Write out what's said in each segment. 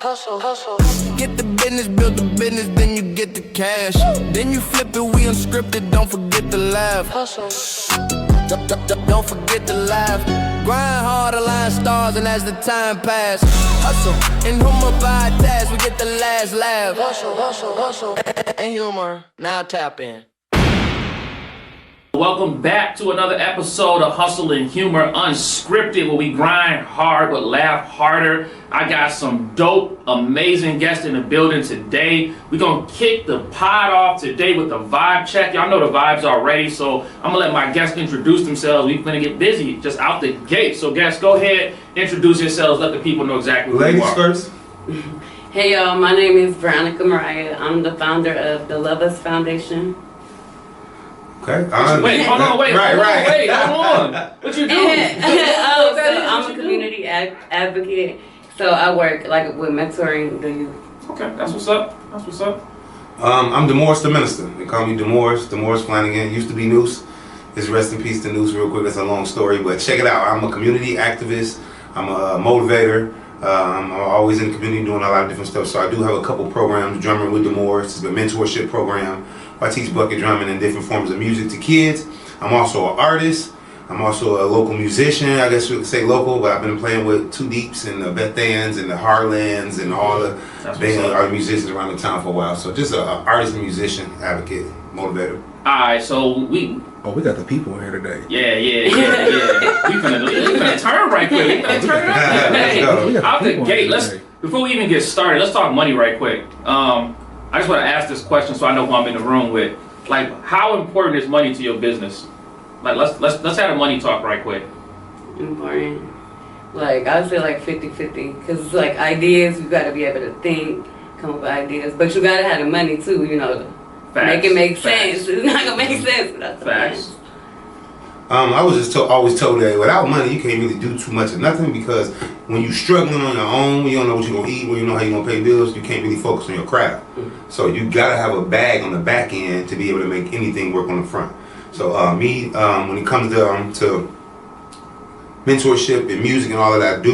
Hustle. Get the business, build the business, then you get the cash. Then you flip it, we unscripted, don't forget to laugh. Hustle. Don't forget to laugh. Grind hard, align stars, and as the time pass, hustle. And humor by task, we get the last laugh. Hustle. And humor, now tap in. Welcome back to another episode of Hustle and Humor Unscripted, where we grind hard but laugh harder. I got some dope, amazing guests in the building today. We're going to kick the pod off today with the vibe check. Y'all know the vibes already, so I'm going to let my guests introduce themselves. We're going to get busy just out the gate. So guests, go ahead, introduce yourselves, let the people know exactly who you are. Ladies first. Hey y'all, my name is Veronica Mariahh. I'm the founder of the Love Us Foundation. Okay. Wait, hold on. What you doing? So I'm a community advocate. So I work with mentoring the youth. Okay, that's what's up. I'm Demorris the minister. They call me Demorris Flannigan. Used to be Nuce. Just rest in peace to Nuce real quick. That's a long story, but check it out. I'm a community activist. I'm a motivator. I'm always in the community doing a lot of different stuff. So I do have a couple programs. Drumming with Demorris. It's a mentorship program. I teach bucket drumming and different forms of music to kids. I'm also an artist. I'm also a local musician. I guess you could say local, but I've been playing with Two Deeps and the Bethans and the Harlands and all the big musicians around the town for a while. So just an artist and musician, advocate, motivator. Alright, so we got the people here today. Yeah. We finna turn right quick. We finna turn up. Out the gate. Before we even get started, let's talk money right quick. I just want to ask this question so I know who I'm in the room with. Like, how important is money to your business? Like, let's have a money talk right quick. Important. Like, I would say like 50-50. Because it's like ideas, you got to be able to think, come up with ideas. But you got to have the money too, you know, to make it make sense. It's not going to make sense without the money. I was just always told that without money, you can't really do too much of nothing, because when you're struggling on your own, when you don't know what you're going to eat, when you know how you're going to pay bills, you can't really focus on your craft. So you got to have a bag on the back end to be able to make anything work on the front. So when it comes to mentorship and music and all of that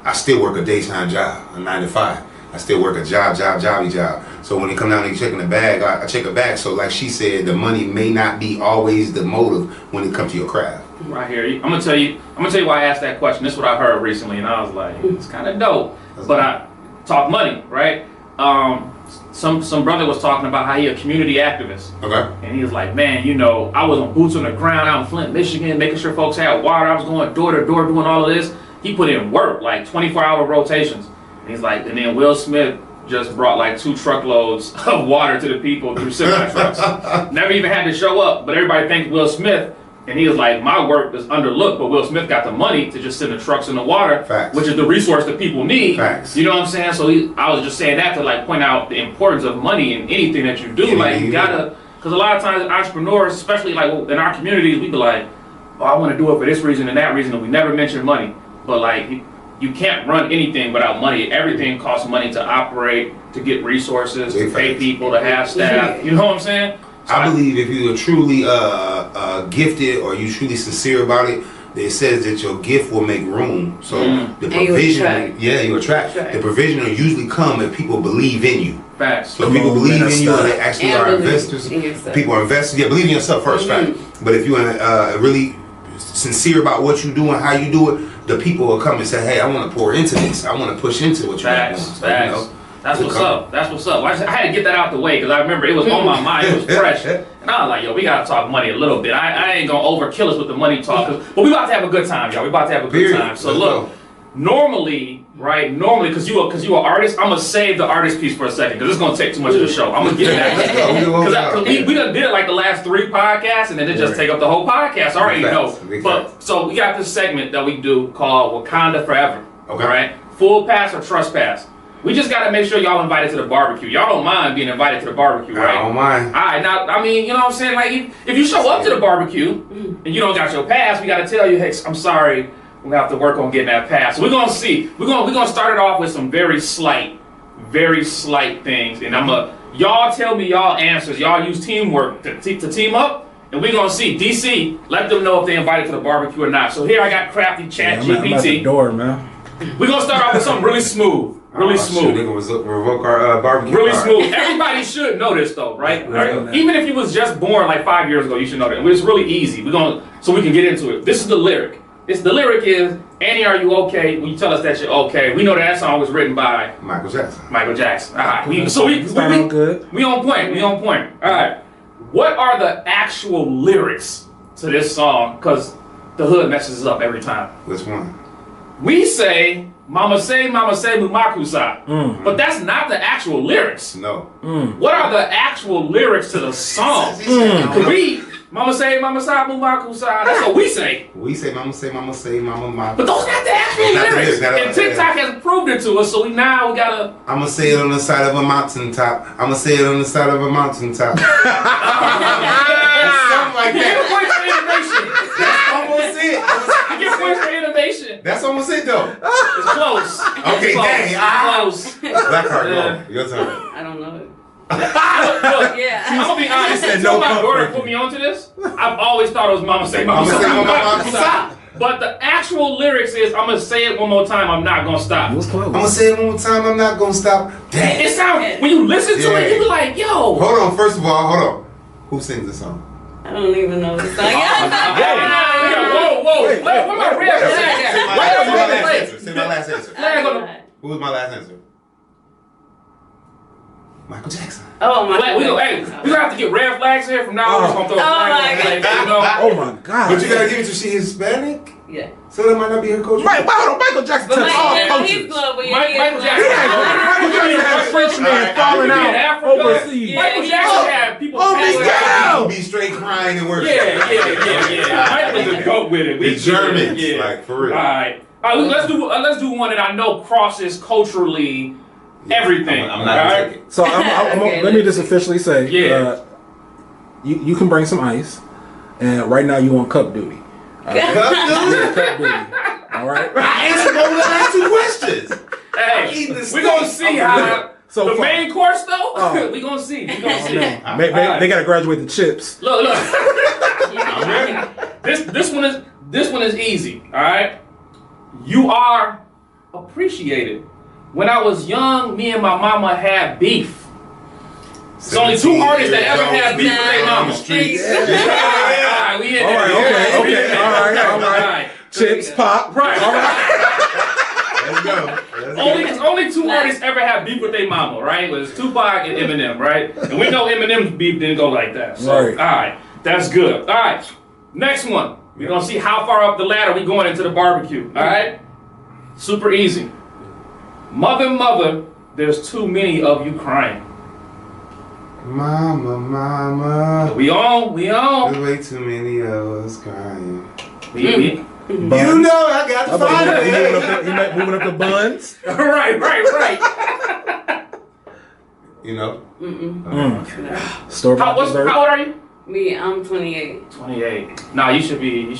I still work a daytime job, a 9 to 5. I still work a jobby job. So when it come down to checking the bag, I check a bag. So like she said, the money may not be always the motive when it comes to your craft. Right here, I'm gonna tell you why I asked that question. This is what I heard recently, and I was like, it's kind of dope. But I talk money, right? Some brother was talking about how he a community activist. Okay. And he was like, man, you know, I was on boots on the ground out in Flint, Michigan, making sure folks had water. I was going door to door doing all of this. He put in work, like 24-hour rotations. He's like, and then Will Smith just brought like 2 truckloads of water to the people through semi trucks. Never even had to show up, but everybody thanked Will Smith. And he was like, my work is underlooked, but Will Smith got the money to just send the trucks in the water, which is the resource that people need. Facts. You know what I'm saying? So I was just saying that to like point out the importance of money in anything that you do. Like you gotta, because a lot of times entrepreneurs, especially like in our communities, we be like, oh, I want to do it for this reason and that reason, and we never mention money. But like, you can't run anything without money. Everything costs money to operate, to get resources, to pay people, to have staff. You know what I'm saying? So I believe if you are truly gifted or you truly sincere about it, it says that your gift will make room. So the provision, you attract. The provision will usually come if people believe in you. Facts. So if people believe in you, and they actually are investors. People are investors. Yeah, believe in yourself first, right? But if you're really sincere about what you do and how you do it, the people will come and say, hey, I want to pour into this. I want to push into what you're doing. Facts. That's what's up. I had to get that out the way because I remember it was on my mind. It was fresh. And I was like, yo, we got to talk money a little bit. I ain't going to overkill us with the money talk. But we about to have a good time, y'all. We about to have a good time. So look, normally, because you an artist, I'm going to save the artist piece for a second because it's going to take too much of the show. I'm going to get back. Because we done did it like the last 3 podcasts and then it just take up the whole podcast. I already know. But so we got this segment that we do called Wakanda Forever. Okay. Right? Full pass or trespass. We just got to make sure y'all invited to the barbecue. Y'all don't mind being invited to the barbecue, right? I don't mind. All right, now, I mean, you know what I'm saying? Like, if you show up to the barbecue and you don't got your pass, we got to tell you, hey, I'm sorry, we're going to have to work on getting that pass. So we're going to see. We're going to start it off with some very slight things. And y'all tell me y'all answers. Y'all use teamwork to team up. And we're going to see. DC, let them know if they invited to the barbecue or not. So here I got Crafty Chat GPT. I'm at the door, man. We're gonna start off with something really smooth. Really smooth. They're gonna revoke our barbecue. Really smooth. Everybody should know this though, right? Even if you was just born like 5 years ago, you should know that. It's really easy. So we can get into it. This is the lyric. The lyric is, Annie, are you okay? When you tell us that you're okay. We know that song was written by Michael Jackson. All right. We on point. We on point. All right. What are the actual lyrics to this song? Because the hood messes us up every time. Which one? We say, Mama say, Mumakusa. But that's not the actual lyrics. No. What are the actual lyrics to the song? Mama say, Mumakusa. That's what we say. We say, Mama say, Mama. But those are not the actual lyrics. And TikTok has proved it to us, so we gotta... I'ma say it on the side of a mountaintop. I'ma say it on the side of a mountaintop. Something like You that. get points for innovation. That's almost it. You get points for innovation. That's almost it though. It's close. Okay, Close. dang. Close. Blackheart, go. Your turn. I don't know it. Look, Yeah. I'm gonna be honest. Until my daughter put me onto this, I've always thought it was Mama say, Mama. But the actual lyrics is, I'm gonna say it one more time, I'm not gonna stop. It was close. I'm gonna say it one more time, I'm not gonna stop. Dang. It sounds, when you listen to it, you be like, yo. Hold on, first of all, hold on. Who sings the song? I don't even know the song. Whoa. Where my red flag at? Say my last answer. Who was my last answer? Michael Jackson. Oh my We gonna have to get red flags here from now on. We're just gonna throw flags. Oh my God. But you gotta give it to she Hispanic? Yeah. So that might not be her culture. Michael Jackson touched all He's cultures. global. Yeah, Michael Jackson. Michael Jackson had French man falling out overseas. Michael Jackson had people. Be straight crying and working. Yeah. Michael was a goat with it. The Germans, like for real. All right, let's do one that I know crosses culturally everything. I'm not taking. So let me just officially say, you can bring some ice, and right now you on cup duty. Cup Yeah, cup duty. All right. I answered both of the last two questions. Hey, we're gonna see how. So the far. main course though, we gonna see. They gotta graduate the chips. Look. This one is easy. All right. You are appreciated. When I was young, me and my mama had beef. There's only two artists that ever had beef with their mama. All right. Chips, pop. Right. Let's go. Only two artists ever had beef with their mama, right? It was Tupac and Eminem, right? And we know Eminem's beef didn't go like that. So, all right, that's good. All right, next one. We're gonna see how far up the ladder we going into the barbecue. All right, super easy. Mother, there's too many of you crying. Mama. We on. There's way too many of us crying. We. You know I got to find it. He moving up the buns. Right. You know? Store How old are you? Me, I'm 28. 28. Nah, you should be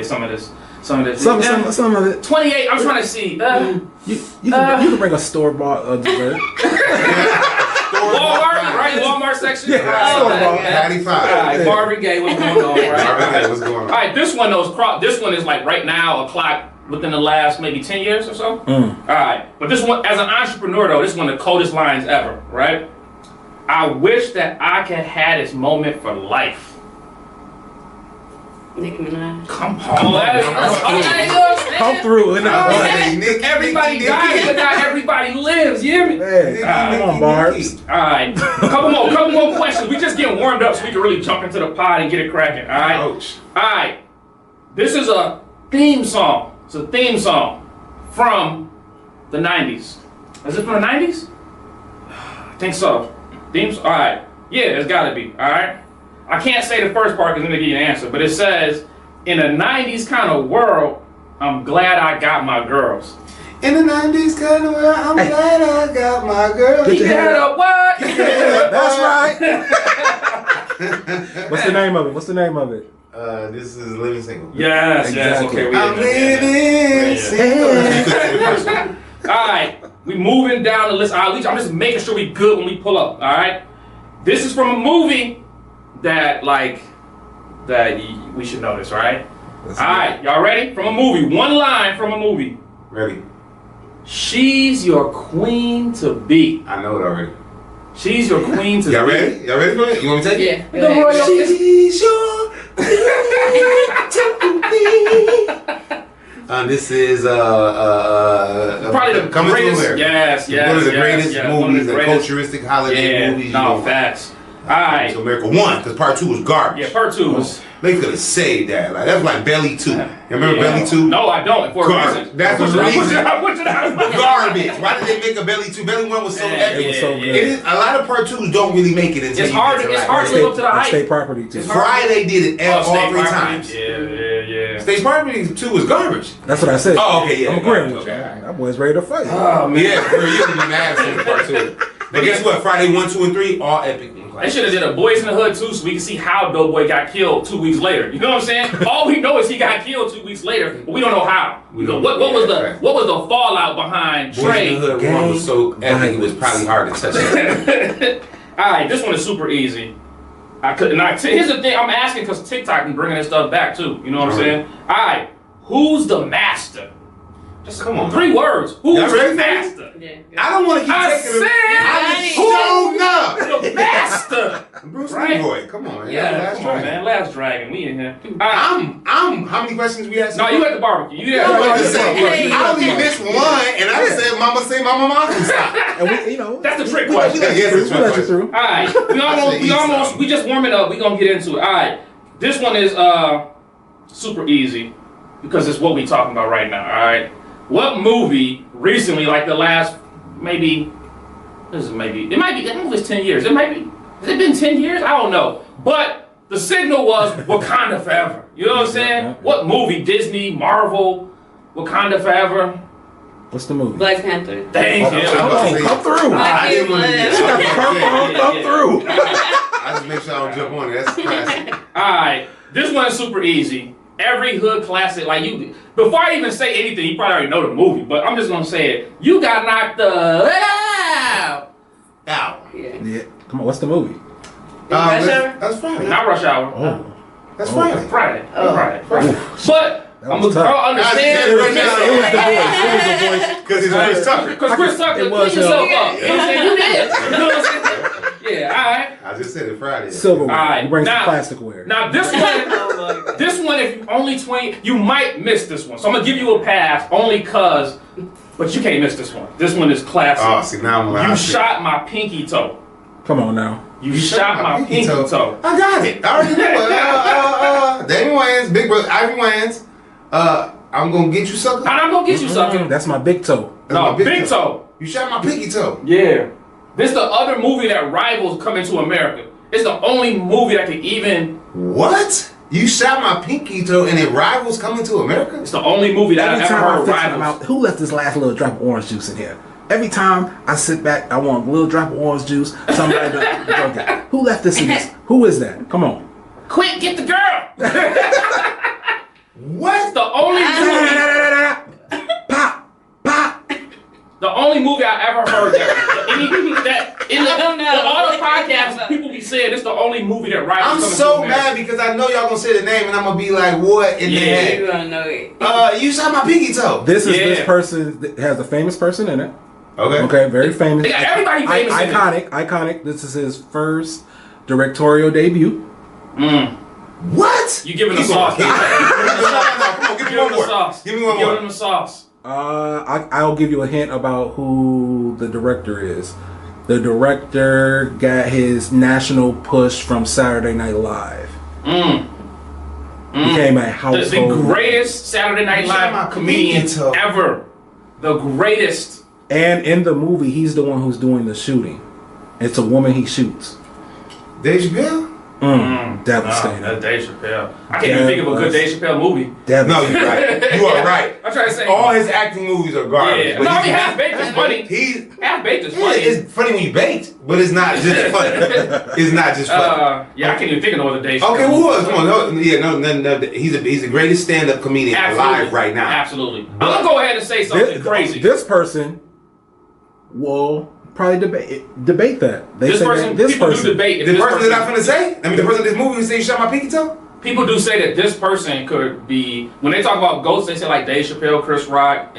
some of this. Some of it. 28. I'm trying to see. You can bring a store bought dessert. Walmart, right? Walmart section. Yeah, store-bought. Patty Pie. All right, Marvin Gaye, what's going on, right? Marvin Gaye, what's going on? All right, this one is like right now a clock within the last maybe 10 years or so. All right, but this one, as an entrepreneur though, this is one of the coldest lines ever, right? I wish that I could have this moment for life. Nicki Minaj. Come on, Come through in the everybody dies, but not everybody lives. You hear me? Hey, come on, Barbs. All right, couple more questions. We just getting warmed up so we can really jump into the pod and get it cracking. All right. Ouch. All right. This is a theme song. It's a theme song from the 90s. Is it from the 90s? I think so. Themes. All right. Yeah, it's got to be. All right. I can't say the first part because I'm going to give you an answer, but it says, in a 90s kind of world, I'm glad I got my girls. In the 90s kind of world, I'm glad I got my girl. Get your head up. What? That's right. What's the name of it? This is Living Single. Yes. Exactly. Okay. I'm living single. All right. We moving down the list. I'm just making sure we good when we pull up. All right. This is from a movie that we should know this, right? All right, y'all ready? From a movie, one line from a movie. Ready. She's your queen to be. I know it already. She's your queen to be. Y'all ready? Y'all ready for it? You want me to take it? Yeah. The royal. She's your this is probably the Coming to greatest. America. Yes, yes. One of the yes, greatest yes, movies, the greatest. culturistic holiday movies. No, facts. All right. To America 1, because part 2 was garbage. Yeah, part 2 was. They could have saved that. Like, that's like Belly 2. You remember Belly 2? No, I don't. For a Garbage. reason. That's the reason. Garbage. Garbage. Why did they make a Belly 2? Belly 1 was so epic. It was so good. It is, a lot of part 2s don't really make it until It's you hard. get to It's like hard to live up to the hype. State property too. Friday did it all State 3 property. times. Yeah. State Property 2 was garbage. That's what I said. Oh, okay, yeah. I'm agreeing with you. Okay. That boy's ready to fight. Oh man. Yeah, bro, you'll be mad for part 2. But guess what? Friday 1, 2, and 3, all epic. They should have did a Boys in the Hood too, so we can see how Doughboy got killed 2 weeks later. You know what I'm saying? All we know is he got killed 2 weeks later, but we don't know how. We don't What know. was Yeah, the what was the fallout behind Boys Trey? in the Hood 1 was so epic, it was probably hard to touch it. All right, this one is super easy. Here's the thing, I'm asking because TikTok is bringing this stuff back too. You know what I'm saying? All right, who's the master? Just Come on. 3 words. Who's Y'all ready the for master? Yeah. I don't want to keep I taking said I'm The master. Bruce Right? Leroy, come on, man. Yeah, Last come on, Dragon. man. Last Dragon, we in here. All right. I'm. How many questions we asked? No, you at the barbecue. You I there? was to say, Hey. I only missed one, and I said, "Mama say, Mama, Mama stop." And we, you know, That's the trick we let you question. through. We let you through. All right, we just warming up. We gonna get into it. All right, this one is super easy because it's what we talking about right now. All right, what movie recently, like the last maybe, it might be that movie's 10 years. It might be. Has it been 10 years? I don't know. But the signal was Wakanda Forever. You know what I'm saying? What movie? Disney, Marvel, Wakanda Forever. What's the movie? Black Panther. Thank you. Come through. I didn't want to get She got the purple. Come through. I just make sure I don't jump on it. That's classic. Alright, this one is super easy. Every hood classic, like you, before I even say anything, you probably already know the movie, but I'm just gonna say it. You got knocked out. Ow. Yeah. Yeah. Come on. What's the movie? Rush Hour? That's Friday. Not Rush Hour. Oh. That's Friday. Friday. Oh. Friday. But That I'm was tough. gonna understand. It was the voice. It was the voice. Because it's Chris Tucker. Because Chris Tucker, It was clean yourself him. up. You know what I'm saying? You did. You know what I'm saying? Yeah, alright. I just said it Friday. Silverware. Alright, You bring some now- plasticware. Now this one, Oh my God. this one, if you only 20, you might miss this one. So I'm gonna give you a pass only cause, but you can't miss this one. This one is classic. Oh, see, now I'm like, You shot my pinky toe. Come on now. You shot my pinky toe. I got it. I already know it. Damon Wayans, Big Brother, Ivy Wayans. I'm gonna get you, sucker. And I'm gonna get you something. That's my big toe. That's No, my big toe. You shot my pinky toe. Yeah. This the other movie that rivals Coming to America. It's the only movie that can even. What? You shot my pinky toe and it rivals Coming to America? It's the only movie that Every I've ever time I heard fix my rivals. mouth, who left this last little drop of orange juice in here? Every time I sit back, I want a little drop of orange juice. Somebody to drink it. Who left this in this? Who is that? Come on. Quick, get the girl. What? The only movie. Pop, pop. The only movie I ever heard that in I don't know. all the podcasts people be saying it's the only movie that rivals. I'm Coming so to America. mad because I know y'all gonna say the name and I'm gonna be like, what in the Yeah. heck? You gonna know it. You shot my pinky toe. This is this Yeah. person that has a famous person in it. Okay. Okay, very famous. They got everybody famous in it. Iconic. This is his first directorial debut. What? You giving the Keep sauce. going. Come on, give me Give one him the more. sauce. Give me one Give more. him the sauce. I'll give you a hint about who the director is. The director got his national push from Saturday Night Live. Became a The household. greatest Saturday Night You shot my Live comedian pinky toe. ever. The greatest. And in the movie, he's the one who's doing the shooting. It's a woman he shoots. Dave Chappelle? Devastating. That's Dave Chappelle. I can't even think of a good Dave Chappelle movie. No, Devastating. you're right. You are right. I'm trying to say. All his acting movies are garbage. Yeah. but No, I he's- mean, Half Baked is funny. He's Half Baked is yeah, funny. it's funny when you bait, but it's not just funny. It's not just funny. Yeah, I can't even think of no other Dave Chappelle. Okay, who else? movie. Come on, no, he's the greatest stand-up comedian alive right now. Absolutely. I'm gonna go ahead and say something crazy. This person will probably debate that. They This say person, that this people person. do debate. if The this person that I'm finna say, I mean, the person in this movie who say you shot my pinky toe. people do say that this person could be, when they talk about GOATs, they say like Dave Chappelle, Chris Rock,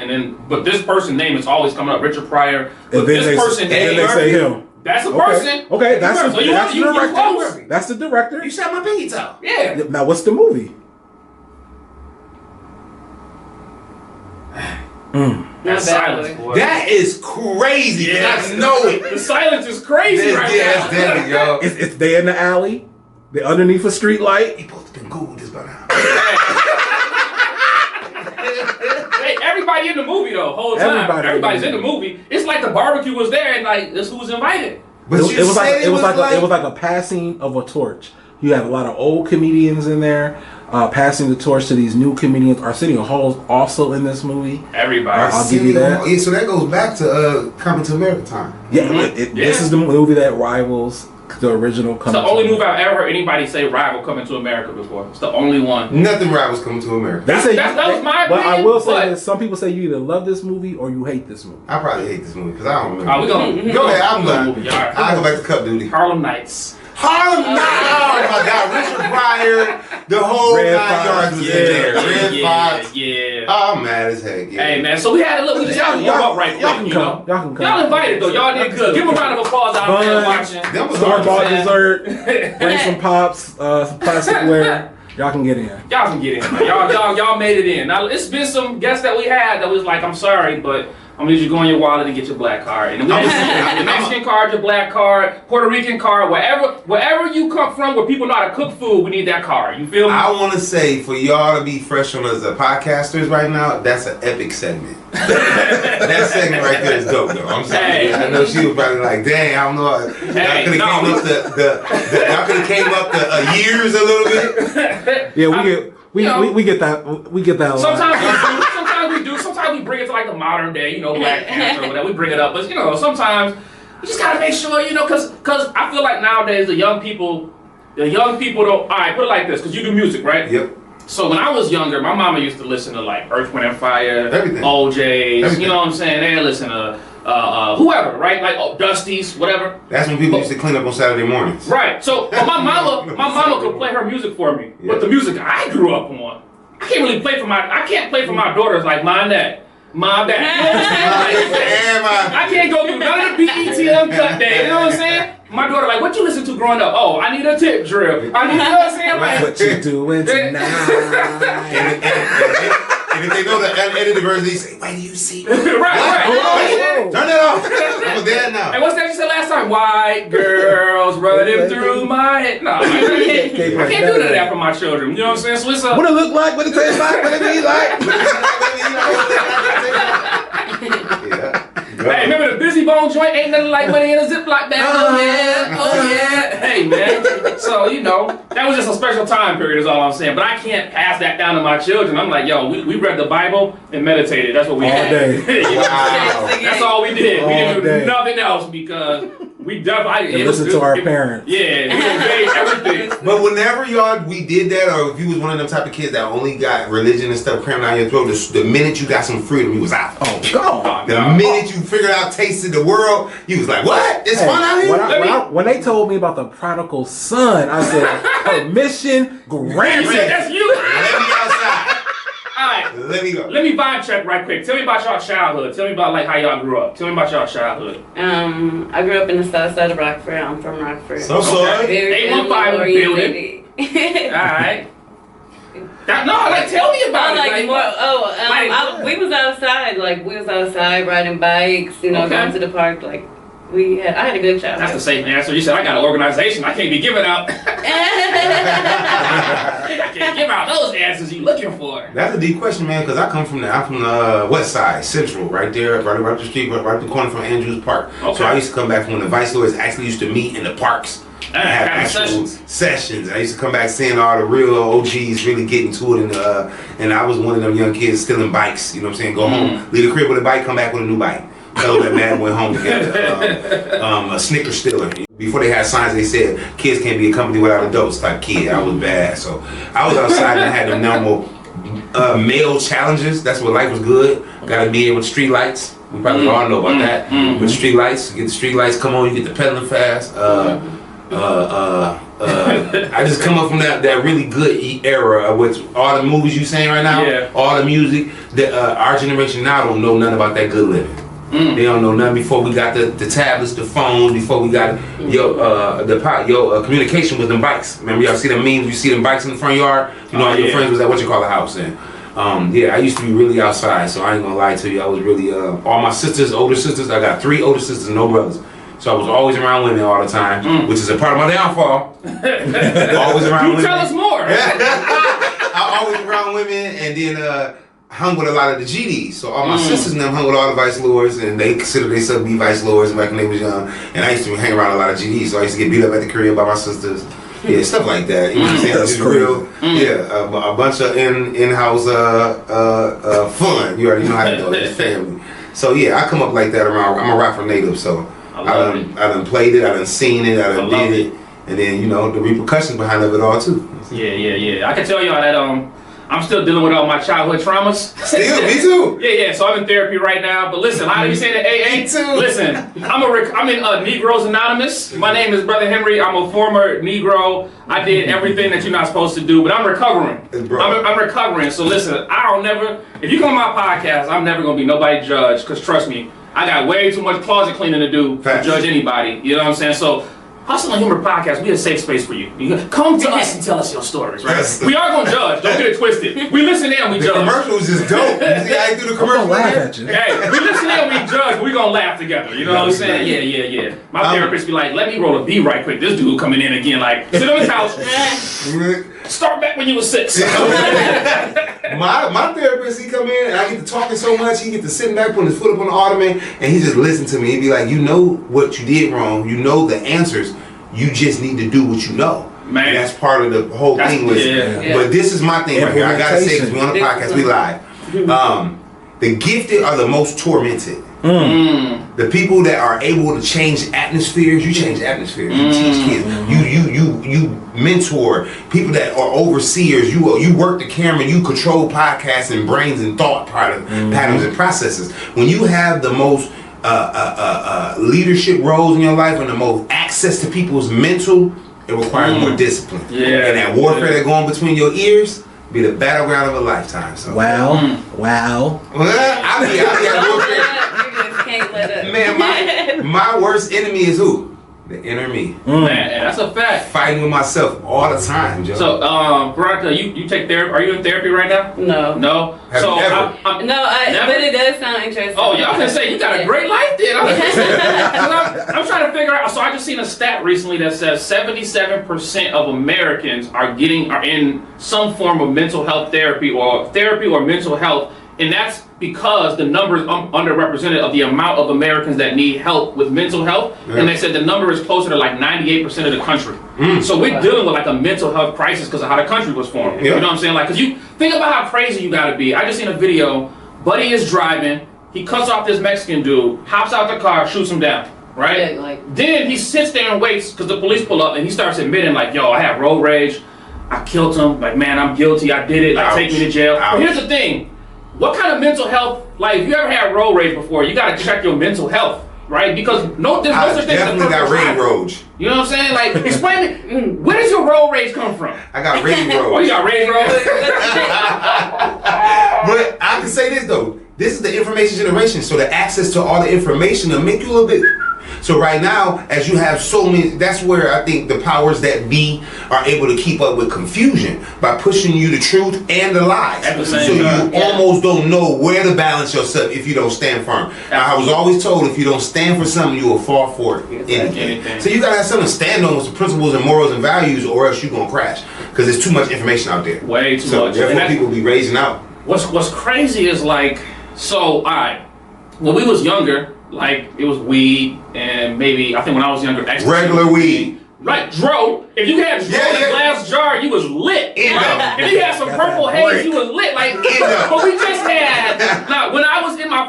but this person's name is always coming up, Richard Pryor. But this person name, they say him. That's a person. Okay, that's the director. That's the director. You shot my pinky toe. Yeah. Now, what's the movie? That's silence, boy. That is crazy. Yes. I know it. The silence is crazy right now. That's deadly, yo. It's they in the alley. They underneath a street light. He supposed to been Google this by now. Hey, everybody in the movie though, whole time. Everybody's in the movie. It's like the barbecue was there and like this who was invited. But it was like a passing of a torch. You have a lot of old comedians in there, passing the torch to these new comedians. Arsenio Hall's also in this movie. Everybody. I'll give you that. Yeah, so that goes back to Coming to America time. Yeah, this is the movie that rivals the original. It's the only movie I've ever heard anybody say rival Coming to America before. It's the only one. Nothing rivals Coming to America. That was my opinion. But I will say this: some people say you either love this movie or you hate this movie. I probably hate this movie because I don't remember. We gonna Go ahead, I'm done. movie, all right. I'll go back to Cup Duty. Harlem Nights. Harlem Nights! Oh my God, Richard Pryor, the whole Red 9 yards was in there. Red Fox. Yeah. Oh, I'm mad as heck. Yeah. Hey man, so we had a little y'all right quick, Y'all can you come. know. Y'all can come. Y'all invited though. Y'all did good. Give them a round of applause out there watching. Them was hard to Store-bought say. dessert. Bring some pops, some plasticware. Y'all can get in. Y'all can get in. Man. Y'all made it in. Now it's been some guests that we had that was like, I'm sorry, but I'm gonna need you to go in your wallet and get your black card. And the Mexican card, your black card, Puerto Rican card, wherever you come from, where people know how to cook food, we need that card. You feel me? I want to say for y'all to be fresh on us as podcasters right now, that's an epic segment. That segment right there is dope though. I'm sorry. Hey. I know she was probably like, dang, I don't know. Y'all could have came up the years a little bit. Yeah, we get that. We get that a lot. Sometimes we bring it to like the modern day, you know, Black Panther or whatever. We bring it up, but you know, sometimes you just gotta make sure, you know, cause I feel like nowadays the young people don't. All right, put it like this, cause you do music, right? Yep. So when I was younger, my mama used to listen to like Earth, Wind and Fire, Everything. OJ's, Everything. you know what I'm saying? They listen to whoever, right? Like Dusty's, whatever. That's when people used to clean up on Saturday mornings. Right. So but my mama could play her music for me, but the music I grew up on, I can't play for my daughters like my neck. My bad. You know what I'm saying? I can't go through none of the BET Uncut Day. You know what I'm saying? My daughter like, what you listen to growing up? Oh, I need a tip drill. I need, you know what I'm saying? Like, What you doing tonight? And if they know the edited version, they say, why do you see? right. Turn that off. I'm a dad now. And what's that you said last time? White girls running through my head. No, I can't do none of that for my children. You know what I'm saying? So it's What it look like? What it taste like? What it be like? Yeah. Hey, remember the Busy Bone joint? Ain't nothing like money in a Ziploc bag. Oh yeah. Hey man. So you know, that was just a special time period is all I'm saying. But I can't pass that down to my children. I'm like, yo, we read the Bible and meditated. That's what we did. Day. Wow. That's all we did. We didn't do day. nothing else because we definitely Listen to our parents. Yeah, we obeyed everything. But whenever we did that, or if you was one of them type of kids that only got religion and stuff crammed down your throat, the minute you got some freedom, you was out. Oh, God. The minute you figured out, tasted the world, you was like, what? It's fun out here? When they told me about the prodigal son, I said, permission You granted. said that's you. Let me outside. Alright. Let me go. Let me vibe check right quick. Tell me about y'all childhood. Tell me about like how y'all grew up. Tell me about y'all childhood. I grew up in the south side of Rockford. I'm from Rockford. So sorry. Very 815 family oriented. Alright. Tell me about it. We was outside. Like we was outside riding bikes. You know, Okay. going to the park. Like I had a good childhood. That's the safe answer. You said I got an organization. I can't be giving out. I can't give out those answers you looking for. That's a deep question, man, because I'm from the west side, central, right there, right up the street, right up the corner from Andrews Park. Okay. So I used to come back from when the vice lords actually used to meet in the parks. And have Kind of actual sessions. I used to come back seeing all the real OGs really getting to it, and I was one of them young kids stealing bikes. You know what I'm saying? Go home, leave the crib with a bike, come back with a new bike. Tell that man went home together. A Snicker stealer. Before they had signs, they said kids can't be accompanied without adults type kid. I was bad, so I was outside and I had them normal male challenges. That's what life was good. Got to be able to street lights. We probably all know about that. With street lights, get the street lights. Come on, you get the pedaling fast. I just come up from that really good era of which all the movies you saying right now, all the music. Our generation now don't know nothing about that good living. They don't know nothing before we got the tablets, the phones, before we got your communication with them bikes. Remember y'all see them memes? You see them bikes in the front yard? You know, your friends was at what you call a house. And I used to be really outside, so I ain't gonna lie to you. I was really all my sisters, older sisters. I got 3 older sisters and no brothers. So I was always around women all the time, which is a part of my downfall. Always around women. Tell us more. I always around women, and then hung with a lot of the GDs. So all my sisters and them hung with all the vice lords, and they considered themselves to be vice lords back when they was young. And I used to hang around a lot of GDs, so I used to get beat up at the crib by my sisters. Yeah, stuff like that. You know what I'm saying? That's It's real. Yeah, a bunch of in-house fun. You already know how to do it. It's family. So yeah, I come up like that around. I'm a rapper native, so I done played it, I done seen it, I done did it, and then you know the repercussions behind of it all too. Yeah. I can tell y'all that I'm still dealing with all my childhood traumas. Still, me too. Yeah. So I'm in therapy right now. But listen, a lot of you saying that AA. Me too. Listen, I'm in Negroes Anonymous. My name is Brother Henry. I'm a former Negro. I did everything that you're not supposed to do, but I'm recovering. I'm recovering. So listen, if you come on my podcast, I'm never gonna be nobody judge. Cause trust me, I got way too much closet cleaning to do to judge anybody. You know what I'm saying? So. Hustle and Humor Podcast, we a safe space for you. Come to us and tell us your stories, right? Yes. We are gonna judge. Don't get it twisted. We listen in and we The judge. commercials is dope. You see how I do the commercial? laugh at you. Hey, we listen in and we judge, but we gonna laugh together. You know what I'm saying? Yeah. My therapist be like, let me roll a B right quick. This dude coming in again, like, sit on the couch. Start back when you was 6. My therapist, he come in and I get to talking so much, he get to sitting back, putting his foot up on the ottoman, and he just listen to me. He be like, you know what you did wrong, you know the answers, you just need to do what you know. Man. And that's part of the whole thing with yeah. But this is my thing right here. I gotta say, because we on the podcast, we live. The gifted are the most tormented. The people that are able to change atmospheres, you change atmospheres. You teach kids. You mentor people that are overseers. You work the camera. You control podcasts and brains and thought patterns and processes. When you have the most leadership roles in your life and the most access to people's mental, it requires more discipline. Yeah. And that warfare that going between your ears be the battleground of a lifetime. So. Wow. Well, I be at warfare. You just can't let it. Man, my worst enemy is who? The inner me. Man, that's a fact. Fighting with myself all the time, Joe. So, Veronica, you take therapy. Are you in therapy right now? No. No. Have So you ever? never? But it does sound interesting. Oh, y'all can say you got a great life then. I'm trying to figure out. So I just seen a stat recently that says 77% of Americans are in some form of mental health therapy or mental health, and that's because the number is underrepresented of the amount of Americans that need help with mental health. Yeah. And they said the number is closer to like 98% of the country. So we're dealing with like a mental health crisis because of how the country was formed. You know what I'm saying? Like, because you think about how crazy you gotta be. I just seen a video. Buddy is driving. He cuts off this Mexican dude, hops out the car, shoots him down. Right? Yeah, like, then he sits there and waits because the police pull up and he starts admitting like, yo, I have road rage. I killed him. Like, man, I'm guilty. I did it. Like, take me to jail. But here's the thing. What kind of mental health, like, if you ever had road rage before, you gotta check your mental health, right? Because there's no such thing as a perfect got life. rage. You know what I'm saying? Like, explain me, where does your road rage come from? I got rage rage. Oh, you got rage rage? But I can say this though, this is the information generation, so the access to all the information will make you a little bit. So right now, as you have so many, that's where I think the powers that be are able to keep up with confusion by pushing you the truth and the lies. At the same so time. you almost don't know where to balance yourself if you don't stand firm. Now, I was always told if you don't stand for something, you will fall for it. Anything. So you gotta have something to stand on with some principles and morals and values, or else you're gonna crash. Because there's too much information out there. Way too so much. Therefore, people be raising out. What's crazy is like, so, all right, when we was younger, like, it was weed, and maybe, I think when I was younger, ecstasy. Regular weed. Right, dro. If you had dro in a glass jar, you was lit. Right? If you had some purple haze, you was lit. Like, but we just had, now, when I was in my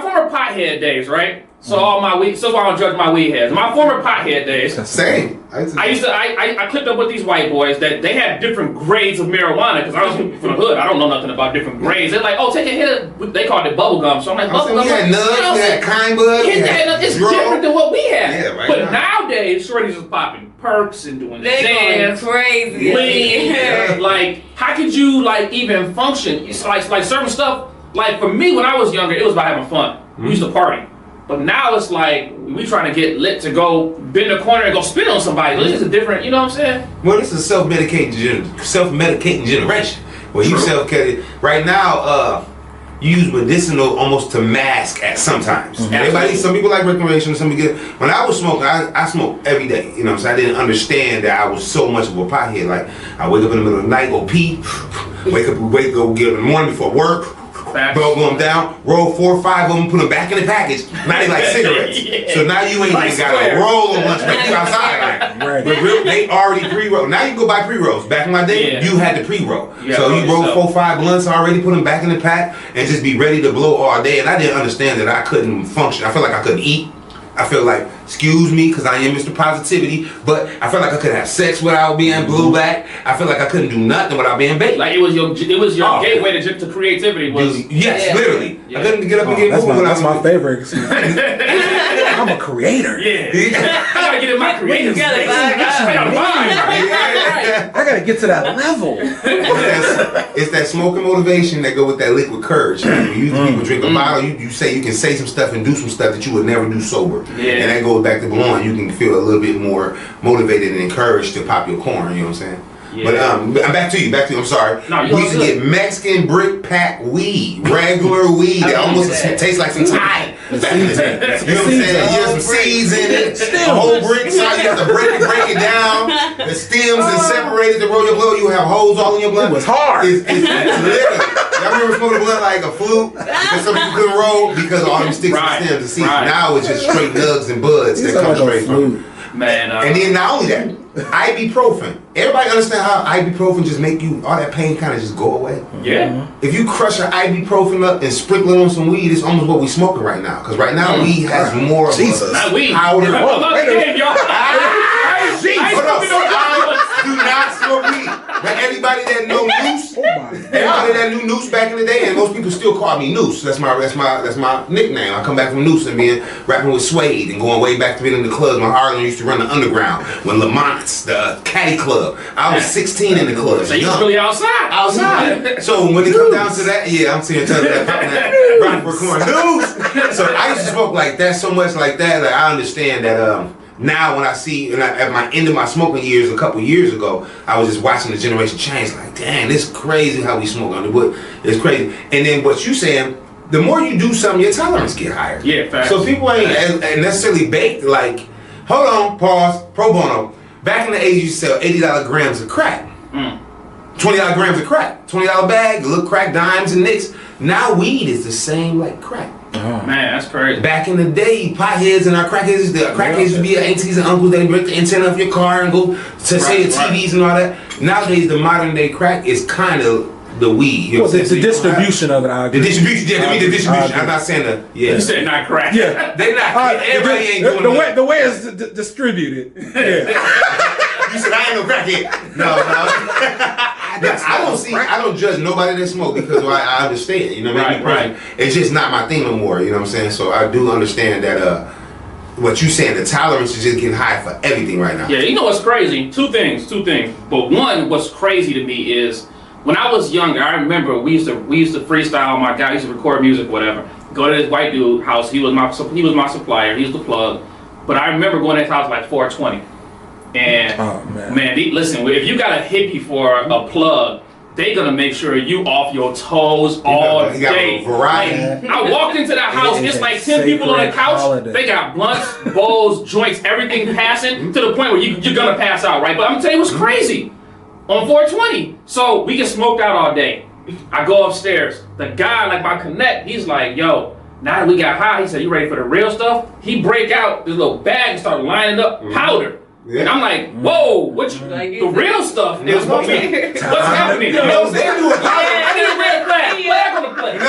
former pothead days, right? So all my weed, so I don't judge my weed heads. My former pothead days. Same. I clicked up with these white boys that they had different grades of marijuana because I was from the hood. I don't know nothing about different grades. They're like, oh, take a hit. They called it bubble gum. So I'm like, bubble gum. We had nugs, we had kind bud. It's different than what we had. Yeah, right. But nowadays, shorties is popping perks and doing They going dance, crazy. lean. Yeah. Like, how could you like even function? It's like certain stuff. Like for me, when I was younger, it was about having fun. We used to party. But now it's like we trying to get lit to go bend the corner and go spit on somebody. This is a different, you know what I'm saying? Well, this is a self-medicating generation. Where you self-medicate. Right now, you use medicinal almost to mask at sometimes. Everybody, some people like recreation, some people get. When I was smoking, I smoked every day. You know what I'm saying? I didn't understand that I was so much of a pothead. Like I wake up in the middle of the night, go pee, go get up in the morning before work. Bubble them down, roll 4 or 5 of them, put them back in the package. Now they like cigarettes. Yeah. So now you ain't even got to roll on lunch break. You outside. Like, Right. but they already pre-roll. Now you can go buy pre-rolls. Back in my day, you had to pre-roll. So you roll 4 or 5 blunts already, put them back in the pack, and just be ready to blow all day. And I didn't understand that I couldn't function. I felt like I couldn't eat. I feel like, excuse me, because I am Mr. Positivity, but I felt like I couldn't have sex without being blew back. I feel like I couldn't do nothing without being baked. Like it was your gateway to creativity. Yes, literally. Yeah. I couldn't get up and get moving. That's my favorite. I'm a creator. Yeah. I gotta get in my creative space. I gotta get to that level. It's that smoking motivation that go with that liquid courage. When you people drink a bottle, you say you can say some stuff and do some stuff that you would never do sober. Yeah. And that goes back to blowing. You can feel a little bit more motivated and encouraged to pop your corn. You know what I'm saying? Yeah. But I'm back to you. I'm sorry. No, we used to get Mexican brick pack weed, regular weed that almost tastes like some Thai. You know what I'm saying? You have some seeds in it, a whole brick. So you have to break it down. The stems and separate it to roll your blunt. You have holes all in your blunt. It was hard. It's literally. Y'all remember smoking a blunt like a flute? Because some people couldn't roll because of all them sticks and stems and seeds. Now it's just straight nugs and buds that come straight from. Man, and then not only that, ibuprofen. Everybody understand how ibuprofen just make you, all that pain kind of just go away? Yeah. If you crush an ibuprofen up and sprinkle it on some weed, it's almost what we smoking right now. Because right now, weed has more of a powder. I do not smoke weed. But everybody that know Nuce, everybody that knew Nuce back in the day, and most people still call me Nuce. That's my nickname. I come back from Nuce and being rapping with Suede and going way back to being in the clubs. My Harlem used to run the underground when Lamont's, the Caddy Club. I was 16 in the club. So you was really outside. So when it come down to that, I'm seeing that rock for corn Nuce. So I used to smoke like that so much like that. Like I understand that. Now when I see, at my end of my smoking years a couple years ago, I was just watching the generation change. Like, dang, this crazy how we smoke on the wood. It's crazy. And then what you saying, the more you do something, your tolerance get higher. Yeah, facts. So people ain't necessarily baked like, hold on, pause, pro bono. Back in the 80s, you sell $80 grams of crack. $20 grams of crack. $20 bag, little crack, dimes and nicks. Now weed is the same like crack. Man, that's crazy. Back in the day, potheads and our crackheads, used to be aunties and uncles. They break the antenna of your car and go to say the TVs and all that. Nowadays, the modern day crack is kind of the weed. Well, it's the distribution of it. I agree. The distribution, the distribution. I'm not saying the. Yeah. You said not crack. Yeah, they not. Everybody ain't doing the way it's distributed. Yeah. You said I ain't no crackhead. No. I don't judge nobody that smoke because I understand. You know what I mean? Right. It's just not my thing no more. You know what I'm saying? So I do understand that. What you saying? The tolerance is just getting high for everything right now. Yeah, you know what's crazy? Two things. But one, what's crazy to me is when I was younger. I remember we used to freestyle. My guy used to record music, whatever. Go to this white dude's house. He was my supplier. He was the plug. But I remember going to his house like 420. And man, listen, if you got a hippie for a plug, they gonna make sure you off your toes all day. Variety. Like, I walked into that house, it's like 10 people on the couch. Holiday. They got blunts, bowls, joints, everything passing to the point where you're gonna pass out, right? But I'm gonna tell you what's crazy. On 420, so we get smoked out all day. I go upstairs. The guy, like my connect, he's like, yo, now that we got high, he said, you ready for the real stuff? He break out this little bag and start lining up powder. Yeah. And I'm like, whoa, the real stuff is what what's happening? You know what I'm saying? I need a red flag on the plate.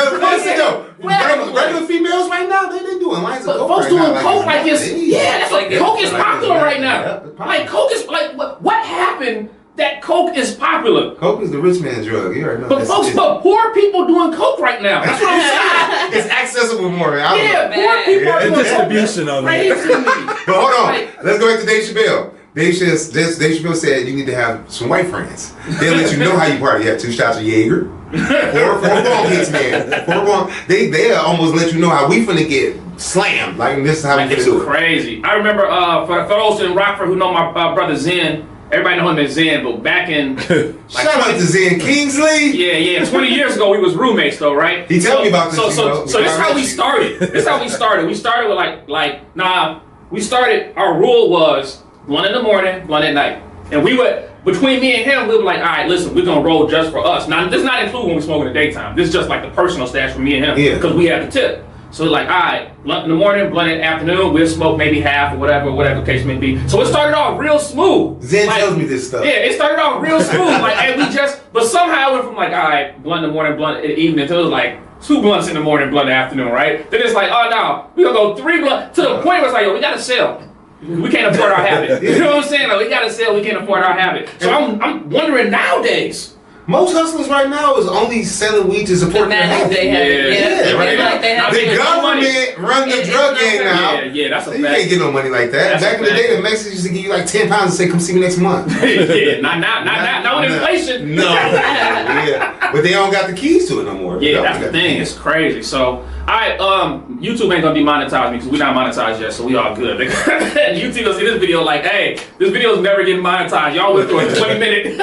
Regular females right now, they doing lines of coke. doing now, coke like it's that's like like coke is popular right now. Yeah, it's popular. Like coke is like what happened that coke is popular? Coke is the rich man's drug. You already know. But folks, but poor people doing coke right now. That's what I'm saying. It's accessible more. I don't know. Yeah, poor people are Yeah, doing distribution coke. of it. Crazy to me. But hold on, Like- let's go back to Dave Chappelle. Dave Chappelle said you need to have some white friends. They'll let you know how you party. You have 2 shots of Jaeger, 4 bong hits, man. 4 bong. They'll almost let you know how we finna get slammed. Like this is how we It's finna do it. crazy. I remember for those in Rockford who know my brother Zen. Everybody know him as Zen, but back in Shout out to Zen Kingsley. yeah, 20 years ago we was roommates though, right? He told me about this, So you know. this is how we started. This is how we started. We started with we started. Our rule was blunt in the morning, blunt at night, and we would between me and him we were like, all right, listen, we're gonna roll just for us. Now this does not include when we smoke in the daytime. This is just like the personal stash for me and him, Yeah. because we have the tip. So we're like, all right, blunt in the morning, blunt in the afternoon. We'll smoke maybe half or whatever the case may be. So it started off real smooth. Zen tells me this stuff. Yeah, it started off real smooth. But somehow it went from like, all right, blunt in the morning, blunt in the evening, until it was like 2 blunts in the morning, blunt in the afternoon, right? Then it's like, oh no, we gonna go 3 blunts, to the point where it's like, yo, we gotta sell. We can't afford our habit. You know what I'm saying? Like, we gotta sell, we can't afford our habit. So I'm wondering nowadays, Most hustlers right now is only selling weed to support their habit. They have Yeah, it. right. It's like they have Now, The they- government run the drug game now. yeah, that's a You fact. can't get no money like that. That's Back a in the fact. day, the Mexicans used to give you like 10 pounds and say, come see me next month. Yeah, not with inflation. No. Yeah. But they don't got the keys to it no more. Yeah, They that's got the thing. It's crazy. So, YouTube ain't gonna demonetize me because we're not monetized yet, so we all good. YouTube will see this video like, hey, this video's never getting monetized. Y'all went through a 20-minute.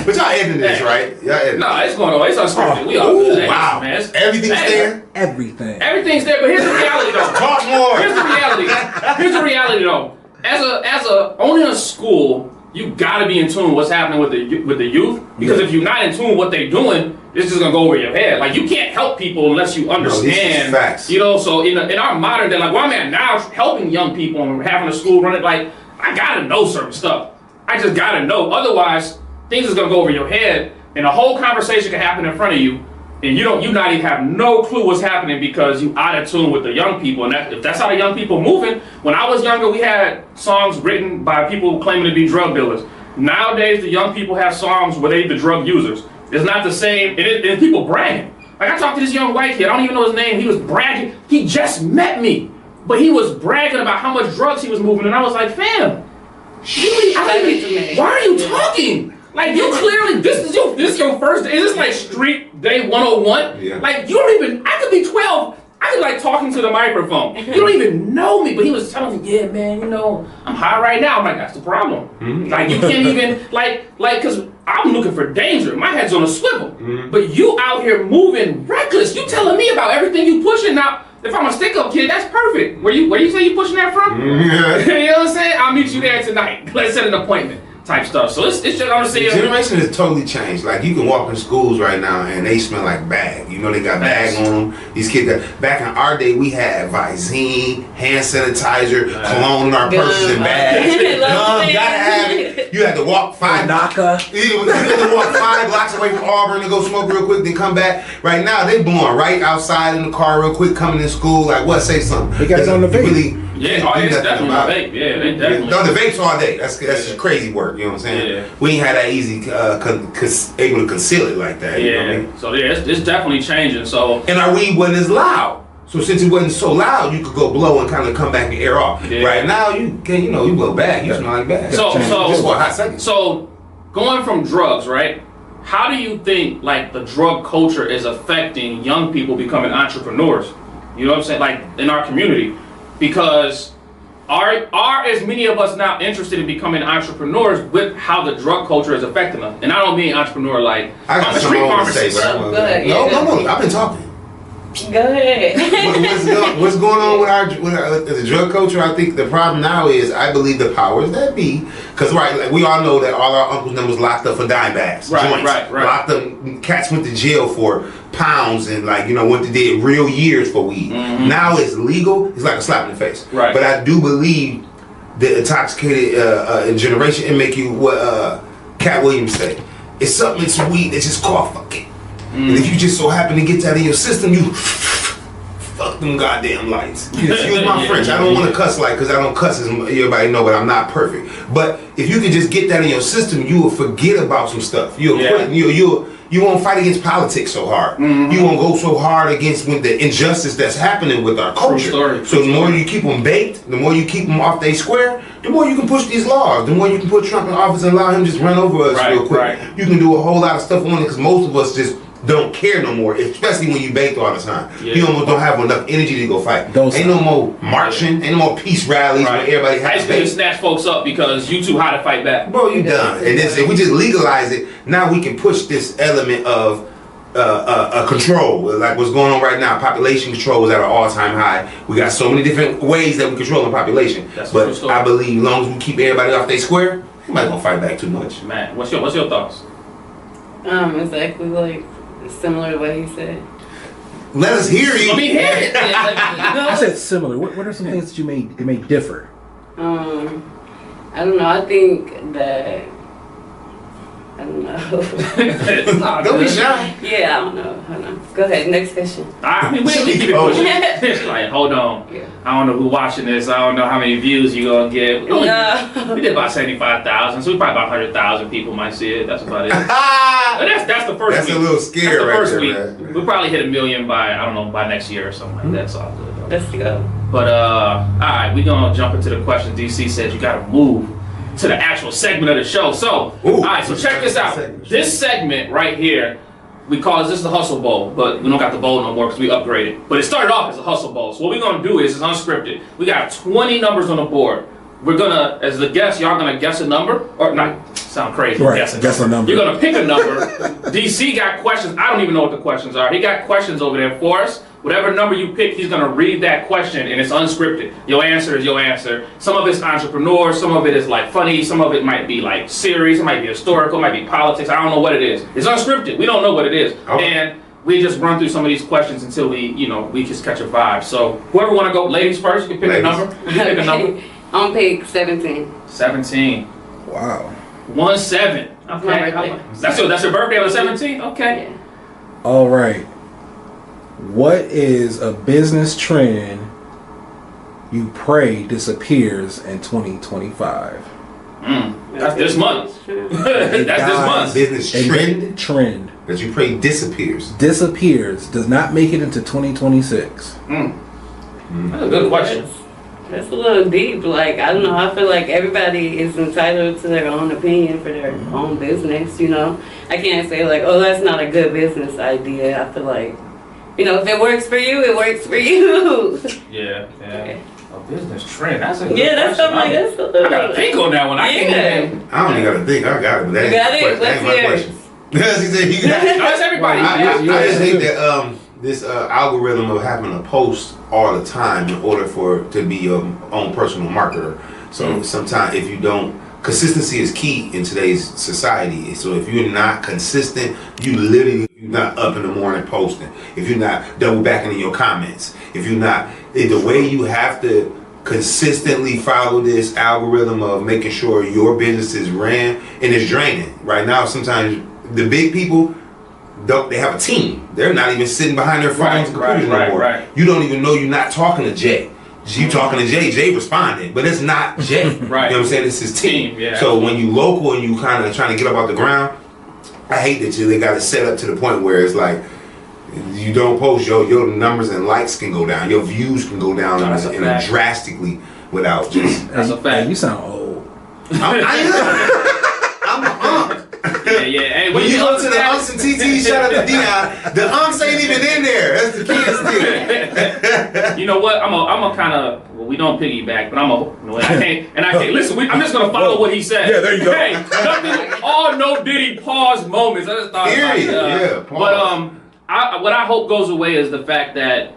But y'all editing this, right? Y'all editing. No, it's going on. It's unscripted. We all good. Hey, Wow. man. It's- Everything's hey, there? Everything. Everything's there, but here's the reality though. Talk more. Here's the reality. Here's the reality though. As a only in a school, you gotta be in tune with what's happening with the youth. Because if you're not in tune with what they're doing, it's just gonna go over your head. Like you can't help people unless you understand. this is facts. You know, so in our modern day, like where I'm at now, helping young people and having a school run it, like I gotta know certain stuff. I just gotta know. Otherwise, things is gonna go over your head, and a whole conversation can happen in front of you, and you not even have no clue what's happening because you out of tune with the young people. And if that's how the young people moving, when I was younger, we had songs written by people claiming to be drug dealers. Nowadays, the young people have songs where they the drug users. It's not the same, and people bragging. Like I talked to this young white kid, I don't even know his name. He was bragging. He just met me, but he was bragging about how much drugs he was moving, and I was like, fam, why are you talking? Like you clearly, this is your first day. Is this like street day 101? Yeah. Like you don't even, I could be 12. I could like talking to the microphone. You don't even know me, but he was telling me, yeah, man, I'm high right now. I'm like, that's the problem. Mm-hmm. Like you can't even, cause I'm looking for danger. My head's on a swivel. Mm-hmm. But you out here moving reckless. You telling me about everything you pushing now. If I'm a stick-up kid, that's perfect. Where you say you pushing that from? Mm-hmm. You know what I'm saying? I'll meet you there tonight. Let's set an appointment type stuff. So it's just, I'm The saying. generation has totally changed. Like you can walk in schools right now and they smell like bag. You know they got bag on them. These kids got, back in our day we had Visine, hand sanitizer, cologne in our purses and bags. Gotta have it. You had to walk 5 Naka. You had to walk 5 blocks away from Auburn to go smoke real quick, then come back. Right now they blowing right outside in the car real quick, coming in school. Like what? Say something. They got it on the vape. Really, Yeah, do it's nothing definitely about my it. vape. Yeah, they definitely. No, the vapes all day. That's just crazy work. You know what I'm saying? Yeah. We ain't had that easy, able to conceal it like that. You know what I Yeah. mean? So yeah, it's definitely changing. So And our weed wasn't as loud. So since it wasn't so loud, you could go blow and kind of come back and air off. Yeah. Right now, you can, you blow back. You smell like bag. Just for a hot second. So going from drugs, right? How do you think like the drug culture is affecting young people becoming entrepreneurs? You know what I'm saying? Like in our community, because are as many of us now interested in becoming entrepreneurs with how the drug culture is affecting them? And I don't mean entrepreneur like I got I'm a something street more to say, pharmacist. but I Go want ahead, no, yeah, no, I've been talking. Go ahead. What's going on with the drug culture? I think the problem now is I believe the powers that be, because like we all know that all our uncles and them was locked up for dime bags, Right, joints, right. locked up. Cats went to jail for pounds and went to did real years for weed. Mm-hmm. Now it's legal. It's like a slap in the face. Right. But I do believe the intoxicated generation and make you what Cat Williams said. It's something. It's weed. It's just called fucking. And if you just so happen to get that in your system, you fuck fuck them goddamn lights. Excuse my French. I don't want to cuss because I don't cuss as everybody know, but I'm not perfect. But if you can just get that in your system, you will forget about some stuff. You'll quit. You won't fight against politics so hard. You won't go so hard against the injustice that's happening with our culture. So the more you keep them baked, the more you keep them off their square, the more you can push these laws. The more you can put Trump in office and allow him to just run over us real quick. You can do a whole lot of stuff on it because most of us just don't care no more, especially when you baked all the time. You almost don't have enough energy to go fight. Ain't no more marching, ain't no more peace rallies where everybody has to snatch folks up because you too high to fight back. Bro, you done. And if we just legalize it, now we can push this element of control. Like what's going on right now, population control is at an all-time high. We got so many different ways that we control the population. But I believe as long as we keep everybody off their square, nobody gonna fight back too much. Man, what's your thoughts? Exactly like similar to what he said. Let us hear you. Let me hear it. I said similar. What are some things that you may differ? I don't know. I think that I don't know. Don't be shy. Yeah, I don't know. Hold on. Go ahead. Next question. I mean, we keep it pushing. It's like, hold on. Yeah. I don't know who's watching this. I don't know how many views you gonna get. We did about 75,000, so we probably about 100,000 people might see it. That's about it. That's the first week. That's a little scary right there, man. We'll probably hit 1 million by, I don't know, by next year or something like that. That's all good, though. Let's go. But, all right, we're gonna jump into the questions. DC said you gotta move to the actual segment of the show. So, all right, so check this out. This segment right here, we call this the Hustle Bowl, but we don't got the bowl no more because we upgraded. But it started off as a Hustle Bowl. So what we're gonna do is it's unscripted. We got 20 numbers on the board. We're gonna, as the guest, y'all gonna guess a number, or not? Sound crazy? Right, Guess a number. You're gonna pick a number. DC got questions. I don't even know what the questions are. He got questions over there for us. Whatever number you pick, he's gonna read that question, and it's unscripted. Your answer is your answer. Some of it's entrepreneur, some of it is like funny, some of it might be like serious, it might be historical, it might be politics. I don't know what it is. It's unscripted. We don't know what it is, and we just run through some of these questions until we just catch a vibe. So whoever wanna go, ladies first, you can pick a number. You can pick a number. I'm pick 17. 17. Wow. 17. Okay. That's your birthday on the 17th? Okay. Yeah. All right. What is a business trend you pray disappears in 2025? That's this month. That's this month. Business trend that you pray disappears. Does not make it into 2026. That's a good question. That's a little deep. Like, I don't know. I feel like everybody is entitled to their own opinion for their own business, you know? I can't say, like, oh, that's not a good business idea. I feel like, if it works for you, it works for you. Yeah. Okay. A business trend. That's a good that's question. something like that. I gotta think on that one. I can't even. I don't even gotta think. I got it. But that ain't my question. He said you got it. That's everybody. I just think that this algorithm of having to post all the time in order to be your own personal marketer. So sometimes if you don't, consistency is key in today's society. So if you're not consistent, you're not up in the morning posting. If you're not double backing in your comments. If you're not, the way you have to consistently follow this algorithm of making sure your business is ran, and it's draining. Right now, sometimes the big people, they have a team. They're not even sitting behind their phones and computers no more. Right. You don't even know you're not talking to Jay. You talking to Jay, Jay responding, but it's not Jay. Right. You know what I'm saying? It's his team. Yeah. So when you local and you kind of trying to get up off the ground, I hate that they got it set up to the point where it's like, you don't post, your numbers and likes can go down, your views can go down drastically without just. That's a fact. Hey, you sound old. I'm an unk. Yeah. Hey, when you go to the unks and TT, shout out to Dion, the unks ain't even in there. That's the kids thing. You know what? I'm a kind of, we don't piggyback, but I can't listen. I'm just gonna follow what he said. Yeah, there you go. Hey, nothing. All no Diddy pause moments. I just thought Pause. But what I hope goes away is the fact that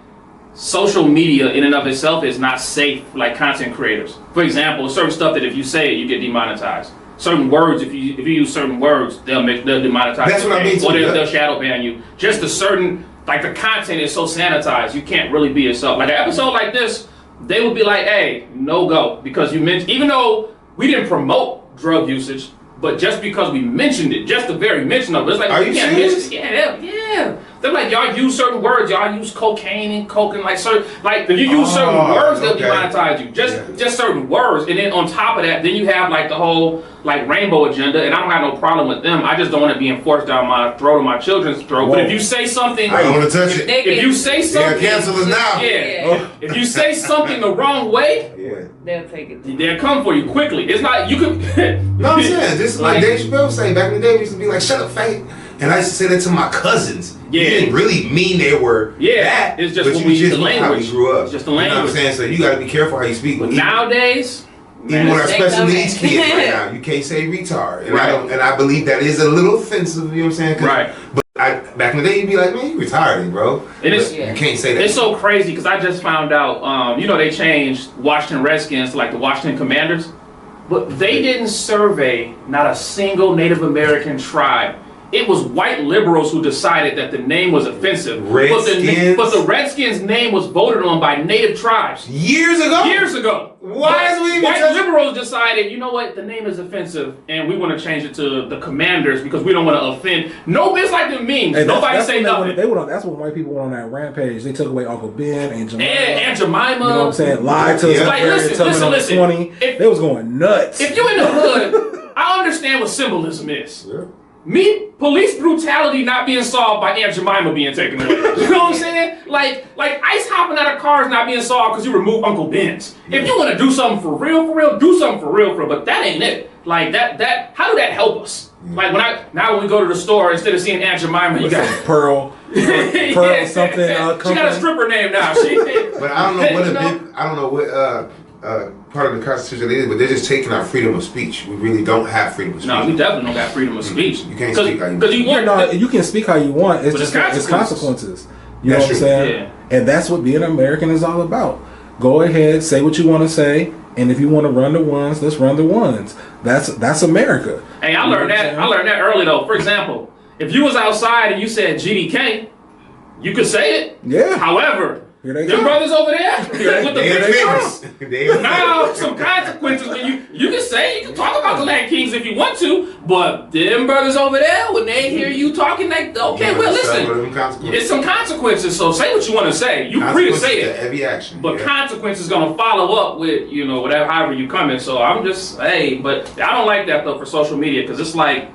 social media in and of itself is not safe like content creators. For example, certain stuff that if you say it, you get demonetized. Certain words, if you use certain words, they'll demonetize. That's what I mean. Or they'll shadow ban you. Just a certain, like the content is so sanitized, you can't really be yourself. Like an episode like this, they would be like, hey, no go. Because you mentioned, even though we didn't promote drug usage, but just because we mentioned it, just the very mention of it, it's like, are you can't serious? mention it. Yeah. Yeah. They're like, y'all use certain words. Y'all use cocaine and coke and like certain, like if you use certain words, they'll demonetize you. Just certain words. And then on top of that, then you have like the whole like rainbow agenda. And I don't have no problem with them. I just don't want it being forced down my throat or my children's throat. Whoa. But if you say something, I don't want to touch it. If you say something, cancel us now. Yeah. If you say something the wrong way, they'll take it. They'll come for you quickly. It's not you can. No, I'm saying this is like Dave Chappelle say back in the day. We used to be like, "Shut up, fake," and I used to say that to my cousins. Yeah. You didn't really mean they were that. It's just but what you the language. How we grew up. It's just the language. You know what I'm saying? So you got to be careful how you speak. But nowadays, even with our special needs kids right now, you can't say retard, and I believe that is a little offensive. You know what I'm saying? Right. But back in the day, you'd be like, "Man, you retarded, bro." It is. You can't say that. It's so crazy because I just found out. They changed Washington Redskins to like the Washington Commanders, but they didn't survey not a single Native American tribe. It was white liberals who decided that the name was offensive. Redskins? But the Redskins' name was voted on by Native tribes. Years ago? Years ago. Why is we even White liberals decided, you know what, the name is offensive, and we want to change it to the Commanders because we don't want to offend. No, it's like the memes. Hey, Nobody say nothing. That's when white people went on that rampage. They took away Uncle Ben and Jemima. And Jemima. You know what I'm saying? Lied to us. Like, listen. 20. They was going nuts. If you in the hood, I understand what symbolism is. Yeah. Police brutality not being solved by Aunt Jemima being taken away. You know what I'm saying? Like ice hopping out of cars not being solved because you remove Uncle Ben's. If you want to do something for real, do something for real. But that ain't it. Like that. How do that help us? Like when we go to the store, instead of seeing Aunt Jemima, you got Pearl something. She got a stripper name now. But I don't know what part of the Constitution it is, but they're just taking our freedom of speech. We really don't have freedom of speech. No, we definitely don't got freedom of speech. You can't speak how you want. You can speak how you want. It's just it's consequences. You know what I'm saying? Yeah. And that's what being an American is all about. Go ahead, say what you want to say, and if you want to run the ones, let's run the ones. That's America. Hey, I learned that early though. For example, if you was outside and you said GDK, you could say it. Yeah. However, them brothers over there with the picture. Now some consequences when you can talk about the Land Kings if you want to, but them brothers over there, when they hear you talking, like, okay, well listen, it's some consequences. So say what you want to say. You free to say it. Heavy action. But consequences gonna follow up with whatever, however you come in. So I'm just but I don't like that though for social media because it's like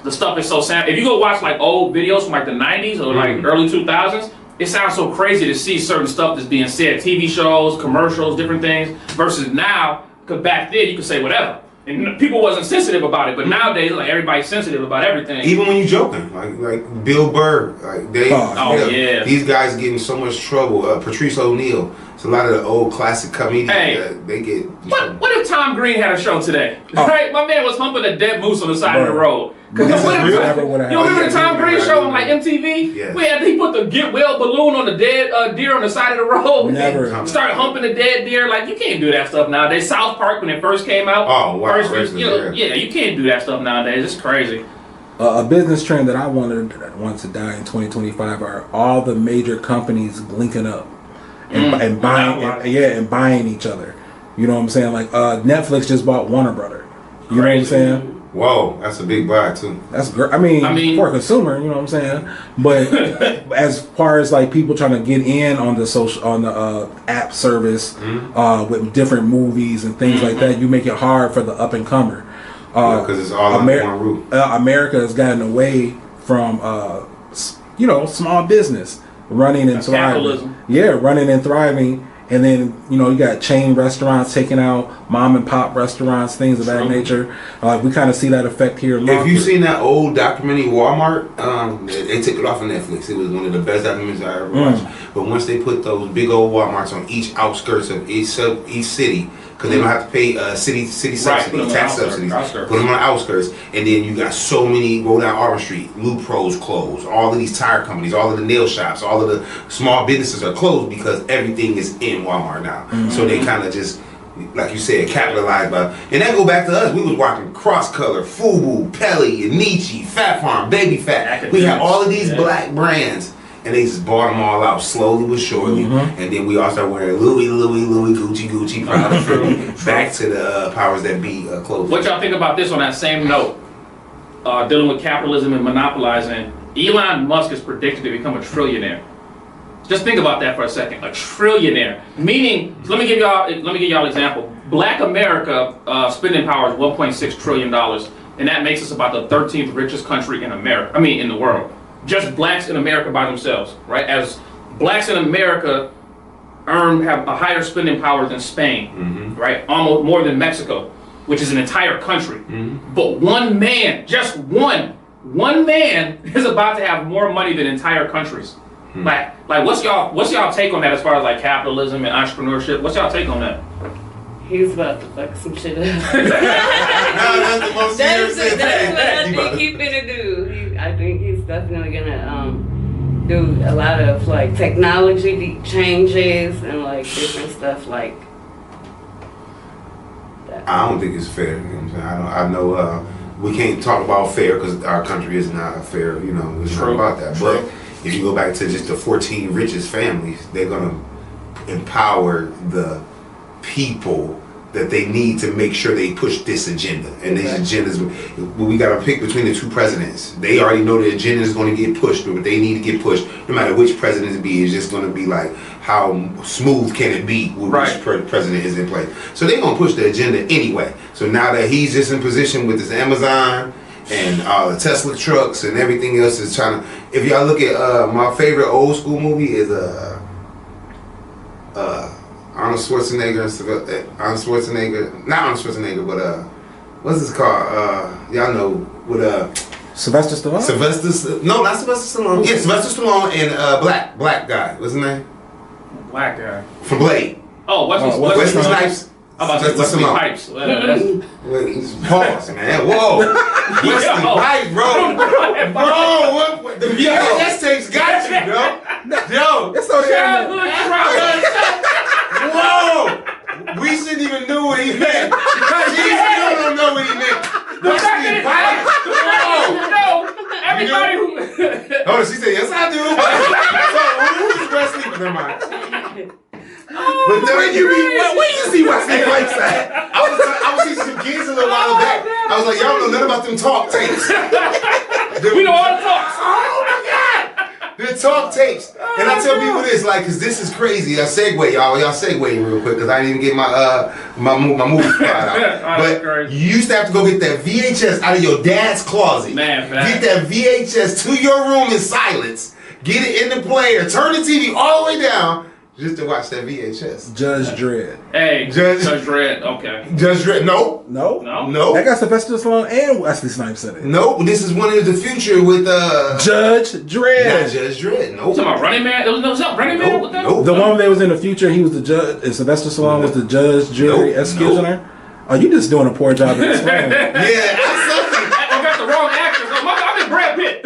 the stuff is so sad. If you go watch like old videos from like the 90s or like early 2000s. It sounds so crazy to see certain stuff that's being said, TV shows, commercials, different things, versus now, because back then you could say whatever. And people wasn't sensitive about it, but nowadays, like, everybody's sensitive about everything. Even when you joking, like Bill Burr, like these guys get in so much trouble. Patrice O'Neal, it's a lot of the old classic comedians. They get. What if Tom Green had a show today? Right, my man was humping a dead moose on the side of the road. You remember the Tom Green show on like MTV? Yeah. He put the get well balloon on the dead deer on the side of the road. Never. Started humping the dead deer. Like, you can't do that stuff nowadays. South Park when it first came out. Oh wow. You can't do that stuff nowadays. It's crazy. A business trend that I want to die in 2025 are all the major companies linking up and buying each other. You know what I'm saying? Like Netflix just bought Warner Brother. You know what I'm saying? Whoa, that's a big buy too. That's great. I mean, for a consumer, you know what I'm saying. But as far as like people trying to get in on the app service with different movies and things like that, you make it hard for the up and comer. Because it's all under one roof. America has gotten away from small business running and thriving. Capitalism. Yeah, running and thriving. And then, you got chain restaurants taking out mom and pop restaurants, things of that nature. We kind of see that effect here in If you've seen that old documentary Walmart, they took it off of Netflix. It was one of the best documentaries I ever watched. But once they put those big old Walmarts on each outskirts of each city, because they don't have to pay city subsidies, tax subsidies. Put them on the outskirts, and then you got so many. Go down Auburn Street, Lou Pro's closed. All of these tire companies, all of the nail shops, all of the small businesses are closed because everything is in Walmart now. So they kind of just, like you said, capitalized by. And that go back to us. We was watching Cross Color, FUBU, Pelly, and Nietzsche, Fat Farm, Baby Fat. We had all of these black brands. And they just bought them all out slowly but surely. And then we all started wearing Louis, Gucci, Prada, back to the powers that be clothes. What y'all think about this on that same note? Dealing with capitalism and monopolizing. Elon Musk is predicted to become a trillionaire. Just think about that for a second. A trillionaire, meaning. Let me give y'all an example. Black America spending power is $1.6 trillion, and that makes us about the 13th richest country in America. I mean, in the world. Just blacks in America by themselves, right? As blacks in America have a higher spending power than Spain, right? Almost more than Mexico, which is an entire country. But one man, just one man is about to have more money than entire countries. Like what's y'all take on that as far as like capitalism and entrepreneurship? What's y'all take on that? He's about to fuck some shit up. That's the most That's serious what I thing. think he's gonna do. I think he's definitely gonna do a lot of like technology changes and like different stuff like that. I don't think it's fair. You know what I'm saying? I know we can't talk about fair because our country is not fair. You know, it's not about that. But if you go back to just the 14 richest families, they're gonna empower the people that they need to make sure they push this agenda. And these agendas, we got to pick between the two presidents. They already know the agenda is going to get pushed, but they need to get pushed. No matter which president it be, it's just going to be like, how smooth can it be with which president is in place? So they're going to push the agenda anyway. So now that he's just in position with this Amazon and the Tesla trucks and everything else is trying to, if y'all look at my favorite old school movie is Arnold Schwarzenegger, not Arnold Schwarzenegger, but what's this called? Y'all know with Sylvester Stallone. No, not Sylvester Stallone. Yeah, Sylvester Stallone and black guy. What's his name? Black guy. From Blade. Oh, Wesley Snipes. How about Wesley Pipes? Pause, man. Whoa. Wesley Pipes, bro. What? The VHS tapes got you, bro. Yo. It's so Whoa! We shouldn't even know what he meant. We don't know what he meant. Wesley Pipes. No, everybody who. Oh, she said, yes, I do. So, who is Wesley? Never mind. But then where you see Wesley Pipes at? I was teaching some kids a little while back. I was like, y'all don't know nothing about them talk tapes. We know all the talks. Oh my God! The talk tapes. And I tell people this, like, cause this is crazy. I segue, y'all segue real quick, cause I didn't even get my movie spot out. But you used to have to go get that VHS out of your dad's closet. Man, get that VHS to your room in silence. Get it in the player. Turn the TV all the way down. Just to watch that VHS. Judge Dredd. Hey, Judge Dredd. Okay. Judge Dredd. No. That got Sylvester Stallone and Wesley Snipes in it. No, this is one of the future with Judge Dredd. Not Judge Dredd. No. You talking about Running Man? There was no Running Man. What that? The one that was in the future, he was the judge, and Sylvester Stallone was the judge, jury, executioner. Oh, you just doing a poor job at explaining. Yeah, I got the wrong actors. I'm in Brad Pitt.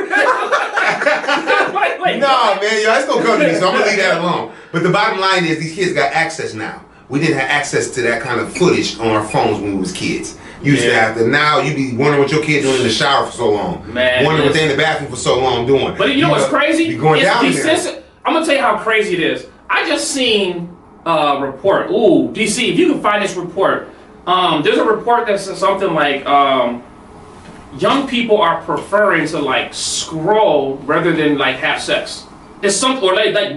Nah, man, yo, it's gonna come to me, so I'm gonna leave that alone. But the bottom line is, these kids got access now. We didn't have access to that kind of footage on our phones when we was kids. You used to have to. Now you be wondering what your kid doing in the shower for so long. Man, wondering what they in the bathroom for so long doing. But you know what's crazy? You going down there. I'm gonna tell you how crazy it is. I just seen a report. Ooh, DC, if you can find this report, there's a report that says something like young people are preferring to like scroll rather than like have sex. It's something or like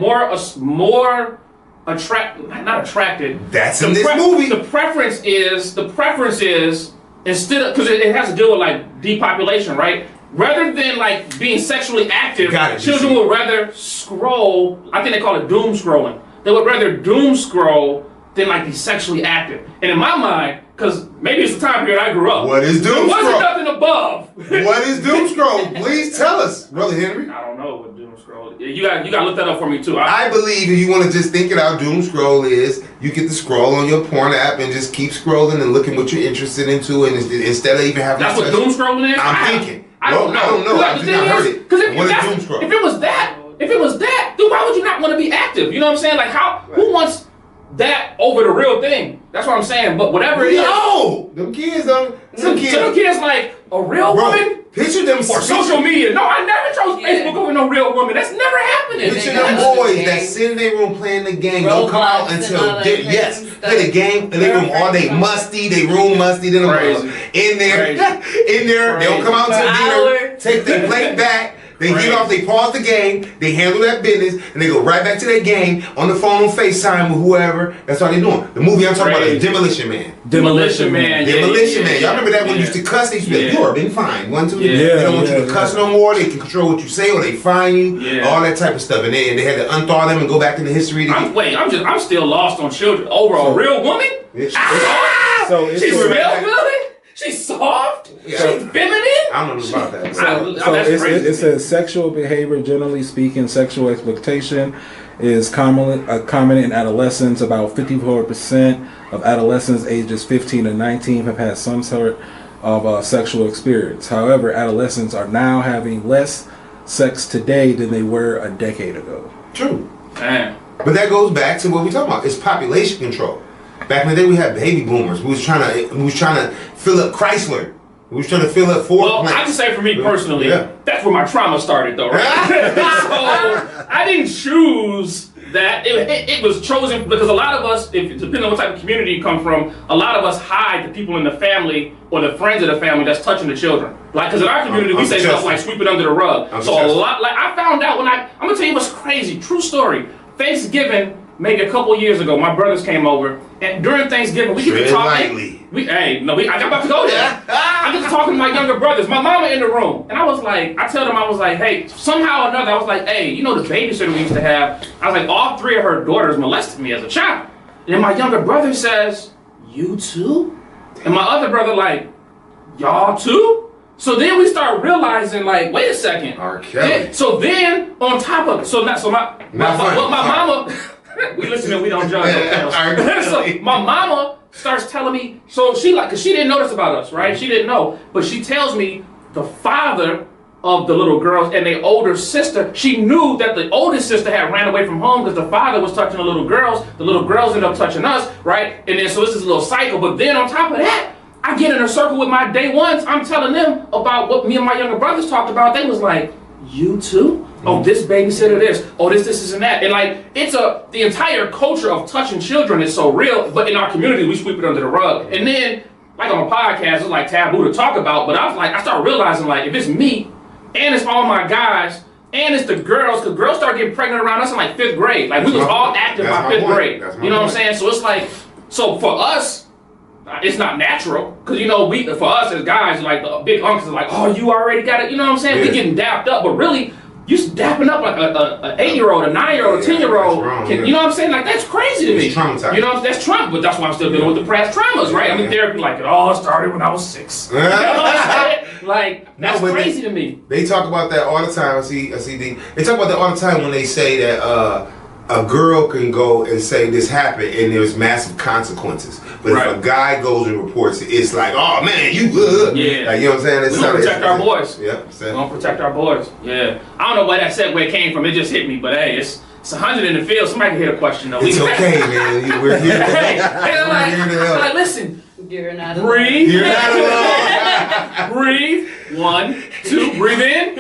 more not attracted. That's in this movie. The preference is instead of, because it has to do with like depopulation, right? Rather than like being sexually active, children would rather scroll. I think they call it doom scrolling. They would rather doom scroll than like be sexually active. And in my mind, because maybe it's the time period I grew up. What is doom scroll? There wasn't nothing above. What is doom scroll? Please tell us, Brother Henry. I don't know what doom scroll is. You got to look that up for me too. I believe if you want to just think it out, doom scroll is you get to scroll on your porn app and just keep scrolling and looking what you're interested into, and instead of even having. That's what doom scrolling is. I'm thinking. I don't know. I just not heard it. Because if it was that, then why would you not want to be active? You know what I'm saying? Like who wants that over the real thing? That's what I'm saying. But whatever it is. No! Them kids don't. Some kids like a real woman. Picture them. Or social media. No, I never chose Facebook over no real woman. That's never happening. Picture them boys that sit in their room playing the game. Don't come out until play the game in their room all day. Musty, they room musty. In there. They don't come out until dinner. Take their plate back. They get off, they pause the game, they handle that business, and they go right back to their game on the phone on FaceTime with whoever. That's all they doing. The movie I'm talking about is Demolition Man. Demolition Man. Demolition Man. Y'all remember that when you used to cuss? They used to be like, you are been fined. 1, 2, 3. They don't want you to cuss no more. They can control what you say or they fine you. All that type of stuff. And they had to unthaw them and go back into history. I'm still lost on children. Over a real woman? She's real good? She's soft? She's feminine? I don't know about that. So it says sexual behavior, generally speaking, sexual exploitation is common in adolescence. About 54% of adolescents ages 15 to 19 have had some sort of sexual experience. However, adolescents are now having less sex today than they were a decade ago. True. Damn. But that goes back to what we're talking about. It's population control. Back in the day, we had baby boomers. We was trying to fill up Chrysler. We was trying to fill up Ford plants. I can say for me personally, that's where my trauma started, though, right? So I didn't choose that. It was chosen because a lot of us, depending on what type of community you come from, a lot of us hide the people in the family or the friends of the family that's touching the children. Like, because in our community, we say stuff like sweep it under the rug. So a lot, like I found out I'm gonna tell you what's crazy. True story. Thanksgiving. Maybe a couple years ago, my brothers came over, and during Thanksgiving, we get to talking. I'm about to go there. I get to talking to my younger brothers. My mama in the room, and I tell them, hey, somehow or another, I was like, hey, you know the babysitter we used to have? I was like, all 3 of her daughters molested me as a child. And then my younger brother says, you too? And my other brother like, y'all too? So then we start realizing, like, wait a second. R. Kelly. So then, on top of it, my mama. We listen and we don't judge. So my mama starts telling me, because she didn't know this about us, right? She didn't know, but she tells me the father of the little girls and their older sister, she knew that the oldest sister had ran away from home because the father was touching the little girls ended up touching us, right? And then so it's this little cycle, but then on top of that, I get in a circle with my day ones, I'm telling them about what me and my younger brothers talked about. They was like, you too? Oh, this babysitter this. Oh, this and that. And like, the entire culture of touching children is so real, but in our community, we sweep it under the rug. And then, like on a podcast, it's like taboo to talk about, but I started realizing, like, if it's me, and it's all my guys, and it's the girls, because girls start getting pregnant around us in like 5th grade. Like, we was all active by 5th grade. You know what I'm saying? So it's like, so for us, it's not natural, because for us as guys, like the big uncles are like, oh, you already got it. You know what I'm saying? We getting dapped up, but really, you dapping up like an 8-year-old, a 9-year-old, a 10-year-old. You know what I'm saying? Like, that's crazy to me. It's traumatizing. You know, that's trauma, but that's why I'm still dealing with the past traumas, right? I'm in therapy, like, it all started when I was 6. You know what I'm saying? Like, that's crazy to me. They talk about that all the time. I see. They talk about that all the time when they say that a girl can go and say this happened and there's massive consequences. But if a guy goes and reports it, it's like, oh man, you good. Yeah. Like, you know what I'm saying? We're gonna protect our boys. Yeah. We're gonna protect our boys. Yeah. I don't know where that segue came from. It just hit me. But hey, it's 100 in the field. Somebody can hear the question though. It's okay, man. We're here to help. Like, listen. You're not breathe. You're not alone. Breathe. 1, 2. Breathe in.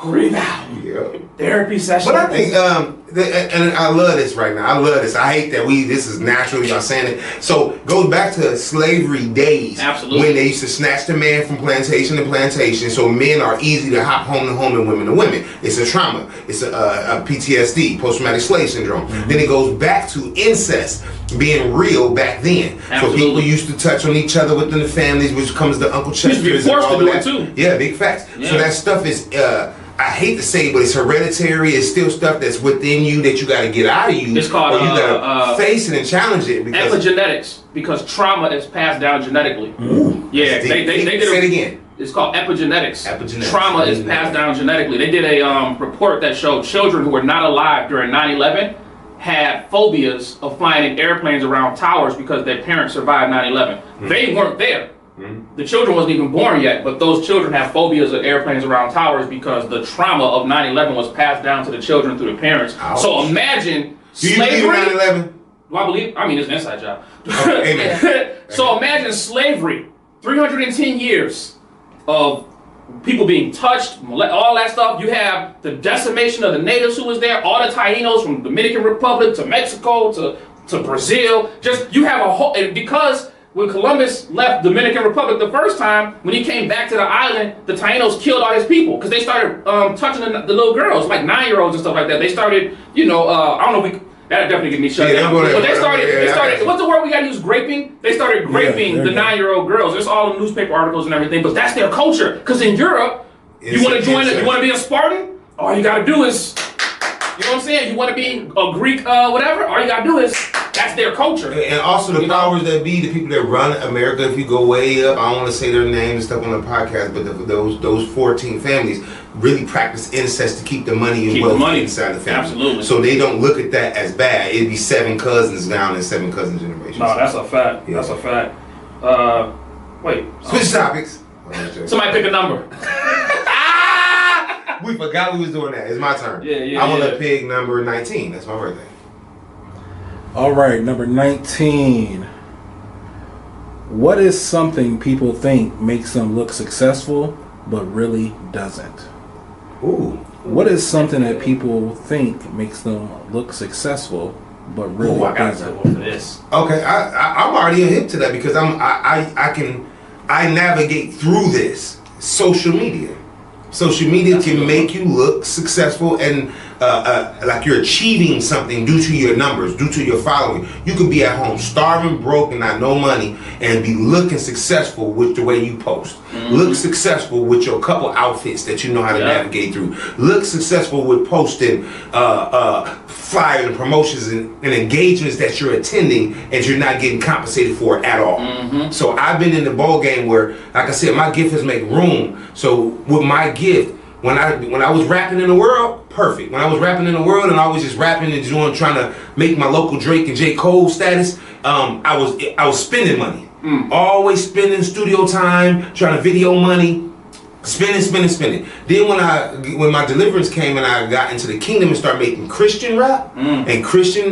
Breathe out. Yeah. Therapy session. But I think, and I love this right now. I love this. I hate that this is natural. Y'all saying it. So it goes back to slavery days. Absolutely. When they used to snatch the man from plantation to plantation. So men are easy to hop home to home and women to women. It's a trauma. It's a PTSD, post-traumatic slave syndrome. Then it goes back to incest being real back then. Absolutely. So people used to touch on each other within the families, which comes to Uncle Chester's and all that. Too. Yeah, big facts. Yeah. So that stuff is, I hate to say it, but it's hereditary. It's still stuff that's within you that you got to get out of you. It's called, or you got to face it and challenge it. Because epigenetics, because trauma is passed down genetically. Yeah, they did say it again. It's called epigenetics. Trauma is passed down genetically. They did a report that showed children who were not alive during 9/11 had phobias of flying in airplanes around towers because their parents survived 9/11. They weren't there. The children wasn't even born yet, but those children have phobias of airplanes around towers because the trauma of 9/11 was passed down to the children through the parents. Ouch. So imagine slavery. Do you believe in 9/11? Do I believe? I mean, it's an inside job. Okay, amen. So imagine slavery, 310 years of people being touched, all that stuff. You have the decimation of the natives who was there, all the Tainos from Dominican Republic to Mexico to Brazil. Just, you have a whole, and because when Columbus left Dominican Republic the first time, when he came back to the island, the Tainos killed all his people because they started touching the little girls, like 9-year-olds and stuff like that. They started, I don't know, that'd definitely get me shut down. But they started, what's the word we gotta use? Graping? They started graping the 9-year-old girls. There's all the newspaper articles and everything, but that's their culture. Because in Europe, you want to join it, you want to be a Spartan, all you gotta do is, you know what I'm saying? You want to be a Greek, whatever, all you gotta do is, that's their culture. And also the powers that be, the people that run America, if you go way up, I don't want to say their names and stuff on the podcast, but those 14 families really practice incest to keep the money and wealth inside the family. Absolutely. So they don't look at that as bad. It'd be 7 cousins down in 7 cousin generations. No, that's a fact. Yeah. That's a fact. Wait. Switch topics. Somebody pick a number. We forgot we was doing that. It's my turn. Yeah. I want to pick number 19. That's my birthday. All right, number 19. What is something people think makes them look successful, but really doesn't? Ooh. What is something that people think makes them look successful, but really doesn't? For this. Okay, I'm already hip to that because I navigate through this. Social media. Social media can make you look successful and like you're achieving something due to your numbers, due to your following. You could be at home starving, broke, and not no money, and be looking successful with the way you post. Look successful with your couple outfits that you know how to navigate through. Look successful with posting flyers and promotions and engagements that you're attending and you're not getting compensated for at all. So I've been in the ball game where, like I said, my gift is make room. So with my gift, when I was rapping in the world, perfect. When I was rapping in the world and I was just rapping and trying to make my local Drake and J. Cole status, I was spending money. Always spending studio time, trying to video money, spending. Then when my deliverance came and I got into the kingdom and started making Christian rap and Christian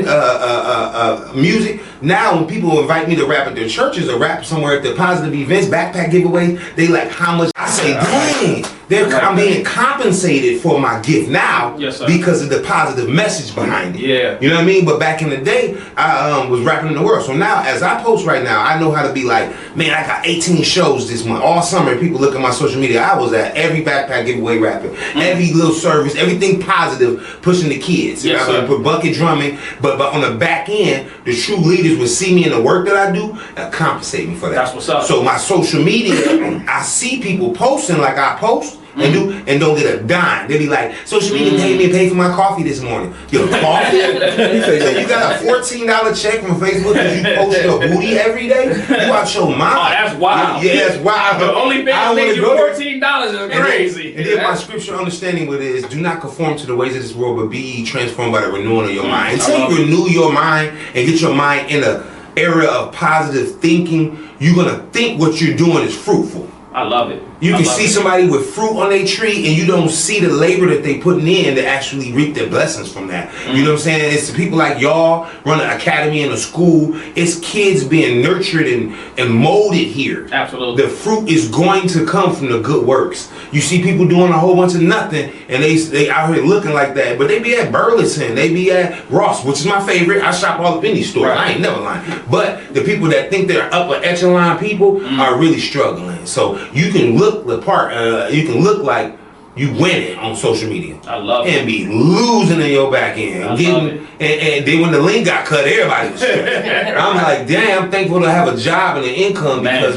music, now when people invite me to rap at their churches or rap somewhere at the positive events, backpack giveaways, they like how much. I say, dang. I'm being compensated for my gift now because of the positive message behind it. Yeah. You know what I mean? But back in the day, I was rapping in the world. So now, as I post right now, I know how to be like, man, I got 18 shows this month. All summer, people look at my social media. I was at every backpack giveaway rapping, every little service, everything positive, pushing the kids. Yes, I put bucket drumming. But on the back end, the true leaders would see me in the work that I do and compensate me for that. That's what's up. So my social media, I see people posting like I post. And don't get a dime. They be like, social media paid me and paid for my coffee this morning. Your coffee? You got a $14 check from Facebook because you post your booty every day? You out your mind. Oh, that's wild. Yeah, that's wild. The only thing that makes you $14 is crazy. And then my scripture understanding with it is, do not conform to the ways of this world, but be ye transformed by the renewing of your mind. Until you renew your mind and get your mind in an area of positive thinking, you're going to think what you're doing is fruitful. I love it. You can see somebody with fruit on their tree and you don't see the labor that they putting in to actually reap their blessings from that. You know what I'm saying? It's people like y'all run an academy and a school. It's kids being nurtured and molded here. Absolutely. The fruit is going to come from the good works. You see people doing a whole bunch of nothing and they out here looking like that, but they be at Burleson, they be at Ross, which is my favorite. I shop all up in these stores. I ain't never lying. But the people that think they're upper echelon people are really struggling. So you can look the part, you can look like you winning on social media. I love it. And be losing in your back end. And then when the link got cut, everybody was I'm like, damn, I'm thankful to have a job and an income because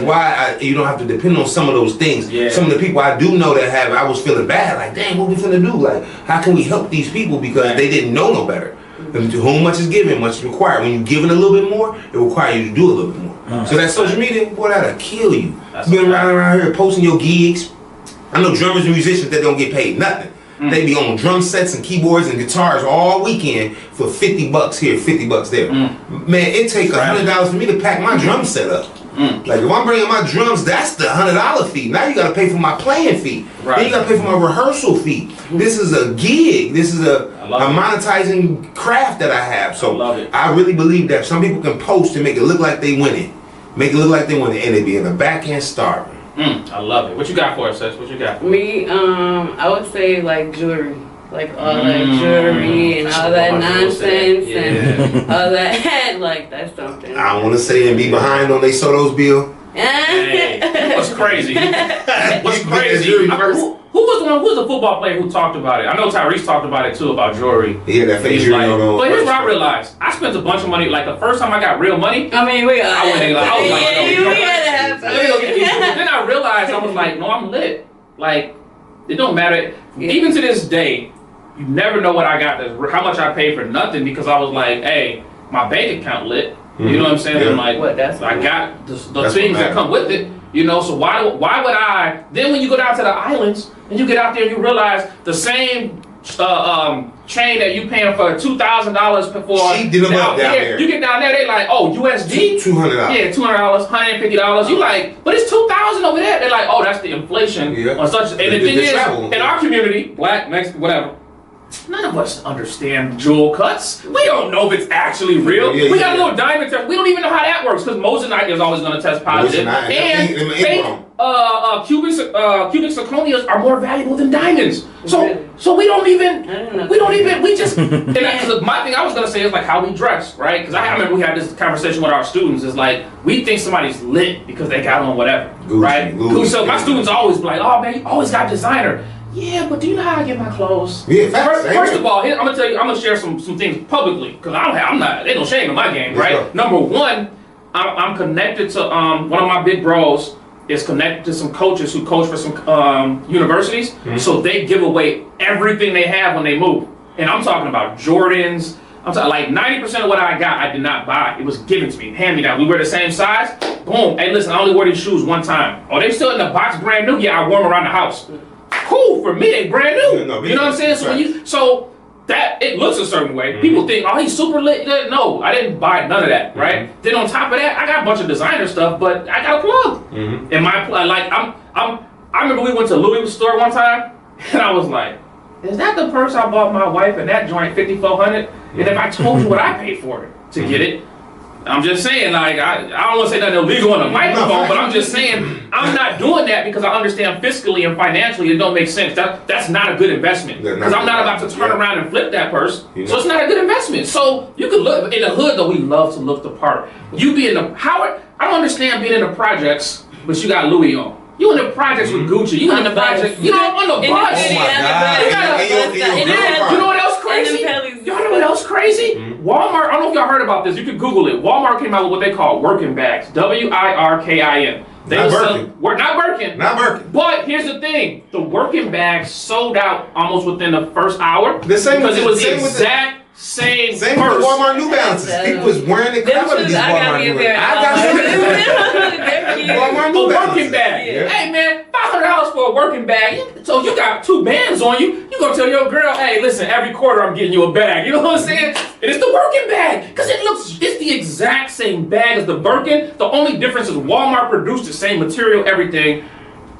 you don't have to depend on some of those things. Yeah. Some of the people I do know that have, I was feeling bad, like, damn, what we finna do? Like, how can we help these people? Because they didn't know no better. And to whom much is given, much is required. When you're giving a little bit more, it requires you to do a little bit more. So that social media, boy, that'll kill you. Been around here posting your gigs. I know drummers and musicians that don't get paid nothing. They be on drum sets and keyboards and guitars all weekend for $50 here, $50 there. Man, it takes $100 for me to pack my drum set up. Like if I'm bringing my drums, that's the $100 fee. Now you gotta pay for my playing fee. Then you gotta pay for my rehearsal fee. This is a gig. This is a monetizing craft that I have. So I really believe that some people can post and make it look like they winning. Make it look like they winning, and they be in the back end starving. I love it. What you got for us, Sis? What you got? Me, I would say like jewelry. like all that jewelry and all that nonsense and all that. Like that's something. I want to say and be behind on they Soto's bill. Hey, what's crazy? What's crazy? Who was the one? Who was the football player who talked about it? I know Tyrese talked about it too about jewelry. Yeah, that fake jewelry. But here's what I realized: I spent a bunch of money. Like the first time I got real money. I mean, we I went like, I was like, yeah, then I realized I was like, no, I'm lit. Like it don't matter. Even to this day, you never know what I got. How much I paid for nothing because I was like, hey, my bank account lit. You know what I'm saying? Yeah. I'm like, what? That's I got the things that come with it. You know, so why would I? Then when you go down to the islands and you get out there and you realize the same chain that you paying for $2,000 before. She did them up down there. You get down there, they like, oh, USD? $200. Yeah, $200, $150. You like, but it's $2,000 over there. They're like, oh, that's the inflation on such. And the thing is, in our community, black, Mexican, whatever. None of us understand jewel cuts. We don't know if it's actually real. We got a little diamond test. We don't even know how that works because Moissanite is always going to test positive. And fake cubic zirconias are more valuable than diamonds. So we don't even. We just. And my thing I was going to say is like how we dress, right? Because I remember we had this conversation with our students. Is like we think somebody's lit because they got on whatever, right? So my students always be like, oh man, you always got designer. Yeah, but do you know how I get my clothes? Yeah, first of all, I'm gonna tell you, I'm gonna share some things publicly because I'm not. There's no shame in my game, right? Number one, I'm connected to one of my big bros is connected to some coaches who coach for some universities, so they give away everything they have when they move. And I'm talking about Jordans. I'm talking like 90% of what I got, I did not buy. It was given to me, hand me down. We wear the same size. Boom. Hey, listen, I only wore these shoes one time. Oh, they still in the box, brand new. Yeah, I wore them around the house. Cool, for me, they brand new. You know what I'm saying? So that it looks a certain way. People think, oh, he's super lit. No, I didn't buy none of that, right? Then on top of that, I got a bunch of designer stuff, but I got a plug. And my plug, like I remember we went to Louis store one time, and I was like, is that the purse I bought my wife in that joint, $5,400? And if I told you what I paid for it to get it, I'm just saying, like, I don't want to say nothing illegal on the microphone, but I'm just saying, I'm not doing that because I understand fiscally and financially it don't make sense. That's not a good investment. Because I'm not about to turn around and flip that purse. So it's not a good investment. So you can look, in the hood though, we love to look the part. You be in the, I don't understand being in the projects, but you got Louis on. You in the projects with Gucci. You in the projects. You know, on the bus. Oh my God. You know what else crazy? Y'all know what else crazy? Walmart, I don't know if y'all heard about this. You can Google it. Walmart came out with what they call working bags. WIRKIN. They not Birkin. Not Birkin. Not Birkin. But here's the thing. The working bags sold out almost within the first hour. The same because it was the same exact same with purse. Walmart New Balances. People was wearing the crap out of these Walmart New Balances. I got Walmart New Balances. Working bag. Yeah. Hey man, $500 for a working bag. So you got 2 bands on you. You gonna tell your girl, hey, listen, every quarter I'm getting you a bag. You know what I'm saying? And it's the working bag because it's the exact same bag as the Birkin. The only difference is Walmart produced the same material, everything.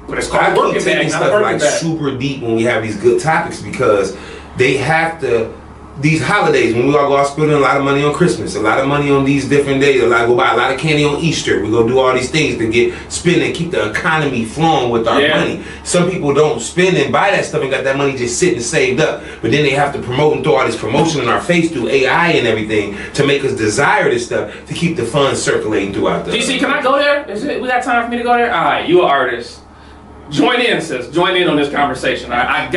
But it's called working bag, not a Birkin like bag. super deep when we have these good topics because they have to. These holidays, when we all go out spending a lot of money on Christmas, a lot of money on these different days, go buy a lot of candy on Easter. We go do all these things to get spend and keep the economy flowing with our money. Some people don't spend and buy that stuff and got that money just sitting saved up. But then they have to promote and throw all this promotion in our face through AI and everything to make us desire this stuff to keep the funds circulating throughout the. DC, can I go there? We got time for me to go there? All right, you an artist. Join in, sis. Join in on this conversation. I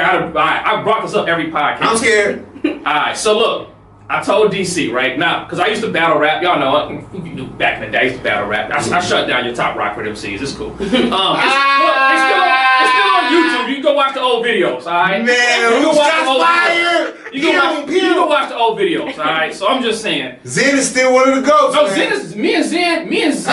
brought this up every podcast. I'm scared. Alright, so look, I told DC right now, because I used to battle rap, y'all know it. Back in the day, I used to battle rap. I shut down your top rock for MCs, it's cool. It's still on YouTube. You can go watch the old videos, alright? Man, you who's fire? You can watch the old videos, alright? So I'm just saying. Zen is still one of the goats. No, Zen is, me and Zen. I mean, that's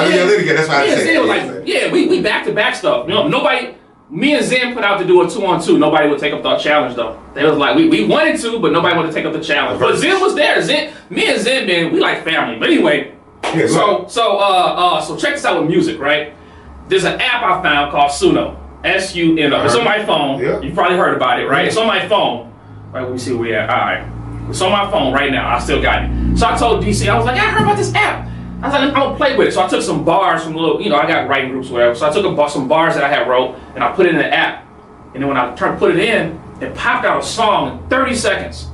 why I said Zen was like, yeah, we back-to-back stuff. You know, me and Zen put out to do a 2-on-2. Nobody would take up the challenge though. They was like, we wanted to, but nobody wanted to take up the challenge. But Zen was there. Me and Zen, man, we like family. But anyway, so check this out with music, right? There's an app I found called Suno. SUNO. It's on my phone. Yeah. You probably heard about it, right? It's on my phone. Right, let me see where we at. All right. It's on my phone right now. I still got it. So I told DC, I was like, I heard about this app. I was like, I'm gonna play with it. So I took some bars from little, I got writing groups or whatever. So I took some bars that I had wrote and I put it in the app. And then when I tried to put it in, it popped out a song in 30 seconds.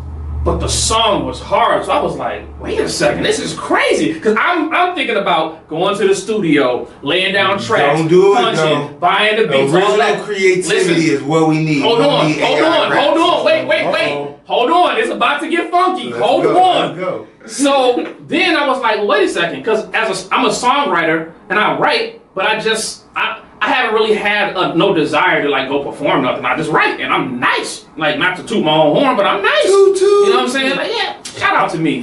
But the song was hard, so I was like, wait a second, this is crazy. Because I'm thinking about going to the studio, laying down tracks, Don't do it, punching, buying the beats, all Original that. creativity is what we need. Hold on, wait, hold on, it's about to get funky. Hold on. Let's go. So then I was like, well, wait a second, because I'm a songwriter and I write, but I haven't really had no desire to like go perform nothing. I just write and I'm nice. Like, not to toot my own horn, but I'm nice. Toot, toot. You know what I'm saying? Like, yeah, shout out to me.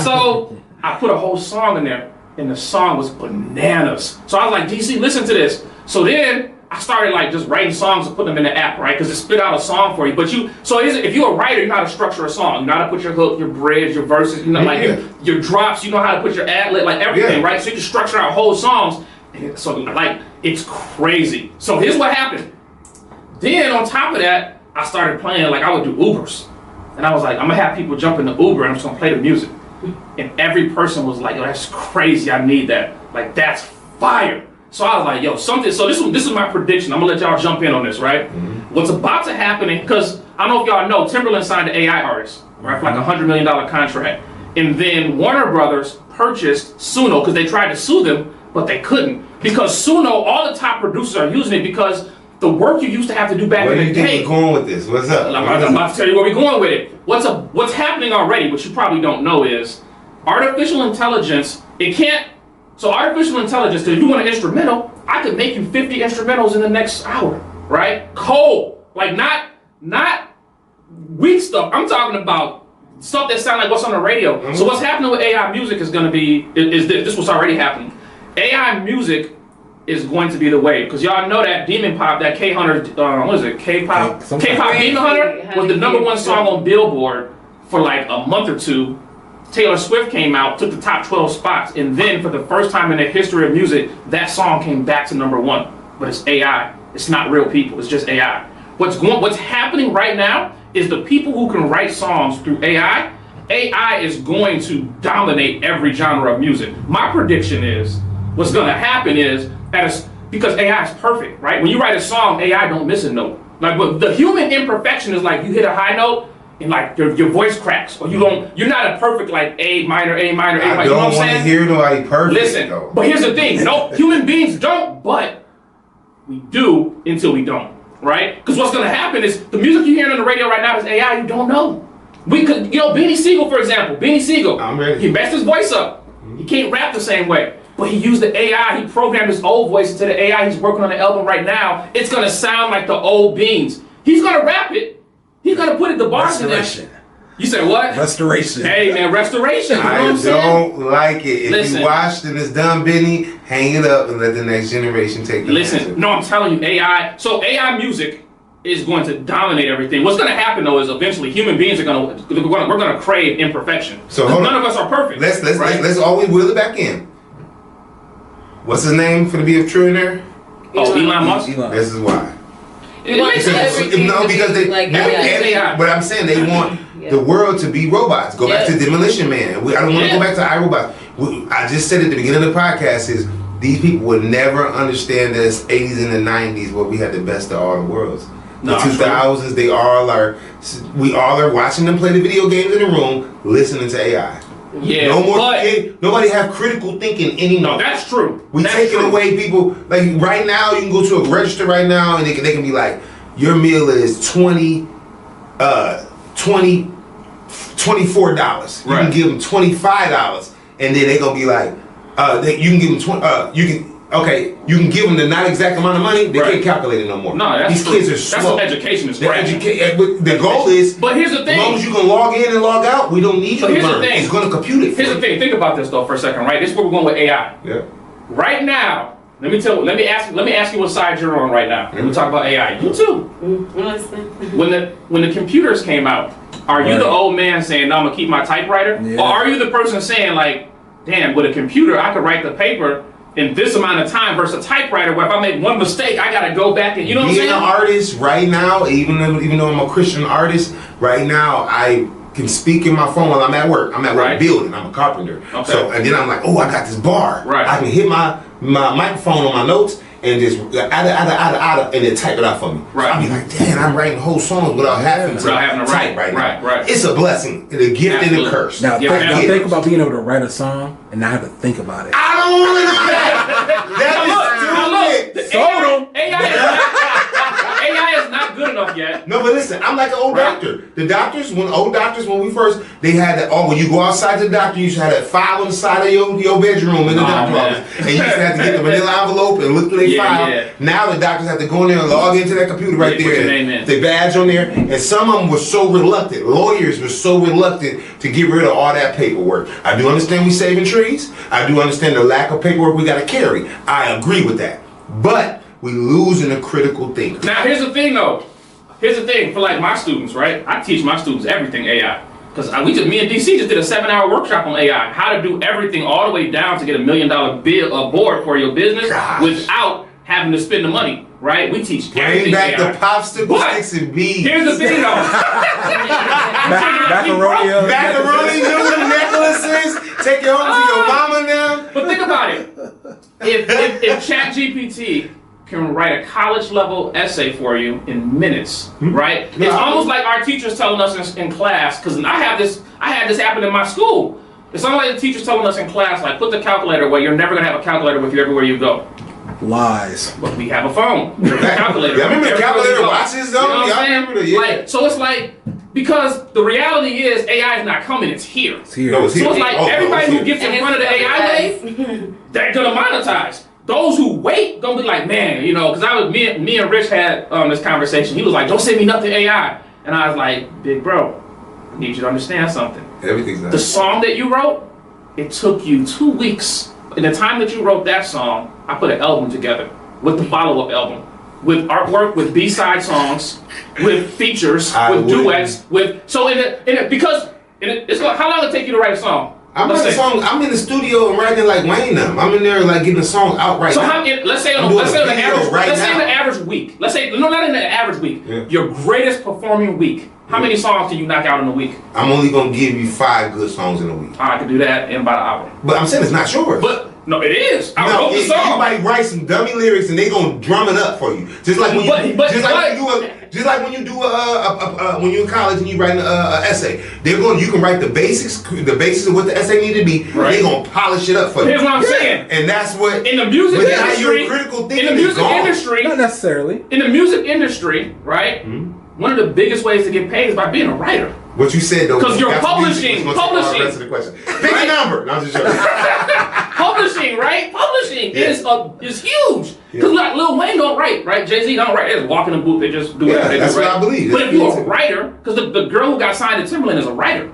So I put a whole song in there and the song was bananas. So I was like, DC, listen to this. So then I started like just writing songs and putting them in the app, right? Because it spit out a song for you. But if you're a writer, you know how to structure a song. You know how to put your hook, your bridge, your verses, you know, like your drops, you know how to put your ad-lib, like everything, right? So you can structure out whole songs. So like, it's crazy. So here's what happened. Then on top of that, I started playing, like I would do Ubers. And I was like, I'm gonna have people jump in the Uber and I'm just gonna play the music. And every person was like, yo, that's crazy, I need that. Like, that's fire. So I was like, yo, something, so this is my prediction. I'm gonna let y'all jump in on this, right? Mm-hmm. What's about to happen, because I don't know if y'all know, Timberland signed an AI artist, right, for like $100 million contract. And then Warner Brothers purchased Suno because they tried to sue them, but they couldn't. Because Suno, all the top producers are using it because the work you used to have to do back in the day. Where do you think we're going with this? What's up? I'm about to tell you where we're going with it. What's happening already, which you probably don't know, is artificial intelligence, artificial intelligence, if you want an instrumental, I could make you 50 instrumentals in the next hour, right? Cold. Like, not weak stuff. I'm talking about stuff that sound like what's on the radio. Mm-hmm. So what's happening with AI music is going to be, is this what's already happening. AI music is going to be the wave, because y'all know that Demon Pop, that K-Hunter, what is it, K-Pop Demon Hunter was the #1 song on Billboard for like a month or two. Taylor Swift came out, took the top 12 spots, and then for the first time in the history of music, that song came back to #1. But it's AI. It's not real people. It's just AI. What's happening right now is the people who can write songs through AI is going to dominate every genre of music. My prediction is, what's going to happen is, because AI is perfect, right? When you write a song, AI don't miss a note. Like, but the human imperfection is like you hit a high note and like your voice cracks, or you're not a perfect like A minor, A minor, A minor. I you know what I'm don't want to saying? hear nobody perfect. Listen, though. but here's the thing: no, human beings don't, but we do until we don't, right? Because what's going to happen is the music you're hearing on the radio right now is AI. You don't know. We could, Beanie Siegel, for example. Beanie Siegel, I'm ready. He messed his voice up. He can't rap the same way. But he used the AI, he programmed his old voice into the AI. He's working on the album right now. It's gonna sound like the old Beans. He's gonna rap it. He's gonna put the bars in there. You said what? Restoration. Hey man, restoration. You know what I'm saying? Don't like it. If you watched and it's done, Benny, hang it up and let the next generation take the Listen, no, I'm telling you, AI. So AI music is going to dominate everything. What's gonna happen though is eventually human beings we're gonna crave imperfection. So none of us are perfect. Let's always wheel it back in. What's his name for the be a trillionaire? Oh, Elon Musk. This is why. Because they like but I'm saying they want the world to be robots. Go back to Demolition Man. I don't want to go back to iRobots. I just said at the beginning of the podcast is these people would never understand that it's 80s and the 90s where we had the best of all the worlds. The 2000s, we all are watching them play the video games in the room, listening to AI. Yeah, no more. Nobody have critical thinking anymore. No, that's true. We taking away people. Like right now, you can go to a register right now, and they can be like, your meal is $24. You can give them $25, and then they gonna be like, you can give them you can give them the not exact amount of money. They can't calculate it no more. No, that's these true. kids are slow. That's what education is. The goal is. But here's the thing. As long as you can log in and log out, we don't need you to learn. It's going to compute it. Here's the thing. Think about this though for a second, right? This is where we're going with AI. Yeah. Right now, let me ask you what side you're on right now. We talk about AI. You too. When the computers came out, are you the old man saying, "No, I'm gonna keep my typewriter," or are you the person saying, like, "Damn, with a computer, I could write the paper in this amount of time versus a typewriter where if I make one mistake, I gotta go back and you know what I'm saying?" Being an artist right now, even though I'm a Christian artist, right now I can speak in my phone while I'm at work. I'm at work building. I'm a carpenter. Okay. So and then I'm like, oh, I got this bar. Right. I can hit my microphone on my notes, and just and then type it out for me. Right. So I'll be like, damn, I'm writing whole songs without having to type right now. Right. It's a blessing, and a gift and a curse. Now, Yeah, think about being able to write a song and not have to think about it. I don't want to do that. That is stupid. AI is not good enough yet. No, but listen, I'm like an old doctor. The doctors, when we first, they had that, when you go outside the doctor, you used to have that file on the side of your bedroom in the doctor's office. And you used to have to get the manila envelope and look through their file. Yeah. Now the doctors have to go in there and log into that computer right Put there. your name in. They badge on there. And some of them were so reluctant. Lawyers were so reluctant to get rid of all that paperwork. I do understand we saving trees. I do understand the lack of paperwork we got to carry. I agree with that. But we losing a critical thinker. Now here's the thing though. Here's the thing for like my students, right? I teach my students everything AI. Because me and DC just did a 7-hour workshop on AI. How to do everything all the way down to get $1 million board for your business without having to spend the money, right? We teach everything Bring back AI. the popsicle sticks and beads. Here's the thing though. Macaroni noodle necklaces. Take it home to your mama now. But think about it. If ChatGPT can write a college level essay for you in minutes, right? It's almost like our teachers telling us in class, because I had this happen in my school. It's almost like the teachers telling us in class, like, put the calculator away. You're never gonna have a calculator with you everywhere you go. Lies. But we have a phone. We have a calculator. Yeah, I remember the calculator watches though. You know what I'm remember saying? Like, so it's like, because the reality is AI is not coming, it's here. It's here. No, it's here. So it's like everybody who gets in front of the AI wave, they're gonna monetize. Those who wait gonna be like, man, you know, because me and Rich had this conversation. He was like, don't send me nothing AI, and I was like, big bro, I need you to understand something. Everything's The nice. song that you wrote, it took you 2 weeks. In the time that you wrote that song, I put an album together with the follow-up album, with artwork, with B-side songs, with features, with duets, it's how long it take you to write a song? I'm in the studio and writing like Wayne them. I'm in there like getting a song out right So now. let's say in the average week. Let's say not in the average week. Yeah. Your greatest performing week. How many songs can you knock out in a week? I'm only gonna give you 5 good songs in a week. I can do that in about an hour. But I'm saying it's not yours. But no, it is. I No, wrote the song. you might write some dummy lyrics and they gonna drum it up for you. Just like when when you're in college and you write an essay, you can write the basics of what the essay need to be. Right. They gonna polish it up for you. Here's what I'm saying. And that's what In the music but now industry, your critical thinking in the music is gone. industry, Not necessarily. in the music industry, right? One of the biggest ways to get paid is by being a writer. What you said though. 'Cause you're that's publishing. the rest of the question. Pick a number. No, I'm just joking. Publishing, right? Publishing is huge. Because like Lil Wayne don't write, right? Jay-Z don't write. They just walk in the booth. They just do whatever they do. That's what right? I believe. But if you're a writer, because the girl who got signed to Timberland is a writer.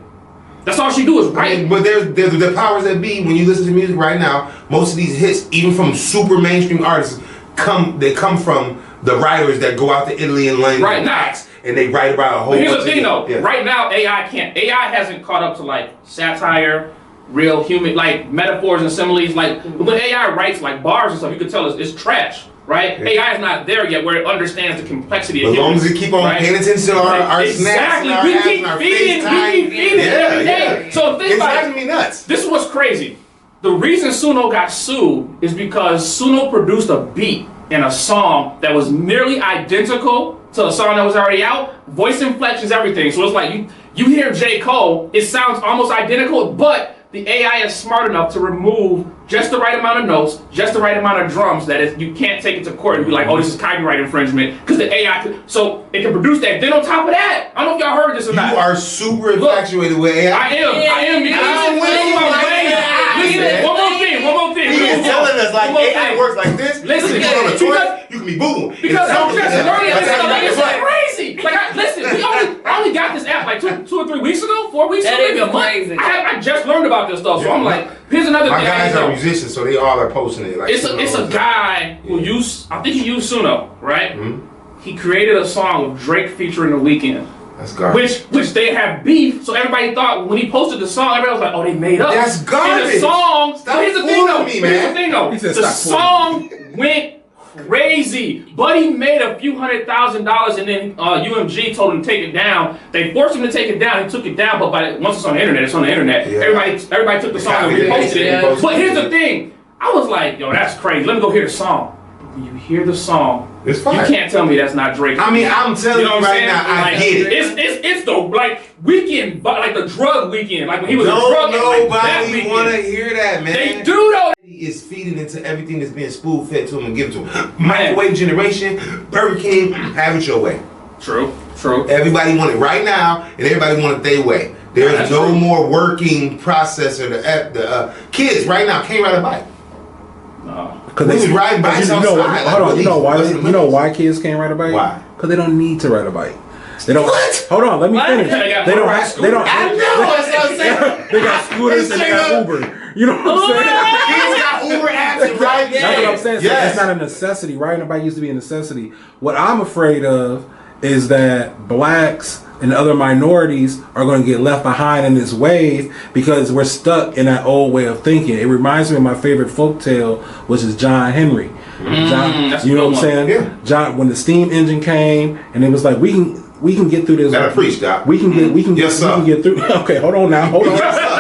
That's all she do is write. But there's the powers that be. When you listen to music right now, most of these hits, even from super mainstream artists, come from the writers that go out to Italy and London. Right now. And they write about a whole But here's bunch the thing of though. yeah. Right now, AI hasn't caught up to like satire, real human, like metaphors and similes. Like when AI writes like bars and stuff, you can tell it's trash, right? Yeah. AI is not there yet where it understands the complexity of As long humans, as we keep on right? paying attention to our snacks and our we apps keep and our feeding FaceTime. it every day. So think It's about driving it. me nuts. This is what's crazy. The reason Suno got sued is because Suno produced a beat in a song that was nearly identical to a song that was already out. Voice inflections, everything. So it's like you hear J. Cole, it sounds almost identical, but the AI is smart enough to remove just the right amount of notes, just the right amount of drums that you can't take it to court and be like, oh, this is copyright infringement, because the AI so it can produce that. Then on top of that, I don't know if y'all heard this or not. You are super infatuated with AI. I am because I'm with you. listen, one more thing. He is telling us like AI works like this. Listen, you can be on a toilet, you can be booing. Because I'm just learning this stuff. Like, it's That's right. crazy. Like, I only got this app like 2 or 3 weeks ago, 4 weeks ago, That maybe is a month. crazy. I just learned about this stuff, so I'm like, here's another My thing. guys I are know. musicians, so they all are posting it. Like It's a guy who I think he used Suno, right? Mm-hmm. He created a song with Drake featuring The Weeknd. That's garbage. Which they have beef, so everybody thought when he posted the song, everybody was like, "Oh, they made up." That's garbage. And the song. Stop but here's the thing, fooling though. me, Here's man. the thing, though. He said, The "Stop song went crazy, but he made a few $100,000, and then UMG told him to take it down. They forced him to take it down. He took it down, but once it's on the internet, it's on the internet. Yeah. Everybody took the song and Yeah. reposted it. Yeah. But here's the thing. I was like, "Yo, that's crazy. Let me go hear the song." When you hear the song, It's fine. you can't tell me that's not Drake. I mean, I'm telling you what I'm right saying? now, I Like, get it. It's the like weekend, like the drug weekend, like when he was a Don't drug. Like that nobody weekend. want to hear that, man. They do though. He is feeding into everything that's being spoon fed to him and given to him. Microwave generation, Burger King, have it your way. True. Everybody want it right now, and everybody want it their way. There's That's no true. more working processor. The kids right now can't ride a bike. No. We was riding bikes outside. Hold on, Like, you know why? wasn't You know why kids can't ride a bike? Why? Because they don't need to ride a bike. They don't. What? Hold on, let me finish. They got They don't. motorized They don't. I know, that's what I'm saying. They got scooters and they got Uber. You know what I'm saying? Kids got Uber apps and ride. That's what I'm saying. So Yes. it's not a necessity. Riding a bike used to be a necessity. What I'm afraid of is that blacks and other minorities are going to get left behind in this wave because we're stuck in that old way of thinking. It reminds me of my favorite folktale, which is John Henry. John, that's you a know good what I'm saying? Yeah. John, when the steam engine came, and it was like we can get through this. Gotta preach, Doc. We can Yes, sir. get through. Okay, hold on now. Hold on. Yes, sir.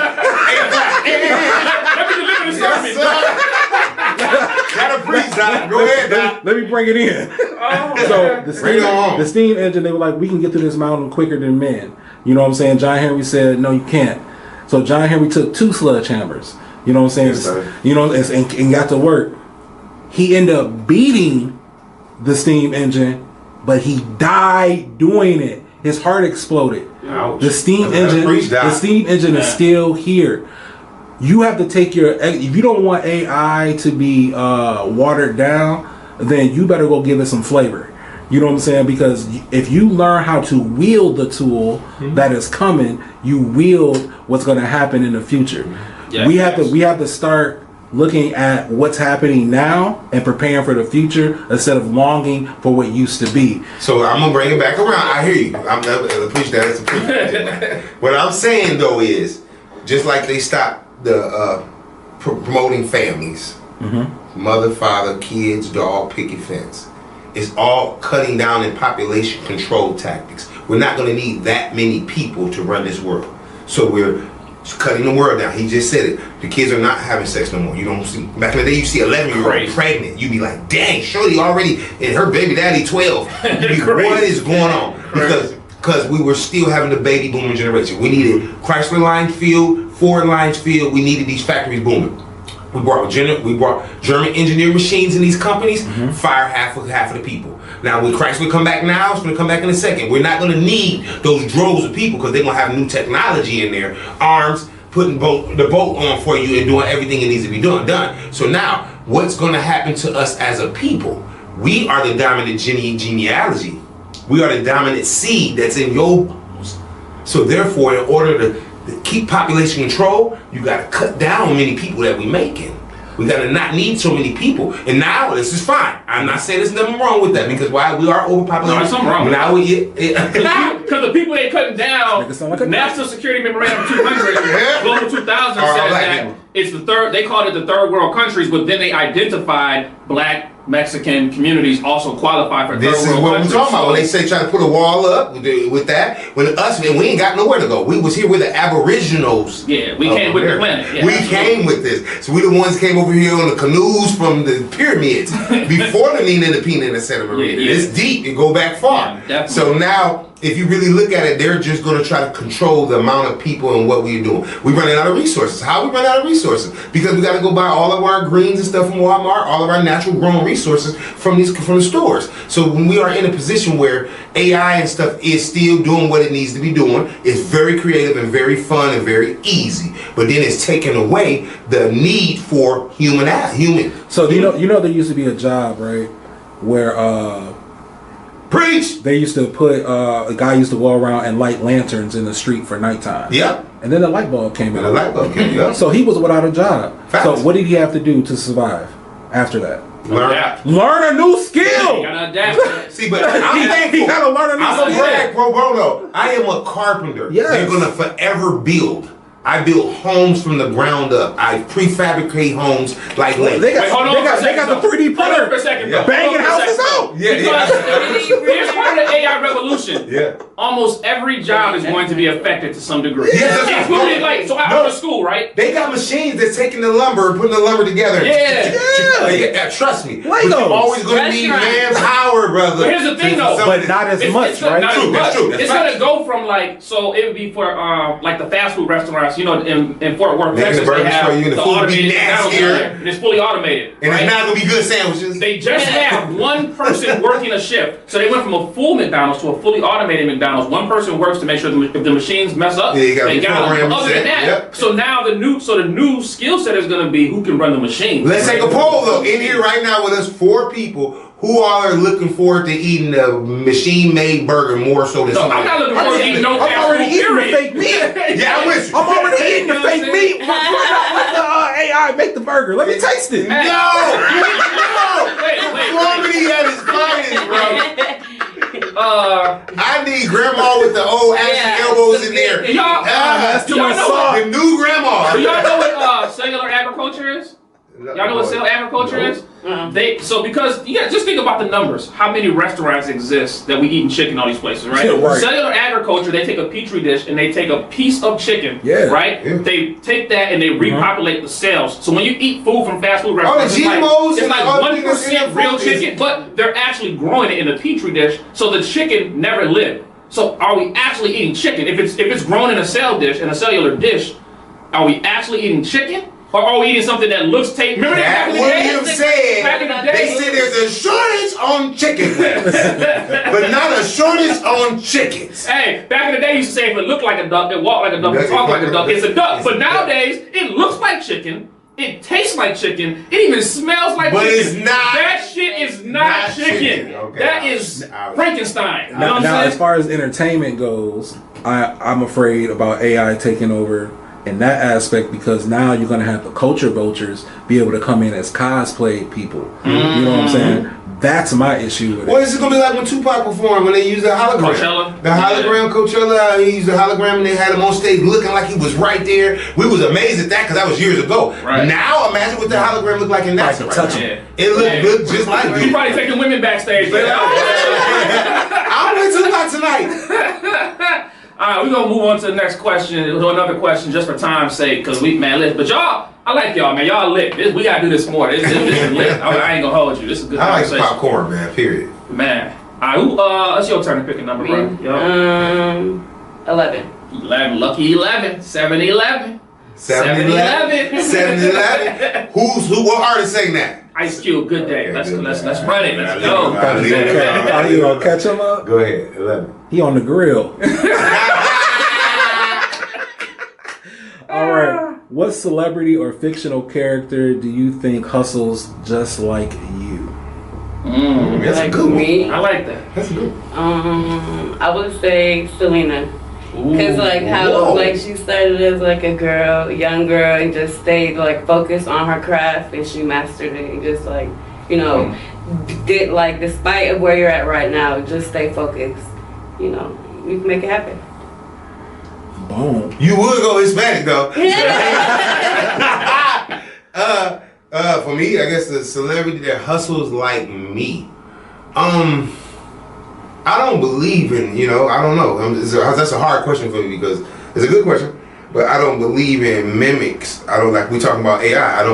Gotta preach, Doc. Go ahead, Doc. Let me bring it in. So Bring it on. the steam engine, they were like, we can get through this mountain quicker than men. You know what I'm saying? John Henry said, no, you can't. So John Henry took 2 sledgehammers. You know what I'm saying? Yes, sir. You know, and got to work. He ended up beating the steam engine, but he died doing it. His heart exploded. Ouch. The steam Gotta engine, preach, Doc. the steam engine is still here. You have to take if you don't want AI to be watered down, then you better go give it some flavor. You know what I'm saying? Because if you learn how to wield the tool that is coming, you wield what's going to happen in the future. Yeah, we have to start looking at what's happening now and preparing for the future instead of longing for what used to be. So I'm gonna bring it back around. I hear you. I appreciate that. It's appreciated. What I'm saying though is, just like they stopped the promoting families, mother, father, kids, dog, picket fence. It's all cutting down in population control tactics. We're not going to need that many people to run this world. So we're cutting the world down. He just said it. The kids are not having sex no more. You don't see, back in the day you see 11-year-old pregnant. You'd be like, dang, Shorty already, and her baby daddy 12. You'd be, what is going on? Because we were still having the baby boomer generation. We needed Chrysler Lines Field, Ford Lines Field. We needed these factories booming. We brought German engineered machines in these companies, fire half of the people. Now when Chrysler come back now, it's going to come back in a second. We're not going to need those droves of people because they're going to have new technology in there, arms, putting the boat on for you and doing everything it needs to be done. So now, what's going to happen to us as a people? We are the dominant genealogy. We are the dominant seed that's in your bones. So therefore, in order to keep population control, you got to cut down many people that we making. We got to not need so many people. And now this is fine. I'm not saying there's nothing wrong with that because while we are overpopulated, No, there's something wrong with now because the people they cutting down, Make it sound like a National Security Memorandum 200, Global 2000 All says right, that people. it's the third. They called it the third world countries, but then they identified Black Mexican communities also qualify for This third is world what we're countries. talking about. When they say try to put a wall up with that, when us, and we ain't got nowhere to go. We was here with the Aboriginals. Yeah, we of came with the America. planet. Yeah, we absolutely. came with this. So we the ones came over here on the canoes from the pyramids before the Nina and the Pina and the Santa Maria. Yeah. It's deep. It go back far. Yeah, definitely. So now, if you really look at it, they're just going to try to control the amount of people and what we're doing. We're running out of resources. How we run out of resources? Because we got to go buy all of our greens and stuff from Walmart, all of our natural grown resources from the stores. So when we are in a position where AI and stuff is still doing what it needs to be doing, it's very creative and very fun and very easy. But then it's taking away the need for human. So you know there used to be a job, right, where Preach. they used to put a guy used to go around and light lanterns in the street for nighttime. Yep. And then the light bulb came And in. the light bulb came up. So he was without a job. Facts. So what did he have to do to survive after that? Learn. Adapt. Learn a new You skill. gotta adapt. See, but I'm thankful. He gotta learn a new I'm a skill. brag pro bono. I am a carpenter. Yes. They're gonna forever build. I built homes from the ground up. I prefabricate homes like Lego. They got, Wait, hold on they for a second, got the 3D Hold on for a printer. second, Yeah. bro. Banging Hold on for a houses second, out. bro. Yeah, Because here's part of the AI revolution. Yeah. Almost every job is going to be affected to some degree. Yeah. Including like, so I go to school, right? They got machines that's taking the lumber, putting the lumber together. Yeah. Trust me. Legos. But you're always going to need manpower, brother. But here's the thing, though. But not as much, right? Not as True, that's much. true, that's It's facts. gonna go from like, so it would be for like the fast food restaurants, you know, in Fort Worth, Making Texas, the burgers they have for you and the the food be automated McDonald's nastier. there, and it's fully automated. And right? it's not going to be good sandwiches. They just have one person working a shift. So they went from a full McDonald's to a fully automated McDonald's. One person works to make sure if the machines mess up, Yeah, you gotta they got program them. Other than set, that, yep. so now the new skill set is going to be who can run the machine. Let's take a poll though. In here right now with us, 4 people. Who all are looking forward to eating a machine-made burger more so than No, somebody? I'm not looking forward to eating no I'm fast already food, eating the period. fake meat. Yeah, I'm with you. I'm already eating the You know what fake I'm meat. saying? Let the AI make the burger. Let me taste it. Hey. No! Wait. Quality at its finest, bro. I need grandma with the old ashy elbows in there. Y'all, That's too y'all much know sauce. The new grandma. Do y'all know what cellular agriculture is? Y'all know what cellular agriculture is? Because you gotta just think about the numbers. How many restaurants exist that we eating chicken all these places, right? Yeah, right. Cellular agriculture, they take a petri dish and they take a piece of chicken, right? Yeah. They take that and they repopulate the cells. So when you eat food from fast food the restaurants, GMOs it's and like all the things that's in 1% real food is- chicken, but they're actually growing it in a petri dish, so the chicken never lived. So are we actually eating chicken? If it's grown in a cell dish, in a cellular dish, are we actually eating chicken? Or are we eating something that looks remember that back in the William day? said, Back in the day. they said there's a shortage on chicken wings, but not a shortage on chickens. Hey, back in the day, you used to say if it looked like a duck, it walked like a duck, it talked like a duck, it's a duck. But nowadays, it looks like chicken, it tastes like chicken, it even smells like But chicken. it's not. That shit is not chicken. Okay. That is Frankenstein. You know what I'm Now, saying? as far as entertainment goes, I'm afraid about AI taking over in that aspect, because now you're going to have the culture vultures be able to come in as cosplay people. You know what I'm saying? That's my issue with it. Well, this is gonna be like when Tupac performed when they used the hologram. Coachella? The hologram Coachella. He used the hologram and they had him on stage looking like he was right there. We was amazed at that because that was years ago. Right. Now imagine what the hologram looked like in that. Right, touch him. It looked good just like You you. probably taking women backstage. But I'm with Tupac tonight. all right, we're gonna move on to the next question, to another question, just for time's sake, because we lit. But y'all, I like y'all, man. Y'all lit. We gotta do this more. This is lit. I ain't gonna hold you. This is good I like conversation. popcorn, man. Period. Man. All right, it's your turn to pick a number, bro. Yo. 11. 11, lucky 11, 7-11. 7-11. 7-11. What artist sang that? Ice Cube, good day. Let's run it. Let's go. Are you going to catch him up? Go ahead. 11. He on the grill. All right. What celebrity or fictional character do you think hustles just like you? That's Like a good one. me, I like that. That's a good one. I would say Selena. Cause like how Whoa. like she started as like a girl, young girl, and just stayed like focused on her craft, and she mastered it, and just like did like despite of where you're at right now, just stay focused. You can make it happen. Boom. You would go Hispanic though. For me, I guess the celebrity that hustles like me. I don't believe in, I don't know. That's a hard question for me because it's a good question, but I don't believe in mimics. I don't we talking about AI. I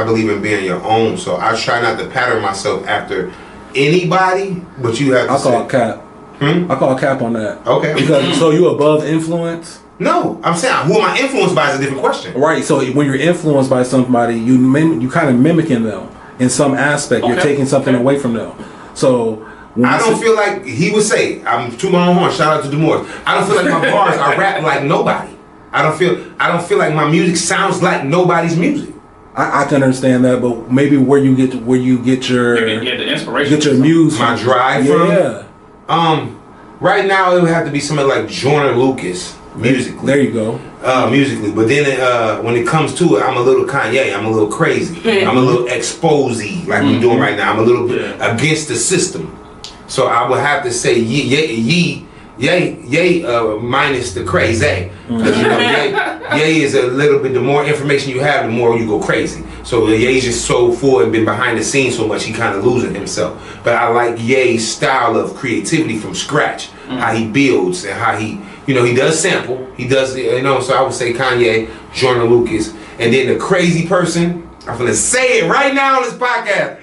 believe in being your own. So I try not to pattern myself after anybody, but you have to I call it cap. I call it cap on that. Okay. Because so you above influence? No, I'm saying who am I influenced by is a different question. Right. So when you're influenced by somebody, you kind of mimicking them in some aspect. You're taking something away from them. So I don't feel like he would say, I'm to my own horn, shout out to Demorris. I don't feel like my bars are rap like nobody. I don't feel like my music sounds like nobody's music. I can understand that, but maybe where you get your the inspiration. get your muse My from. drive from? Yeah. Right now it would have to be somebody like Joyner Lucas musically. There you go. Musically, but then when it comes to it, I'm a little Kanye. I'm a little crazy. I'm a little exposy, like we're doing right now. I'm a little bit against the system. So I would have to say Ye Yay, minus the crazy. Because you know, Yay is a little bit, the more information you have, the more you go crazy. So Yay's just so full and been behind the scenes so much, he kind of losing himself. But I like Yay's style of creativity from scratch, how he builds and how he, you know, he does sample, he does, you know, so I would say Kanye, Jordan Lucas, and then the crazy person, I'm gonna say it right now on this podcast.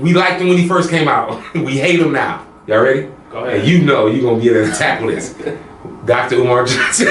We liked him when he first came out. We hate him now. Y'all ready? Go ahead. And you know you're gonna be able to tackle this. Dr. Umar Johnson.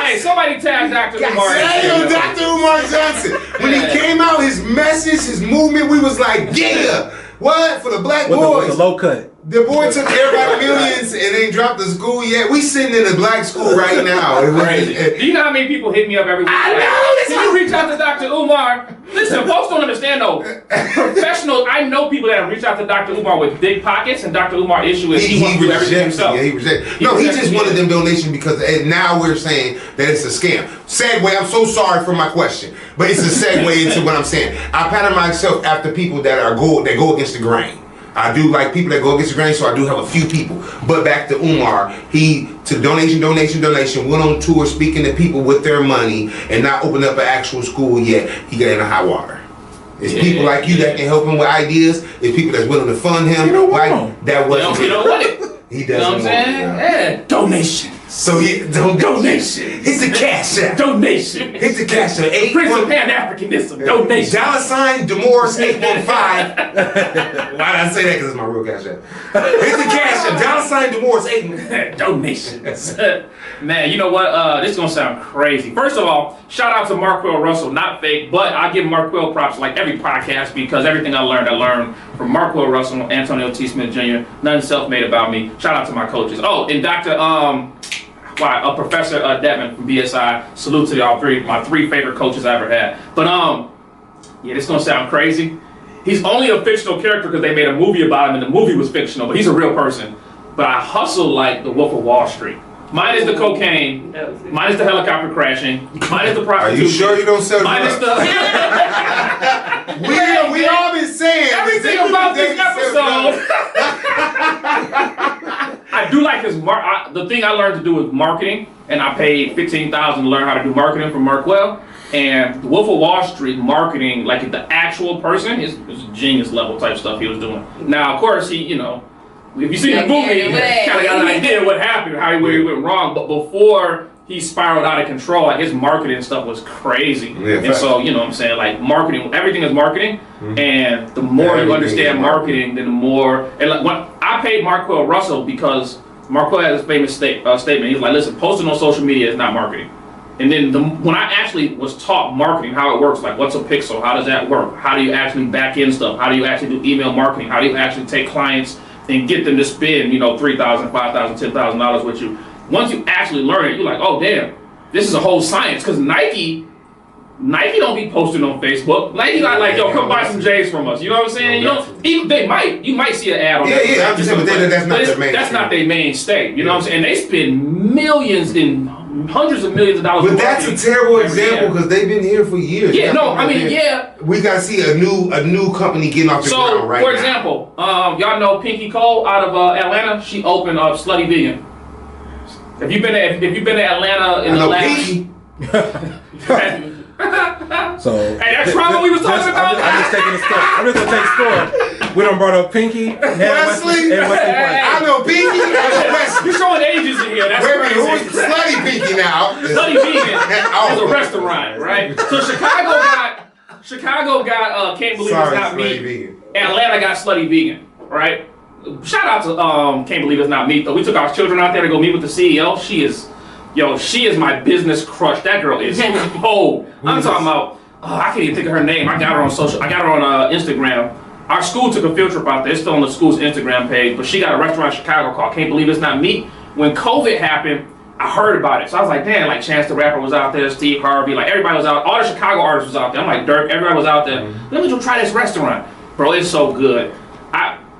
Hey, somebody tag Dr. Umar. Hey, Dr. Umar Johnson. When he came out, his message, his movement, we was like, yeah. What? For the black boys. With the low cut. The boy took everybody millions and ain't dropped the school yet. We sitting in a black school right now. Crazy. Do you know how many people hit me up every week? I know. Can you reach out to Dr. Umar? Listen, folks don't understand though. Professionals, I know people that have reached out to Dr. Umar with big pockets, and Dr. Umar issue is he wants to do everything himself. Yeah, he rejected. No, he just wanted them donations because now we're saying that it's a scam. Segue, I'm so sorry for my question, but it's a segue into what I'm saying. I pattern myself after people that go against the grain. I do like people that go against the grain, so I do have a few people. But back to Umar, he took donation, went on tour speaking to people with their money and not opened up an actual school yet. He got in the hot water. It's people like you that can help him with ideas. It's people that's willing to fund him. You don't want like that wasn't. You don't want it. He doesn't. You know what I'm saying? Yeah. Donation. So donation. Hit the cash app. Donation. Hit the cash app. Prince of Pan-Africanism. Donation. $ Demorris 815. Why did I say that? Because it's my real cash app. Hit the cash app. $ Demorris 815. Donations. Man, you know what? This is gonna sound crazy. First of all, shout out to Marquell Russell, not fake, but I give Marquell props like every podcast because everything I learned from Marquell Russell, Antonio T. Smith Jr. Nothing self-made about me. Shout out to my coaches. Oh, and Dr. Professor Devin from BSI. Salute to y'all three, my three favorite coaches I ever had. But yeah, this is gonna sound crazy. He's only a fictional character because they made a movie about him and the movie was fictional, but he's a real person. But I hustle like the Wolf of Wall Street. Minus the cocaine, minus the helicopter crashing, minus the prostitution. Are you sure you don't sell minus drugs? We all been saying everything about this episode. I do like his the thing I learned to do is marketing, and I paid $15,000 to learn how to do marketing from Marquell. And the Wolf of Wall Street marketing, like the actual person, is genius level type stuff he was doing. Now, of course, he, you know, if you see the movie, you kind of got an idea what happened, where he went wrong. But before he spiraled out of control, like his marketing stuff was crazy. Yeah, and so, you know what I'm saying, like marketing, everything is marketing. And the more you understand marketing, then the more, and like when I paid Marquell Russell because Marquell has a famous statement. He's like, listen, posting on social media is not marketing. And then when I actually was taught marketing, how it works, like what's a pixel, how does that work? How do you actually back in stuff? How do you actually do email marketing? How do you actually take clients and get them to spend, $3,000, $5,000, $10,000 with you? Once you actually learn it, you're like, oh damn, this is a whole science. Because Nike don't be posting on Facebook. Nike not like, yo, come buy some J's from us. You know what I'm saying? You might see an ad on that. Yeah, I'm just saying, but that's not their main. That's not their mainstay. You know what I'm saying? And they spend millions and hundreds of millions of dollars. But that's a terrible example because they've been here for years. Yeah, no, I mean, yeah. We gotta see a new company getting off the ground right now. For example, y'all know Pinky Cole out of Atlanta. She opened up Slutty Vegan. If you've been to Atlanta in the last. So hey, that's probably what we was talking about. I'm just taking a store. I'm just gonna take a store. We done brought up Pinky and Wesley. I know Pinky and Wesley. You're showing ages in here. That's crazy. Who's Slutty Pinky now? Slutty Vegan is a restaurant, right? So Chicago got Can't Believe It's Not Me. Atlanta got Slutty Vegan, right? Shout out to Can't Believe It's Not Me though. We took our children out there to go meet with the CEO. She is my business crush. That girl is cold. I'm talking about. I can't even think of her name. I got her on Instagram. Our school took a field trip out there. It's still on the school's Instagram page. But she got a restaurant in Chicago called Can't Believe It's Not Me. When COVID happened, I heard about it. So I was like, damn, like Chance the Rapper was out there, Steve Harvey, like everybody was out. All the Chicago artists was out there. I'm like, Dirk, everybody was out there. Let me go try this restaurant. Bro, it's so good.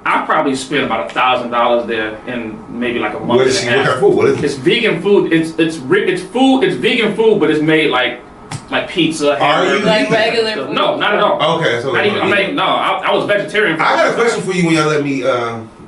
I probably spent about $1,000 there in maybe like a month and a half. What is it? It's vegan food. It's vegan food, but it's made like like pizza. Are you? Like regular food? No, not at all. Okay, so Not even, I was vegetarian. I got a question for you when y'all let me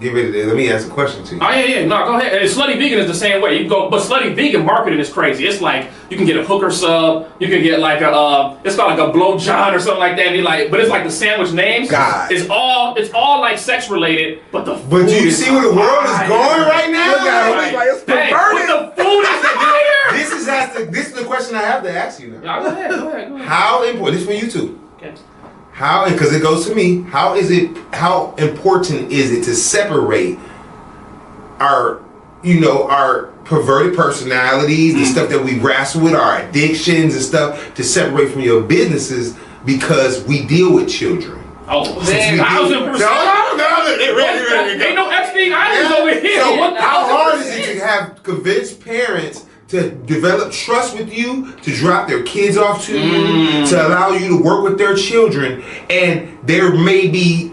get rid of it. Let me ask a question to you. Oh yeah, no, go ahead. And Slutty Vegan is the same way. You can go, but Slutty Vegan marketing is crazy. It's like you can get a hooker sub, you can get like a it's called like a blow john or something like that. And but it's like the sandwich names. God. It's all like sex related, but the But do you see where the world is going right now? Look at it, like it's Hey, perverted. but the food is fire. This is the question I have to ask you now. Go ahead. How important? This is for you two. Okay. How, because it goes to me. How important is it to separate our perverted personalities, the stuff that we wrestle with, our addictions and stuff, to separate from your businesses because we deal with children? Oh, 1,000%. No. Ain't no Epstein Islands over here. So What how hard is 1,000%? it to have convinced parents to develop trust with you, to drop their kids off to you, to allow you to work with their children, and there may be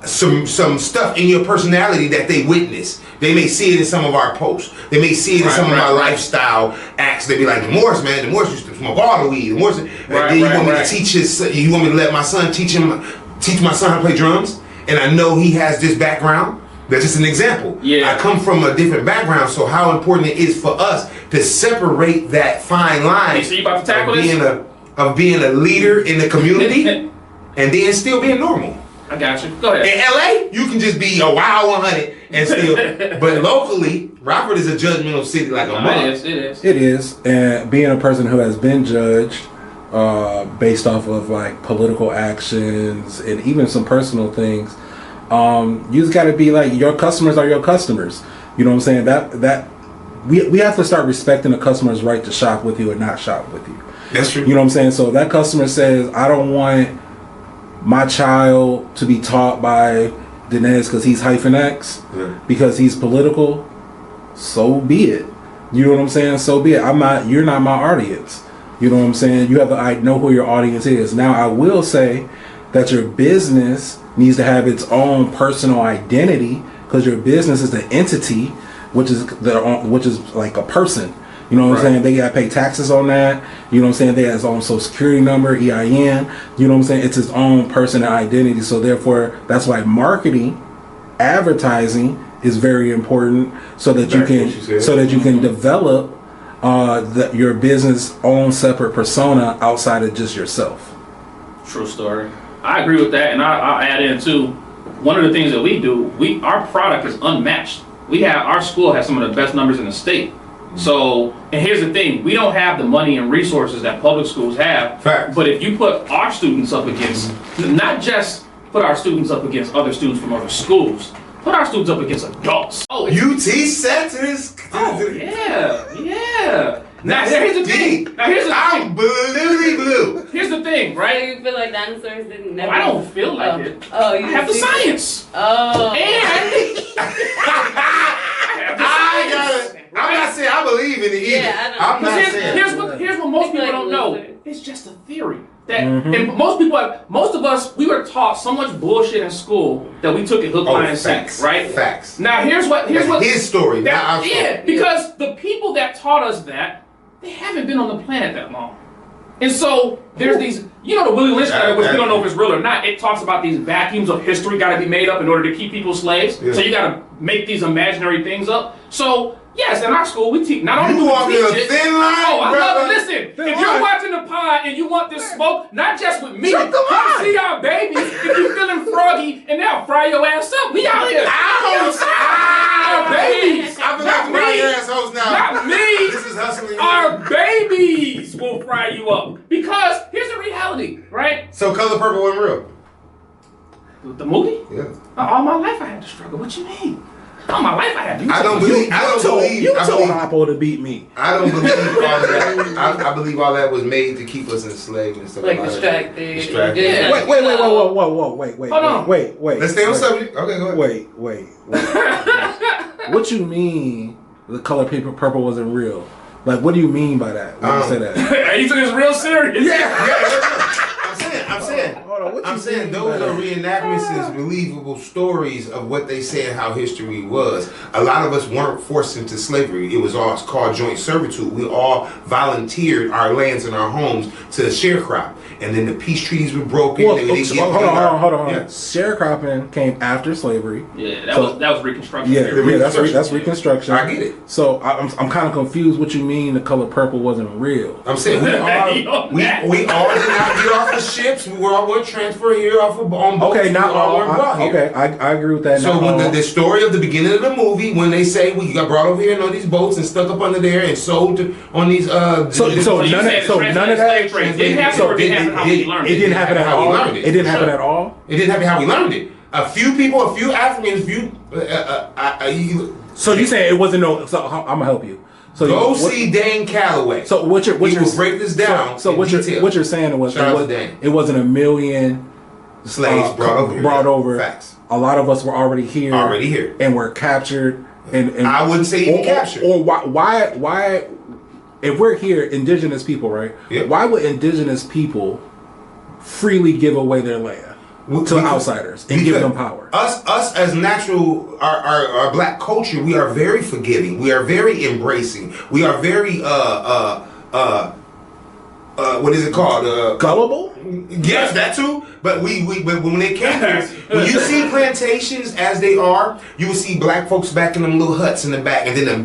some stuff in your personality that they witness. They may see it in some of our posts. They may see it in some of my lifestyle acts. They be like, Demorris used to smoke all the weed. You want me to teach you want me to let my son teach my son how to play drums? And I know he has this background. That's just an example. Yeah. I come from a different background, so how important it is for us to separate that fine line So you about to tackle of being a leader in the community and then still being normal. I got you. Go ahead. In LA, you can just be a wild 100 and still, but locally, Rockford is a judgmental city like a mother. It is, and being a person who has been judged based off of like political actions and even some personal things, you just got to be like, your customers are your customers. You know what I'm saying? That we have to start respecting the customer's right to shop with you and not shop with you. That's true. You know what I'm saying? So if that customer says, I don't want my child to be taught by Dinesh because he's -X, because he's political, so be it. You know what I'm saying? So be it. You're not my audience. You know what I'm saying? You have to know who your audience is. Now I will say that your business needs to have its own personal identity, because your business is an entity, which is like a person. You know what I'm saying? They gotta pay taxes on that. You know what I'm saying? They have its own social security number, EIN. You know what I'm saying? It's its own person and identity. So therefore, that's why marketing, advertising is very important, so that you can develop your business own separate persona outside of just yourself. True story. I agree with that, and I'll add in too. One of the things that we do, our product is unmatched. Our school has some of the best numbers in the state. So, and here's the thing, we don't have the money and resources that public schools have. Fact. But if you put our students up against, not just put our students up against other students from other schools, put our students up against adults. Oh, UT set to this. Yeah. Now here's the thing. I'm blue. Here's the thing, So right? you feel like dinosaurs didn't never... I don't feel like it. Oh, you I have the see- science. Oh. I got it. I'm not saying I believe in it either. Yeah, I I'm not Here's saying. here's what most people don't know. It's just a theory. And most of us, we were taught so much bullshit in school that we took it hook, line, and sinker, right? Facts. Now here's what His story, not our story. yeah, because the people that taught us that, they haven't been on the planet that long. And so there's these, the Willie Lynch letter, which we don't know if it's real or not. It talks about these vacuums of history got to be made up in order to keep people slaves. Yeah. So you got to make these imaginary things up. So yes, in our school we teach. Not only You do we walking teach a it. thin line, Oh, I brother. love it. Listen, if you're watching the pod and you want this smoke, not just with me, Drop the you line. see our babies. If you feeling froggy, and they'll fry your ass up. We out here. Our babies. I feel like my assholes now. Not me. This is hustling. Our babies will fry you up. Because here's the reality, right? So Color Purple wasn't real. The movie? Yeah. All my life I had to struggle. What you mean? All my life I had to. I don't believe. You told Oppo to beat me. I don't believe all of that. I believe all that was made to keep us enslaved and stuff Like that. distracted. Distracted. Yeah. Wait, wait. Hold on. Wait. Let's stay on subject. Okay, go ahead. Wait. What you mean the color paper purple wasn't real? Like, what do you mean by that when you say that? He took this real serious. Yeah. I'm saying. hold on. What I'm you saying those are reenactments and believable stories of what they said how history was. A lot of us weren't forced into slavery. It was all called joint servitude. We all volunteered our lands and our homes to sharecrop. And then the peace treaties were broken. Well, and they hold on. Yeah. Sharecropping came after slavery. Yeah, that was Reconstruction. Yeah, that's Reconstruction. I get it. So I'm kind of confused. What you mean the color purple wasn't real? I'm saying we all did not get off the ships. We were transferred here off of on boats. Okay, not we all all. weren't brought here. Okay, I agree with that. So when the story of the beginning of the movie, when they say we got brought over here on these boats and stuck up under there and sold on these so none of that. It didn't happen or didn't happen how we learned it. It didn't happen at all. It didn't happen at all. It didn't happen how we learned it. A few people, a few Africans, So you saying it wasn't no? So I'm gonna help you. So go see Dane Calloway. So what you're break this down. So what you're saying was it wasn't a million slaves brought over. Facts. A lot of us were already here, and were captured. And I wouldn't say even captured. Or why? If we're here, indigenous people, right? Yep. Why would indigenous people freely give away their land to outsiders and give them power? Us as natural, our black culture, we are very forgiving. We are very embracing. We are very what is it called? Gullible? Yes, that too. But but when they came here, when you see plantations as they are, you will see black folks back in them little huts in the back, and then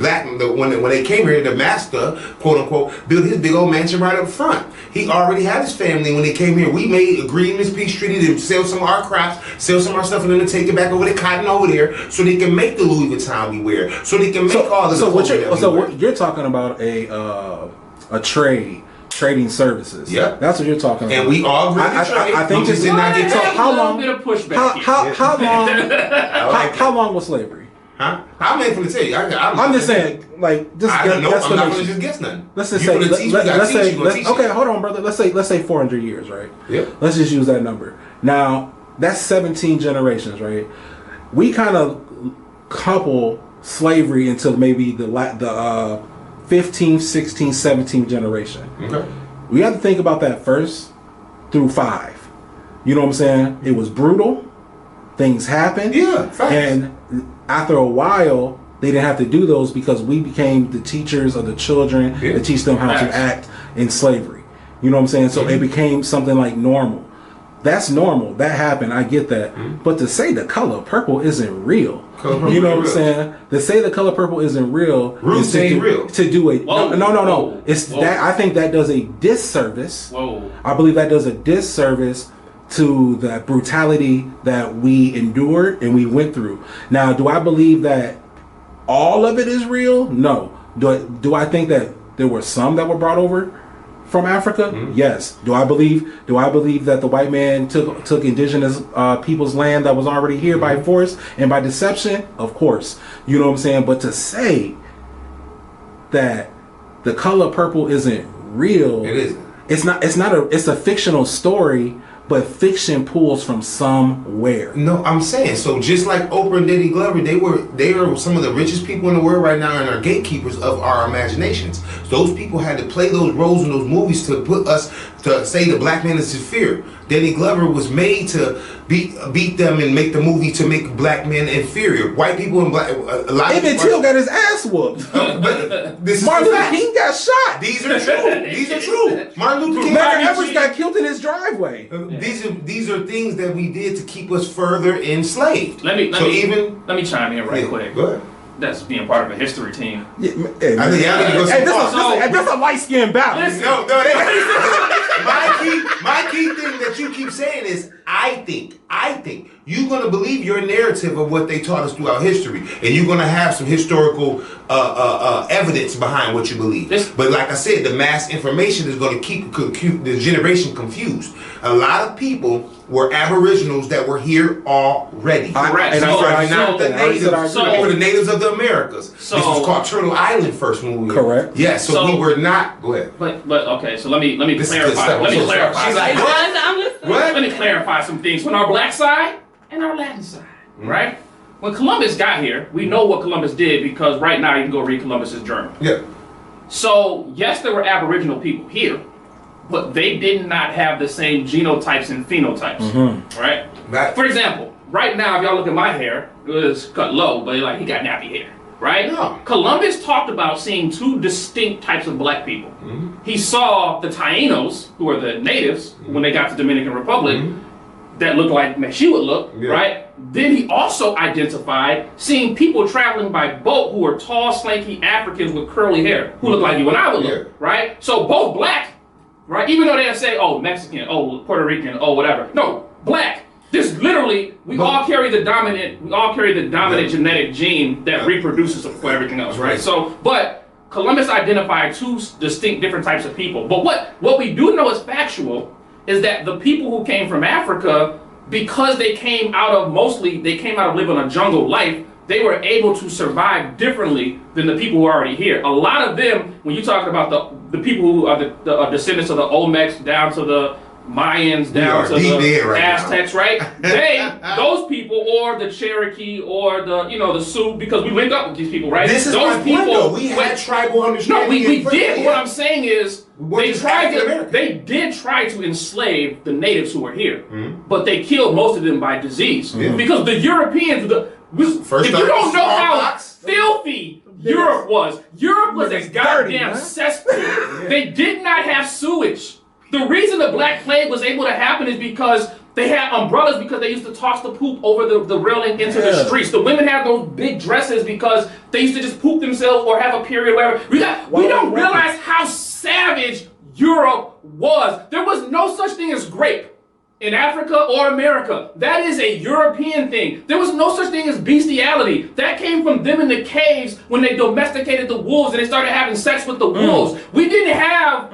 when they came here, the master, quote unquote, built his big old mansion right up front. He already had his family when they came here. We made agreements, peace treaty to sell some of our crops, sell some of our stuff, and then to take it back over the cotton over there, so they can make the Louis Vuitton we wear, so they can make all of the what you're talking about a trading services. Yeah, that's what you're talking about. And we all agree to trade. I think just did not get so how long? Bit of pushback How long was slavery? Huh? I'm not going to tell you. I'm just saying, like, just I don't know. I'm not going to just guess nothing. Let's just okay, hold on, brother. Let's say 400 years, right? Yep. Let's just use that number. Now that's 17 generations, right? We kind of couple slavery into maybe the 15th, 16th, 17th generation. Okay. We have to think about that first through 5. You know what I'm saying? It was brutal. Things happened. Yeah, facts. And after a while, they didn't have to do those because we became the teachers of the children to teach them how to act in slavery. You know what I'm saying? So it became something like normal. That's normal. That happened. I get that. But to say the color purple isn't real, you know what I'm saying? To say the color purple isn't real Roots ain't real. To do it. Whoa. No. It's that I think that does a disservice. Whoa. I believe that does a disservice to the brutality that we endured and we went through. Now, do I believe that all of it is real? No. Do I think that there were some that were brought over from Africa? Yes. Do I believe that the white man took indigenous people's land that was already here by force and by deception? Of course. You know what I'm saying? But to say that the color purple isn't real, it isn't. It's a fictional story, but fiction pulls from somewhere. No, I'm saying, so just like Oprah and Danny Glover, they are some of the richest people in the world right now and are gatekeepers of our imaginations. Those people had to play those roles in those movies to put us to say the black man is inferior. Danny Glover was made to beat them and make the movie to make black men inferior. White people and black a lot of Emmett Till got his ass whooped. But this Martin Luther King got shot. These are true. Martin Luther King. Medgar Evers got killed in his driveway. These are things that we did to keep us further enslaved. Let me chime in right quick. Go ahead. That's being part of a history team. Yeah, I think y'all need to go that's a light skinned battle. No. My key thing that you keep saying is I think you're gonna believe your narrative of what they taught us throughout history, and you're gonna have some historical evidence behind what you believe. But like I said, the mass information is gonna keep the generation confused. A lot of people were aboriginals that were here already. Correct. And not the natives. So we were the natives of the Americas. So, this was called Turtle Island first when we were. Correct. Yeah, so we were not. Go ahead. But okay, so let me clarify. She's like, what? Let me clarify some things. When our black side and our Latin side, right? When Columbus got here, we know what Columbus did because right now you can go read Columbus's journal. Yeah. So yes, there were Aboriginal people here, but they did not have the same genotypes and phenotypes, right? For example, right now, if y'all look at my hair, it was cut low, but like he got nappy hair, right? No. Columbus talked about seeing two distinct types of black people. He saw the Tainos, who are the natives, when they got to Dominican Republic, that looked like she would look, right? Then he also identified seeing people traveling by boat who were tall, slanky Africans with curly hair, who look like you and I would look, right? So both black, right? Even though they'll say, oh, Mexican, oh, Puerto Rican, oh, whatever. No, black. This literally, we all carry the dominant genetic gene that reproduces for everything else, right? So, but Columbus identified two distinct different types of people. But what we do know is factual is that the people who came from Africa, because they came out of living a jungle life, they were able to survive differently than the people who are already here. A lot of them, when you talk about the people who are the descendants of the Olmecs down to the Mayans, down to the Aztecs, right? Those people, or the Cherokee, or the Sioux, because we linked up with these people, right? This is those my point, though. We had tribal understanding. No, we did. What I'm saying is, they did try to enslave the natives who were here, but they killed most of them by disease. Because the Europeans, if you don't know how filthy Europe was a goddamn cesspool. They did not have sewage. The reason the Black Plague was able to happen is because they had umbrellas, because they used to toss the poop over the railing into the streets. The women had those big dresses because they used to just poop themselves or have a period, whatever. We don't realize how savage Europe was. There was no such thing as grape in Africa or America. That is a European thing. There was no such thing as bestiality. That came from them in the caves when they domesticated the wolves and they started having sex with the wolves. We didn't have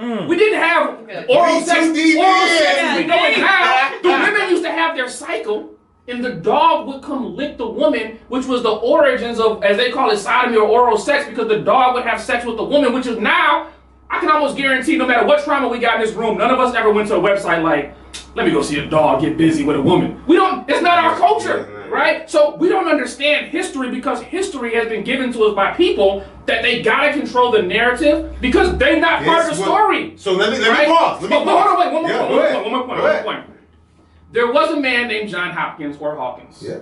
oral sex. We know it now. The women used to have their cycle, and the dog would come lick the woman, which was the origins of, as they call it, sodomy or oral sex, because the dog would have sex with the woman, which is now, I can almost guarantee, no matter what trauma we got in this room, none of us ever went to a website like, let me go see a dog get busy with a woman. It's not our culture, right? So we don't understand history, because history has been given to us by people that they gotta control the narrative because they're not part of the story. So let me pause. Hold on, wait, one more point. There was a man named John Hopkins, or Hawkins. Yeah.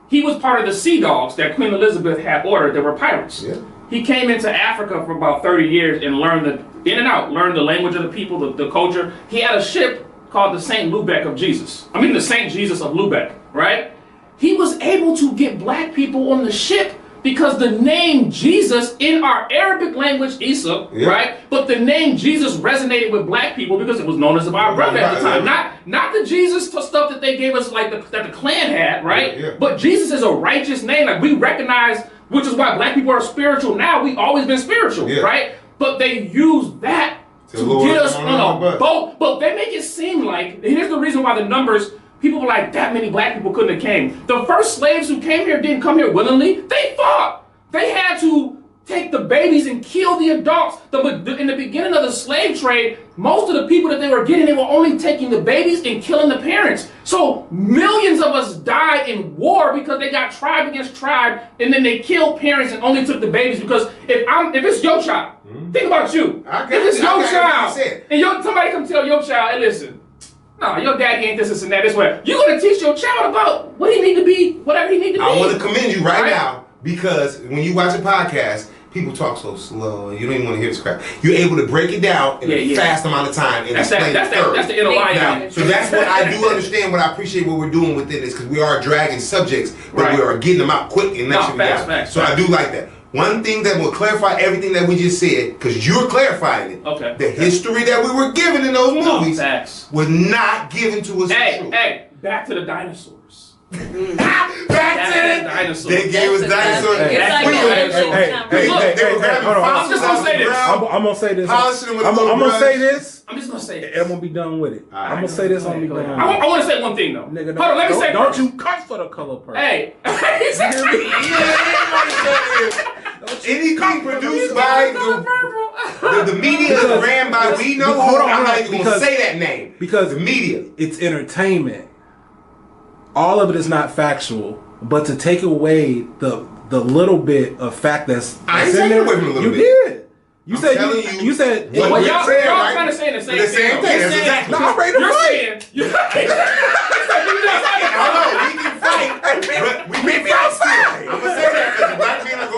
He was part of the Sea Dogs that Queen Elizabeth had ordered that were pirates. Yeah. He came into Africa for about 30 years and learned the language of the people, the culture. He had a ship called the Saint Jesus of Lubeck, right? He was able to get black people on the ship because the name Jesus in our Arabic language, Isa, right? But the name Jesus resonated with black people because it was known as our brother at the time. Not the Jesus stuff that they gave us, like that the Klan had, right? Yeah. But Jesus is a righteous name. Like, we recognize, which is why black people are spiritual now. We've always been spiritual, right? But they use that to get us on a boat. But they make it seem like, and here's the reason why the numbers, people were like, that many black people couldn't have came. The first slaves who came here didn't come here willingly. They fought. They had to take the babies and kill the adults. In the beginning of the slave trade, most of the people that they were getting, they were only taking the babies and killing the parents. So millions of us died in war because they got tribe against tribe, and then they killed parents and only took the babies. Because if it's your child, think about you. If it's your child, and somebody come tell your child, hey, listen, no, your daddy ain't this and that, this way. You're going to teach your child about what he need to be, whatever he need to be. I want to commend you right now, because when you watch a podcast, people talk so slow, and you don't even want to hear this crap. You're able to break it down in a fast amount of time and explain it thoroughly. That's the NOI. So that's what I do understand. What I appreciate what we're doing within this, because we are dragging subjects, but we are getting them out quick and fast. So I do like that. One thing that will clarify everything that we just said, because you're clarifying it. Okay. The history that we were given in those movies was not given to us. Hey, back to the dinosaurs. Back to the dinosaurs. They gave us dinosaurs. I'm just gonna say this. I'm gonna say this. I'm gonna say this. I'm just gonna say this. I'm gonna be done with it. I'm gonna say this. I'm gonna be done. I want to say one thing though. Nigga, hold on, let me say. Don't you cut for the color purple? Hey. Anything produced by the media is ran by we know who. I'm not even gonna say that name because the media. It's entertainment. All of it is not factual, but to take away the little bit of fact that's I ain't taking away from a little bit. You did. You I'm said telling you said what Well, we're y'all saying, right? kind of saying the same The thing. same thing. That's exactly. No, I'm ready to You're fight. saying. I know we can fight, but we can fight still. I'm gonna say that because black men are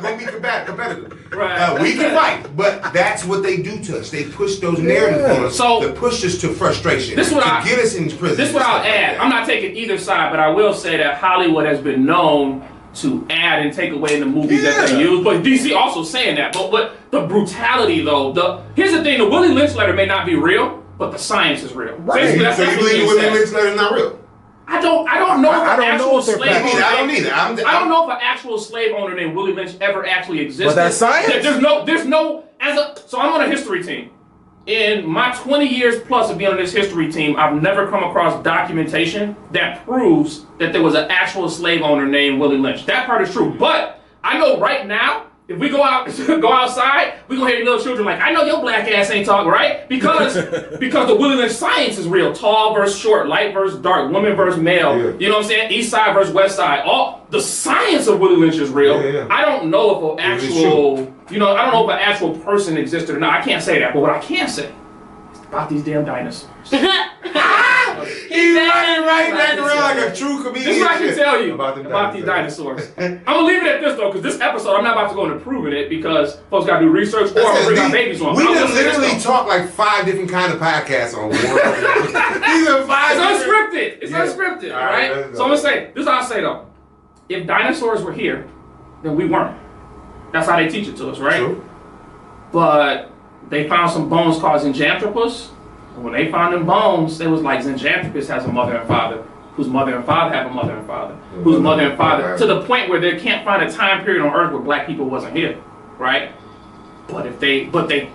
gonna be competitive. Right. We can fight, but that's what they do to us. They push those narratives on us. So- that push us to frustration. This is what to I- get us in prison. This is what I'll add. I'm not taking either side, but I will say that Hollywood has been known to add and take away in the movies that they use. But DC also saying that. But the brutality though, here's the thing: the Willie Lynch letter may not be real, but the science is real. Right. Basically, that's So you what believe the being Willie said. Lynch letter is not real? I don't know if I an don't know actual if they're slave practicing. owner. I don't either. I don't know if an actual slave owner named Willie Lynch ever actually existed. But that's science. There's no so I'm on a history team. In my 20 years plus of being on this history team, I've never come across documentation that proves that there was an actual slave owner named Willie Lynch. That part is true. But I know right now, if we go outside, we gonna hear little children like, I know your black ass ain't talking, right? Because the Willie Lynch science is real. Tall versus short, light versus dark, woman versus male. Yeah. You know what I'm saying? East side versus west side. All the science of Willie Lynch is real. Yeah. I don't know if an It's actual, I don't know if an actual person existed or not. I can't say that. But what I can say is about these damn dinosaurs. He's right back around like a true comedian. This is what I can shit. tell you about, these dinosaurs. I'm gonna leave it at this though, because this episode I'm not about to go into proving it because folks gotta do research or I'm gonna bring my babies on. We I'm done gonna say this, literally though. talk like 5 different kind of podcasts on one. These are 5 It's different- unscripted. It's Yeah. unscripted, All right, right? let's go. So I'm gonna say this is what I'll say though. If dinosaurs were here, then we weren't. That's how they teach it to us, right? True. But they found some bones called Zinjanthropus. And when they found them bones, it was like Zinjanthropus has a mother and father, whose mother and father have a mother and father, whose mother and father, to the point where they can't find a time period on Earth where black people wasn't here, right? But they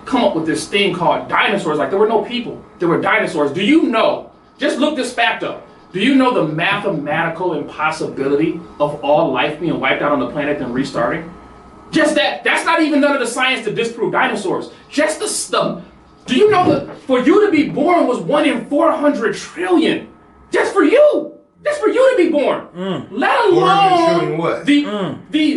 come up with this thing called dinosaurs. Like there were no people, there were dinosaurs. Do you know? Just look this fact up. Do you know the mathematical impossibility of all life being wiped out on the planet and restarting? Just that's not even none of the science to disprove dinosaurs. Just the stuff. Do you know that for you to be born was 1 in 400 trillion? Just for you. Just for you to be born. Let 400 trillion alone what? the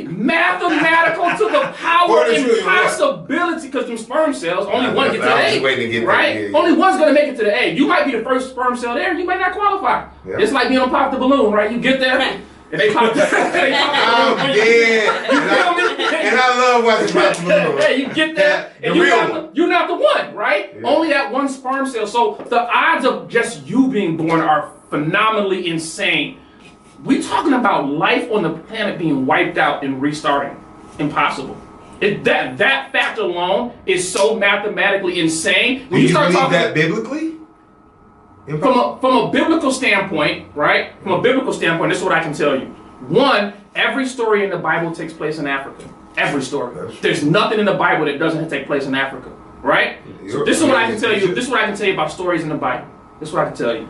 mathematical to the power 400 trillion what? impossibility, because them sperm cells, only one get to the I was egg. waiting to get right? that, yeah. Only one's gonna make it to the egg. You might be the first sperm cell there, you might not qualify. Yeah. It's like being on Pop the Balloon, right? You get there, and they pop the I'm dead. And I love watching Pop the Balloon. Hey, you get that, The and real you're not the one, right? Yeah. Only that one sperm cell. So the odds of just you being born are phenomenally insane. We talking about life on the planet being wiped out and restarting. Impossible. That fact alone is so mathematically insane. Do you believe that biblically? From a biblical standpoint, right? From a biblical standpoint, this is what I can tell you. One, every story in the Bible takes place in Africa. Every story. There's nothing in the Bible that doesn't take place in Africa, right? So this is what I can tell you. This is what I can tell you about stories in the Bible. This is what I can tell you.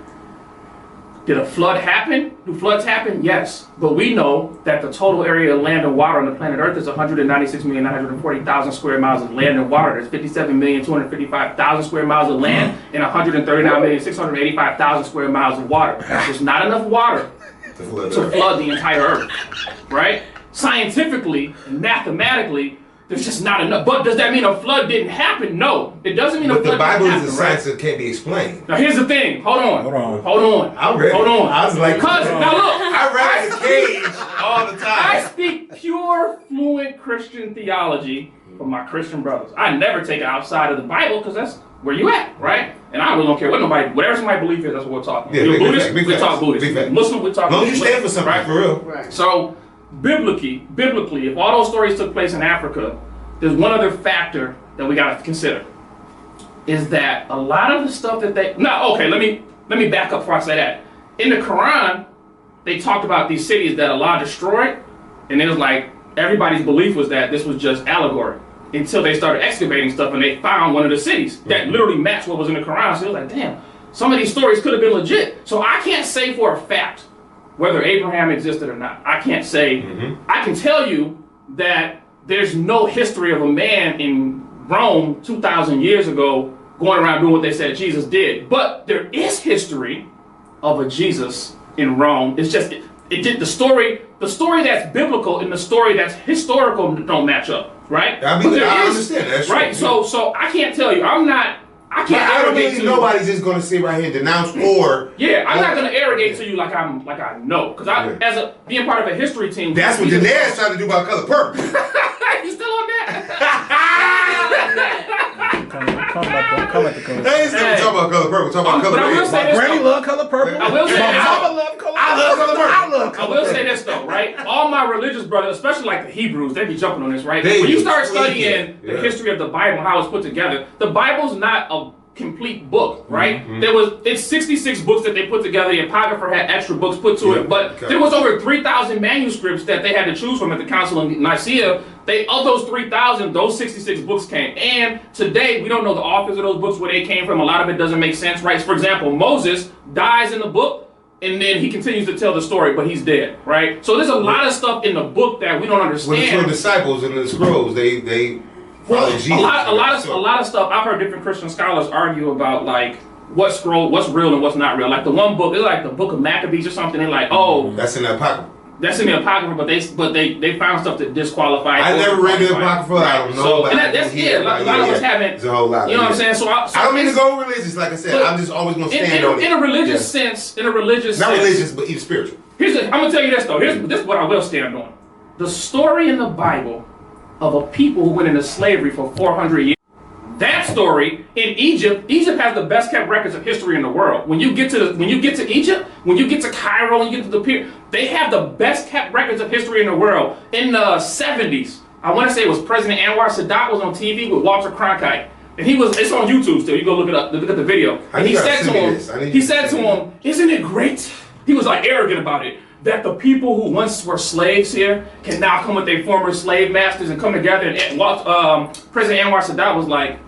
Did a flood happen? Do floods happen? Yes. But we know that the total area of land and water on the planet Earth is 196,940,000 square miles of land and water. There's 57,255,000 square miles of land and 139,685,000 square miles of water. There's not enough water to flood the entire Earth, right? Scientifically and mathematically, there's just not enough. But does that mean a flood didn't happen? No. It doesn't mean a But flood the Bible didn't is happen, a science right? that can't be explained. Now here's the thing. Hold on. I'm ready. Hold on. I was like, Because now look, I read the cage all the time. I speak pure, fluent Christian theology from my Christian brothers. I never take it outside of the Bible because that's where you at, right? And I really don't care what whatever somebody believes is, that's what we're talking. Yeah, You're big Buddhist, fact, big we facts, talk Buddhist. big facts. Muslim, we talk As long as you Muslim, stand for something, right? for real. Right. So, biblically, if all those stories took place in Africa, there's one other factor that we got to consider. Is that a lot of the stuff that let me back up before I say that. In the Quran, they talked about these cities that Allah destroyed, and it was like everybody's belief was that this was just allegory until they started excavating stuff and they found one of the cities that literally matched what was in the Quran. So it was like, damn, some of these stories could have been legit. So I can't say for a fact whether Abraham existed or not. I can't say. I can tell you that there's no history of a man in Rome 2,000 years ago going around doing what they said Jesus did. But there is history of a Jesus in Rome. It's just the story that's biblical and the story that's historical don't match up. right? I understand. That's right. True. So I can't tell you. I can't I don't arrogate believe to nobody's just gonna sit right here and denounce or. Yeah, I'm not gonna arrogate to you like I know, because as being part of a history team. That's what Demorris trying to do about color purple. You still on that? Come at the color. They ain't still talking about color purple. Talking about color But I will red. say this, Granny though. love color purple. I will say My this. mama love color purple. I love color purple. I love I color will purple. say this though, right? All my religious brothers, especially like the Hebrews, they be jumping on this, right? They When you be start tweaking. studying the history of the Bible, how it's put together, the Bible's not a complete book, right? It's 66 books that they put together. The Apocrypha had extra books put to it, but there was over 3,000 manuscripts that they had to choose from at the Council of Nicaea. Of those 3,000, those 66 books came. And today, we don't know the authors of those books, where they came from. A lot of it doesn't make sense, right? For example, Moses dies in the book, and then he continues to tell the story, but he's dead, right? So there's a lot of stuff in the book that we don't understand. When the 12 disciples and the scrolls, they followed Jesus. A lot of stuff. I've heard different Christian scholars argue about like what's real and what's not real. Like the one book, it's like the Book of Maccabees or something. They're like, oh, That's in the Apocrypha. that's in the Apocrypha, but they found stuff that disqualified. I never read the Apocrypha. I don't know. So, but and I that's can hear a lot of us haven't. There's a whole lot. You know what I'm saying? So I don't mean to go religious. Like I said, I'm just always gonna stand on it. in a religious sense. Not sense, religious, but even spiritual. I'm gonna tell you this though. This is what I will stand on. The story in the Bible of a people who went into slavery for 400 years. That story in Egypt has the best kept records of history in the world. When you get to Egypt, when you get to Cairo, and you get to the pyramid, they have the best kept records of history in the world. In the 70s, I want to say it was President Anwar Sadat was on TV with Walter Cronkite. And it's on YouTube still. You go look it up, look at the video. And he said to him, isn't it great? He was like arrogant about it, that the people who once were slaves here can now come with their former slave masters and come together. And President Anwar Sadat was like,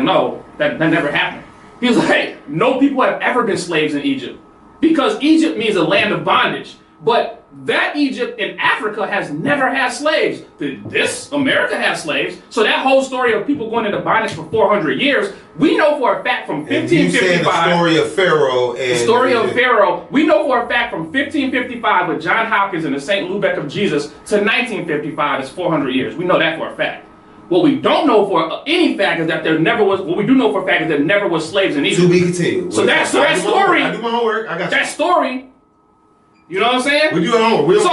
no, that never happened. He was like, no people have ever been slaves in Egypt, because Egypt means a land of bondage. But that Egypt in Africa has never had slaves. America has slaves. So that whole story of people going into bondage for 400 years, we know for a fact from 1555. You said the story of Pharaoh. The story of Pharaoh, we know for a fact from 1555 with John Hopkins and the St. Lubeck of Jesus to 1955 is 400 years. We know that for a fact. What we don't know for any fact is that there never was. What we do know for a fact is there never was slaves in Egypt. To be continued. So that story. I do my homework. I got that story. You know what I'm saying? We do our homework. So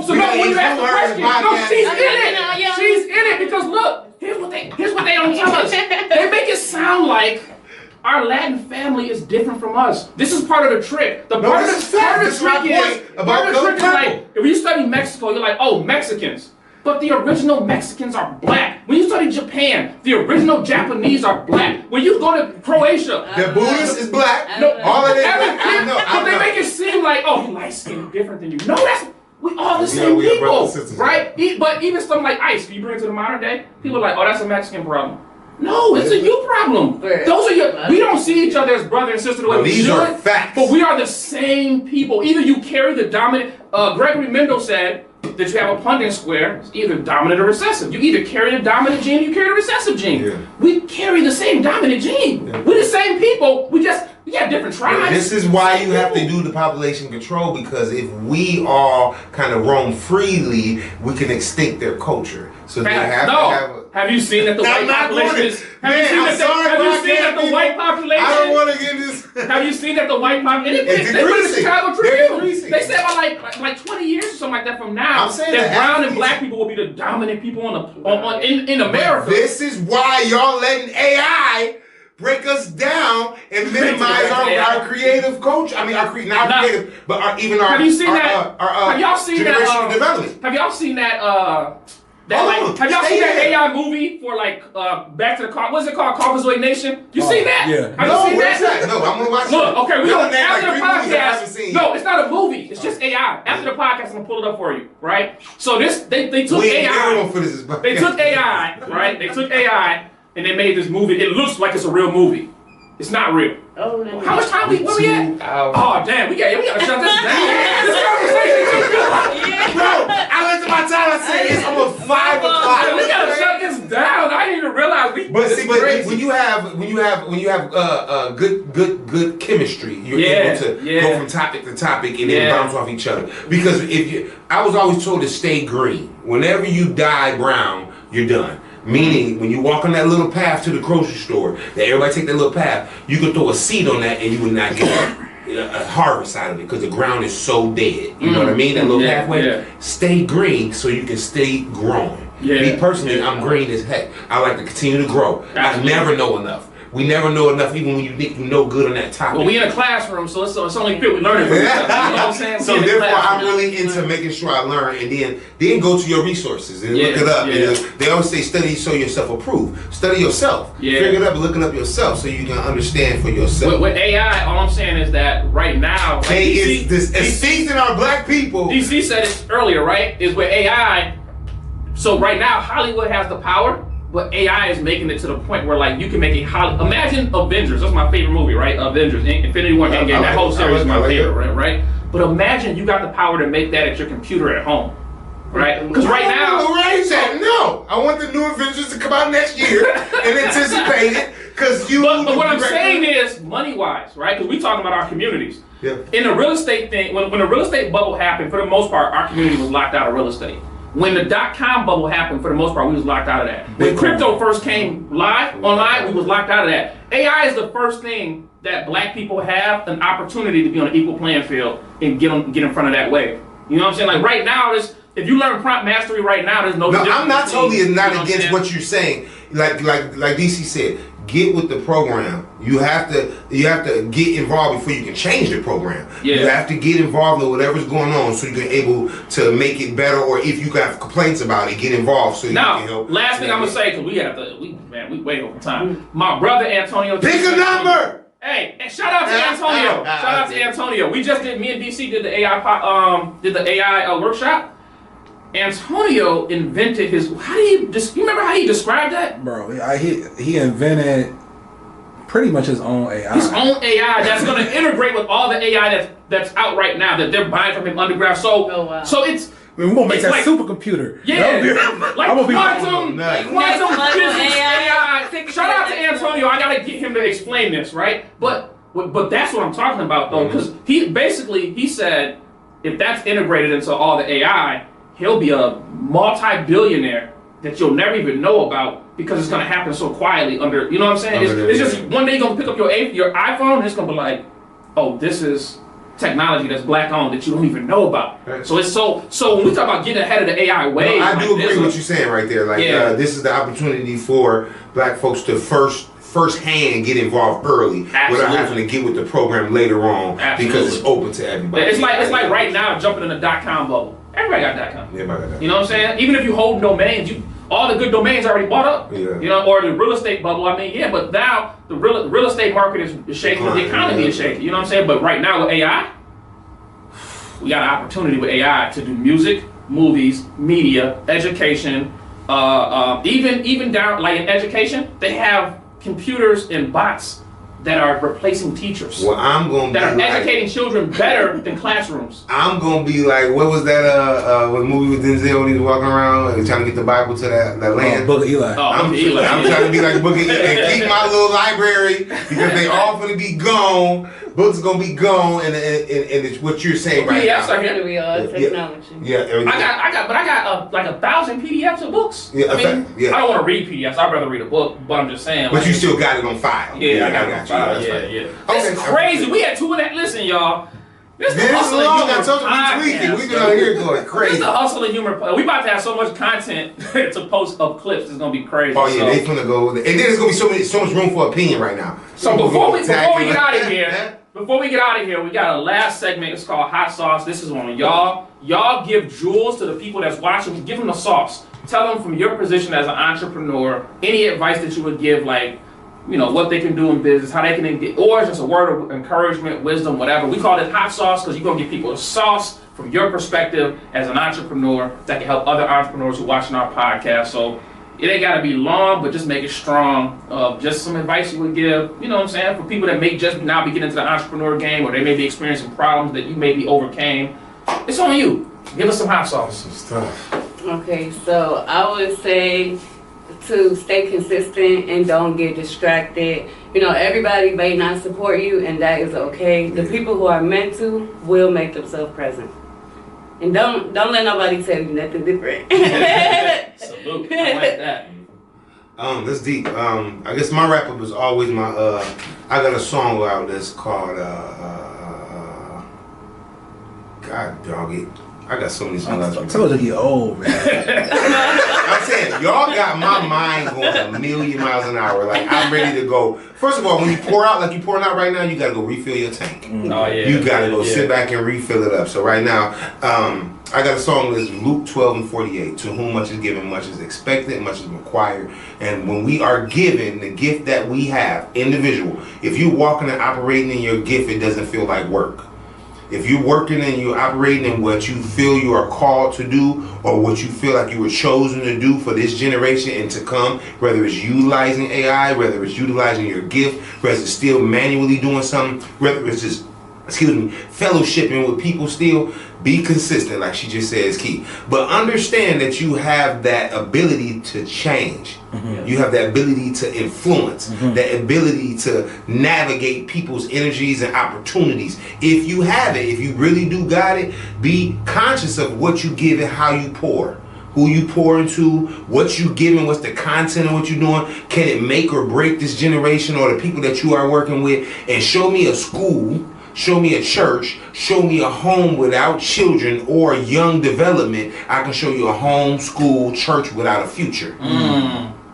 when you ask the question, no, she's in it. She's in it because look, here's what they don't tell us. They make it sound like our Latin family is different from us. This is part of the trick. Part of the trick is like, if you study Mexico, you're like, oh, Mexicans. But the original Mexicans are black. When you study Japan, the original Japanese are black. When you go to Croatia, the Buddhist is black. No, all of it. But they make it seem like, oh, you light skin different than you. No, we all the same people, right? But even something like ice, you bring it to the modern day, people are like, oh, that's a Mexican problem. No, it's a you problem. Those are we don't see each other as brother and sister the way we should. These are facts. But we are the same people. Either you carry the dominant. Gregory Mendel said that you have a Punnett square. It's either dominant or recessive. You either carry the dominant gene, or you carry the recessive gene. Yeah. We carry the same dominant gene. Yeah. We're the same people. We have different tribes. This is why you have to do the population control, because if we all kind of roam freely, we can extinct their culture. So they have to have a... Have you seen that the white population is... Have you seen that the white population... I don't want to get this... Have you seen that the white population... It's they put in the Chicago Tribune. They said about like 20 years or something like that from now, that brown and black people will be the dominant people in America. But this is why y'all letting AI break us down and minimize our creative culture. I mean, our creative, but have you seen that? Have y'all seen that? Development. Have y'all seen that? Have y'all seen that AI movie for Back to the Car? What's it called? Caucasoid Nation? You seen that? Yeah. Have you seen that? No, I'm gonna watch it. Look, okay, we gonna after the podcast. No, it's not a movie. It's just AI. After the podcast, I'm gonna pull it up for you, right? So they took AI. They took AI, right? They took AI and they made this movie. It looks like it's a real movie. It's not real. Oh, no. How much time where we at? Oh, damn, we gotta shut this down. This conversation is too good. Bro, I looked at my time. I said it's almost 5 o'clock. We gotta shut this down. I didn't even realize But when you have good chemistry, you're able to go from topic to topic and then bounce off each other. Because I was always told to stay green. Whenever you dye brown, you're done. Meaning, when you walk on that little path to the grocery store, that everybody take that little path, you can throw a seed on that and you would not get a harvest out of it because the ground is so dead. You know what I mean? That little pathway. Stay green so you can stay growing. Me personally, I'm green as heck. I like to continue to grow. I never know enough. We never know enough, even when you think you know good on that topic. Well, we in a classround, so it's only fit we learning from each other. You know what I'm saying? So therefore, I'm really into making sure I learn, and then go to your resources and look it up. And they always say, study so yourself approved. Study yourself. Figure it up and look it up yourself so you can understand for yourself. With AI, all I'm saying is that right now, like it's seizing our black people. DC said it earlier, right? Is with AI. So right now, Hollywood has the power. But AI is making it to the point where, like, you can make imagine Avengers. That's my favorite movie, right? Avengers, Infinity War, Endgame. That whole series is my favorite, right? But imagine you got the power to make that at your computer at home, right? Because right now, no, I want the new Avengers to come out next year and anticipate it. But what I'm saying is, money-wise, right? Because we talking about our communities. Yeah. In the real estate thing, when the real estate bubble happened, for the most part, our community was locked out of real estate. When the .com bubble happened, for the most part, we was locked out of that. When crypto first came online, we was locked out of that. AI is the first thing that black people have an opportunity to be on an equal playing field and get in front of that wave. You know what I'm saying? Like right now, if you learn prompt mastery right now, there's no difference. I'm not totally not against what you're saying. Like DC said, get with the program. You have to get involved before you can change the program. Yeah. You have to get involved in whatever's going on so you're able to make it better, or if you have complaints about it, get involved so you can help. Last thing I'm gonna say, because we way over time. My brother Antonio. Pick a number! Hey, and shout out to Antonio. Shout out to Antonio. Me and DC did the AI workshop. Antonio invented his. You remember how he described that? Bro, he invented pretty much his own AI. His own AI that's going to integrate with all the AI that's out right now that they're buying from him underground. So it's. We're gonna make that supercomputer. Yeah, quantum physics AI. Shout out to Antonio. I gotta get him to explain this, right? But that's what I'm talking about though, because he said if that's integrated into all the AI, he'll be a multi-billionaire that you'll never even know about because it's gonna happen so quietly under. You know what I'm saying? It's just one day you're gonna pick up your iPhone and it's gonna be like, oh, this is technology that's black owned that you don't even know about. Right. So it's so when we talk about getting ahead of the AI wave, I do agree with what you're saying right there. Like this is the opportunity for black folks to firsthand get involved early without having to get with the program later on because it's open to everybody. It's like right now jumping in the .com bubble. Everybody got .com. Everybody got .com. You know what I'm saying? Even if you hold domains, all the good domains are already bought up. Yeah. You know, or the real estate bubble. I mean, but now the real estate market is shaking, the economy is shaking. You know what I'm saying? But right now with AI, we got an opportunity with AI to do music, movies, media, education, even down like in education, they have computers and bots that are replacing teachers. Well, I'm gonna that are educating children better than classrooms. I'm gonna be like, what was that? What movie with Denzel when he was walking around and trying to get the Bible to that land? Book of Eli. I'm trying to be like Book of Eli and keep my little library because they all gonna be gone. Books gonna be gone, and it's what you're saying right now. Technology. I got like 1,000 PDFs of books. Yeah, I don't want to read PDFs. I'd rather read a book. But I'm just saying. But you still got it on file. Yeah, I got it on file. Yeah. It's crazy. We had two of that. Listen, y'all. This is hustle and humor. I told you we tweaking. We've been out here going crazy. This is the hustle and humor. We about to have so much content to post of clips. It's gonna be crazy. Oh yeah, they finna go. And then there's gonna be so much room for opinion right now. So before we get out of here, we got a last segment. It's called Hot Sauce. This is on y'all. Y'all give jewels to the people that's watching. Give them the sauce. Tell them from your position as an entrepreneur, any advice that you would give, like, you know, what they can do in business, how they can get, or just a word of encouragement, wisdom, whatever. We call it hot sauce because you're going to give people a sauce from your perspective as an entrepreneur that can help other entrepreneurs who are watching our podcast. So it ain't got to be long, but just make it strong. Just some advice you would give, you know what I'm saying, for people that may just now be getting into the entrepreneur game or they may be experiencing problems that you maybe overcame. It's on you. Give us some hot sauce. It's tough. Okay, so I would say to stay consistent and don't get distracted. You know, everybody may not support you, and that is okay. The people who are meant to will make themselves present. And don't let nobody tell you nothing different. Salute. I like that. That's deep. I guess my wrap up is always my I got a song out that's called God dog it. I got so many songs. I told you he old, man. I'm saying y'all got my mind going a million miles an hour. Like I'm ready to go. First of all, when you pour out like you're pouring out right now, you gotta go refill your tank. Oh yeah. You gotta go sit back and refill it up. So right now, I got a song that's Luke 12:48. To whom much is given, much is expected, much is required. And when we are given the gift that we have, individual, if you're walking and operating in your gift, it doesn't feel like work. If you're working and you're operating in what you feel you are called to do, or what you feel like you were chosen to do for this generation and to come, whether it's utilizing AI, whether it's utilizing your gift, whether it's still manually doing something, whether it's just, fellowshipping with people still, be consistent, like she just said, is key. But understand that you have that ability to change. Mm-hmm. You have that ability to influence, that ability to navigate people's energies and opportunities. If you have it, if you really do got it, be conscious of what you give and how you pour. Who you pour into, what you giving, what's the content of what you're doing. Can it make or break this generation or the people that you are working with? And show me a school, show me a church, show me a home without children or young development. I can show you a home, school, church without a future.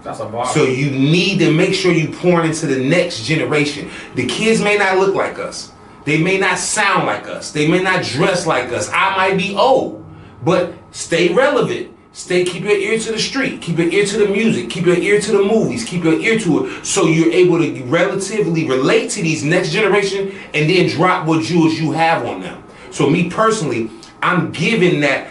That's a bar. So you need to make sure you pour into the next generation. The kids may not look like us. They may not sound like us. They may not dress like us. I might be old, but stay relevant. Keep your ear to the street, keep your ear to the music, keep your ear to the movies, keep your ear to it, so you're able to relatively relate to these next generation and then drop what jewels you have on them. So me personally, I'm giving that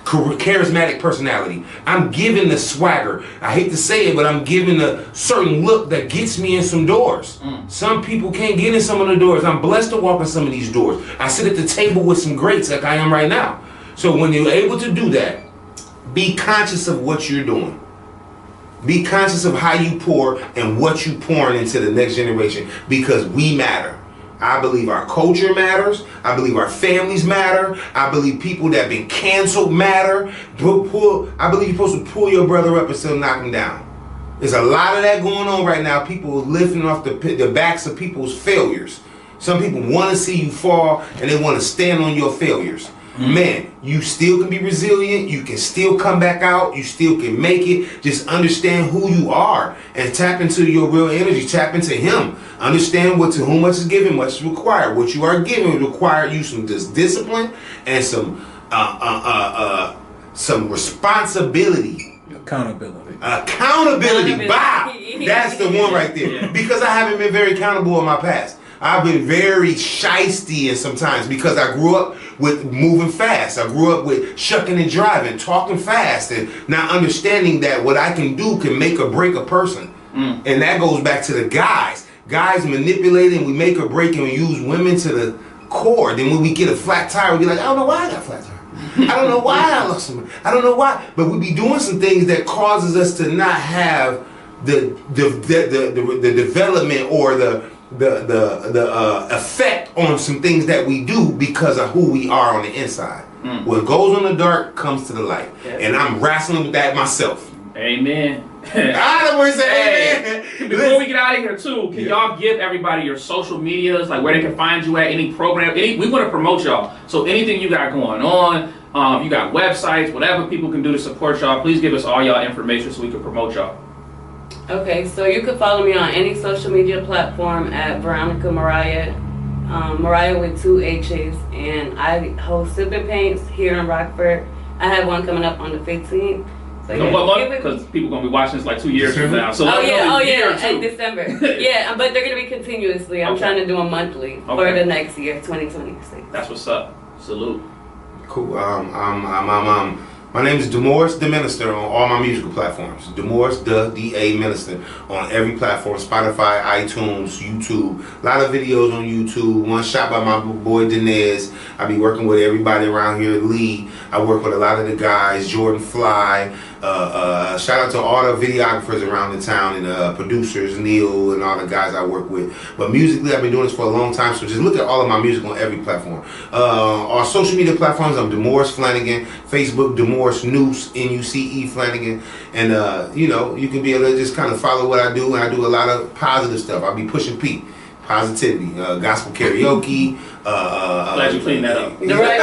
charismatic personality. I'm giving the swagger. I hate to say it, but I'm giving a certain look that gets me in some doors. Some people can't get in some of the doors. I'm blessed to walk in some of these doors. I sit at the table with some greats like I am right now. So when you're able to do that, be conscious of what you're doing. Be conscious of how you pour and what you're pouring into the next generation, because we matter. I believe our culture matters. I believe our families matter. I believe people that have been canceled matter. I believe you're supposed to pull your brother up instead of knock him down. There's a lot of that going on right now. People lifting off the backs of people's failures. Some people want to see you fall and they want to stand on your failures. Man, you still can be resilient. You can still come back out. You still can make it. Just understand who you are and tap into your real energy. Tap into him. Understand what to whom much is given, much is required. What you are given will require you some discipline and some responsibility. Accountability. Bow. That's the one right there. Because I haven't been very accountable in my past. I've been very shysty and sometimes because I grew up with moving fast. I grew up with shucking and driving, talking fast, and not understanding that what I can do can make or break a person. And that goes back to the guys. Guys manipulating, we make or break, and we use women to the core. Then when we get a flat tire, we be like, I don't know why I got a flat tire. I don't know why I lost somebody. I don't know why. But we be doing some things that causes us to not have the development or the effect on some things that we do because of who we are on the inside. What goes on the dark comes to the light. And I'm wrestling with that myself. Amen. Amen. Before we get out of here too, can y'all give everybody your social medias, like where they can find you at, any program, we want to promote y'all. So anything you got going on, you got websites, whatever people can do to support y'all, please give us all y'all information so we can promote y'all. Okay, so you can follow me on any social media platform at Veronica Mariahh, Mariahh with 2 H's, and I host Sipping Paints here in Rockford. I have one coming up on the 15th. So yeah, what month? Because people gonna be watching this like 2 years from now. So in December. Yeah, but they're gonna be continuously. I'm trying to do them monthly for the next year, 2026. That's what's up. Salute. Cool. My name is Demorris the Minister on all my musical platforms. Demorris the D-A Minister on every platform: Spotify, iTunes, YouTube. A lot of videos on YouTube. One shot by my boy Denez. I be working with everybody around here. Lee. I work with a lot of the guys. Jordan Fly. Shout out to all the videographers around the town and producers, Neil and all the guys I work with. But musically, I've been doing this for a long time, so just look at all of my music on every platform. Our social media platforms, I'm Demorris Flannigan, Facebook, Demorris Nuce, Nuce Flannigan. And, you know, you can be able to just kind of follow what I do, and I do a lot of positive stuff. I'll be pushing P. Positivity, gospel karaoke. Glad you cleaned that up. The right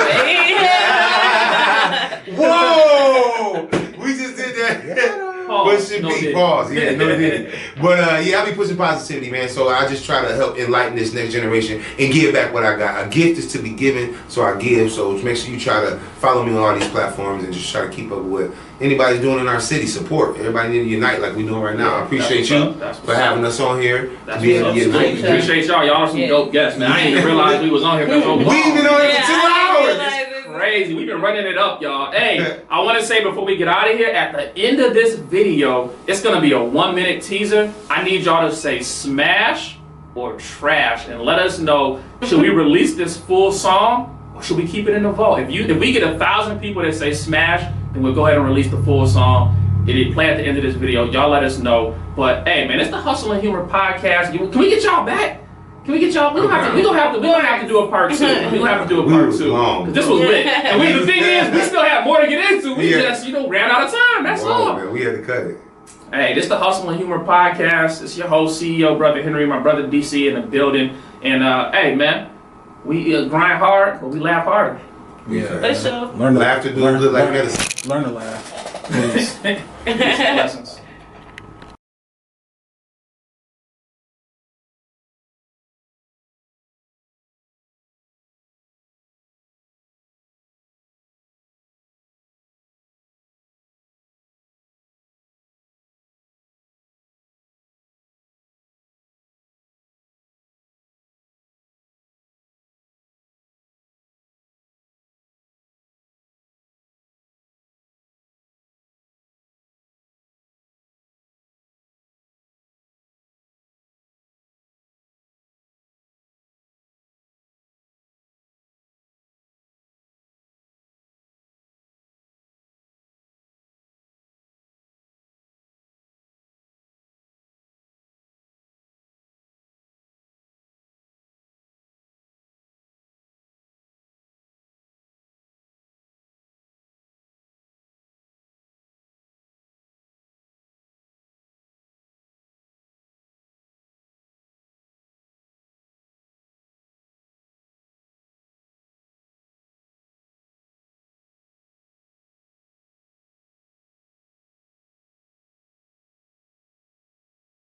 way. Whoa! We just did that. Pause. Pushing No P. did. Pause. Yeah, no did. But yeah, I be pushing positivity, man. So I just try to help enlighten this next generation and give back what I got. A gift is to be given, so I give. So make sure you try to follow me on all these platforms and just try to keep up with what anybody's doing in our city. Support. Everybody need to unite like we're doing right now. I appreciate you for having us on here. That's to be able to get what's up. Appreciate y'all. Y'all are some dope guests, man. I didn't even realize we was on here for so long. We've been on here for 2 hours. Crazy. We've been running it up, y'all. Hey, I want to say before we get out of here, at the end of this video, it's going to be a 1-minute teaser. I need y'all to say smash or trash and let us know, should we release this full song or should we keep it in the vault? If we get 1,000 people that say smash, then we'll go ahead and release the full song. It'll play at the end of this video. Y'all let us know. But hey, man, it's the Hustle and Humor podcast. Can we get y'all back? Can we get y'all? We don't have to do a part 2. We don't have to do a part 2. Cause this was lit. And the thing is, we still have more to get into. We just, ran out of time. That's all. Man, we had to cut it. Hey, this is the Hustle and Humor podcast. It's your host, CEO, Brother Henry, my brother DC in the building. And hey, man, we grind hard, but we laugh harder. Yeah. For sure. Learn to laugh to do good like medicine. Learn to laugh. Please. Lessons.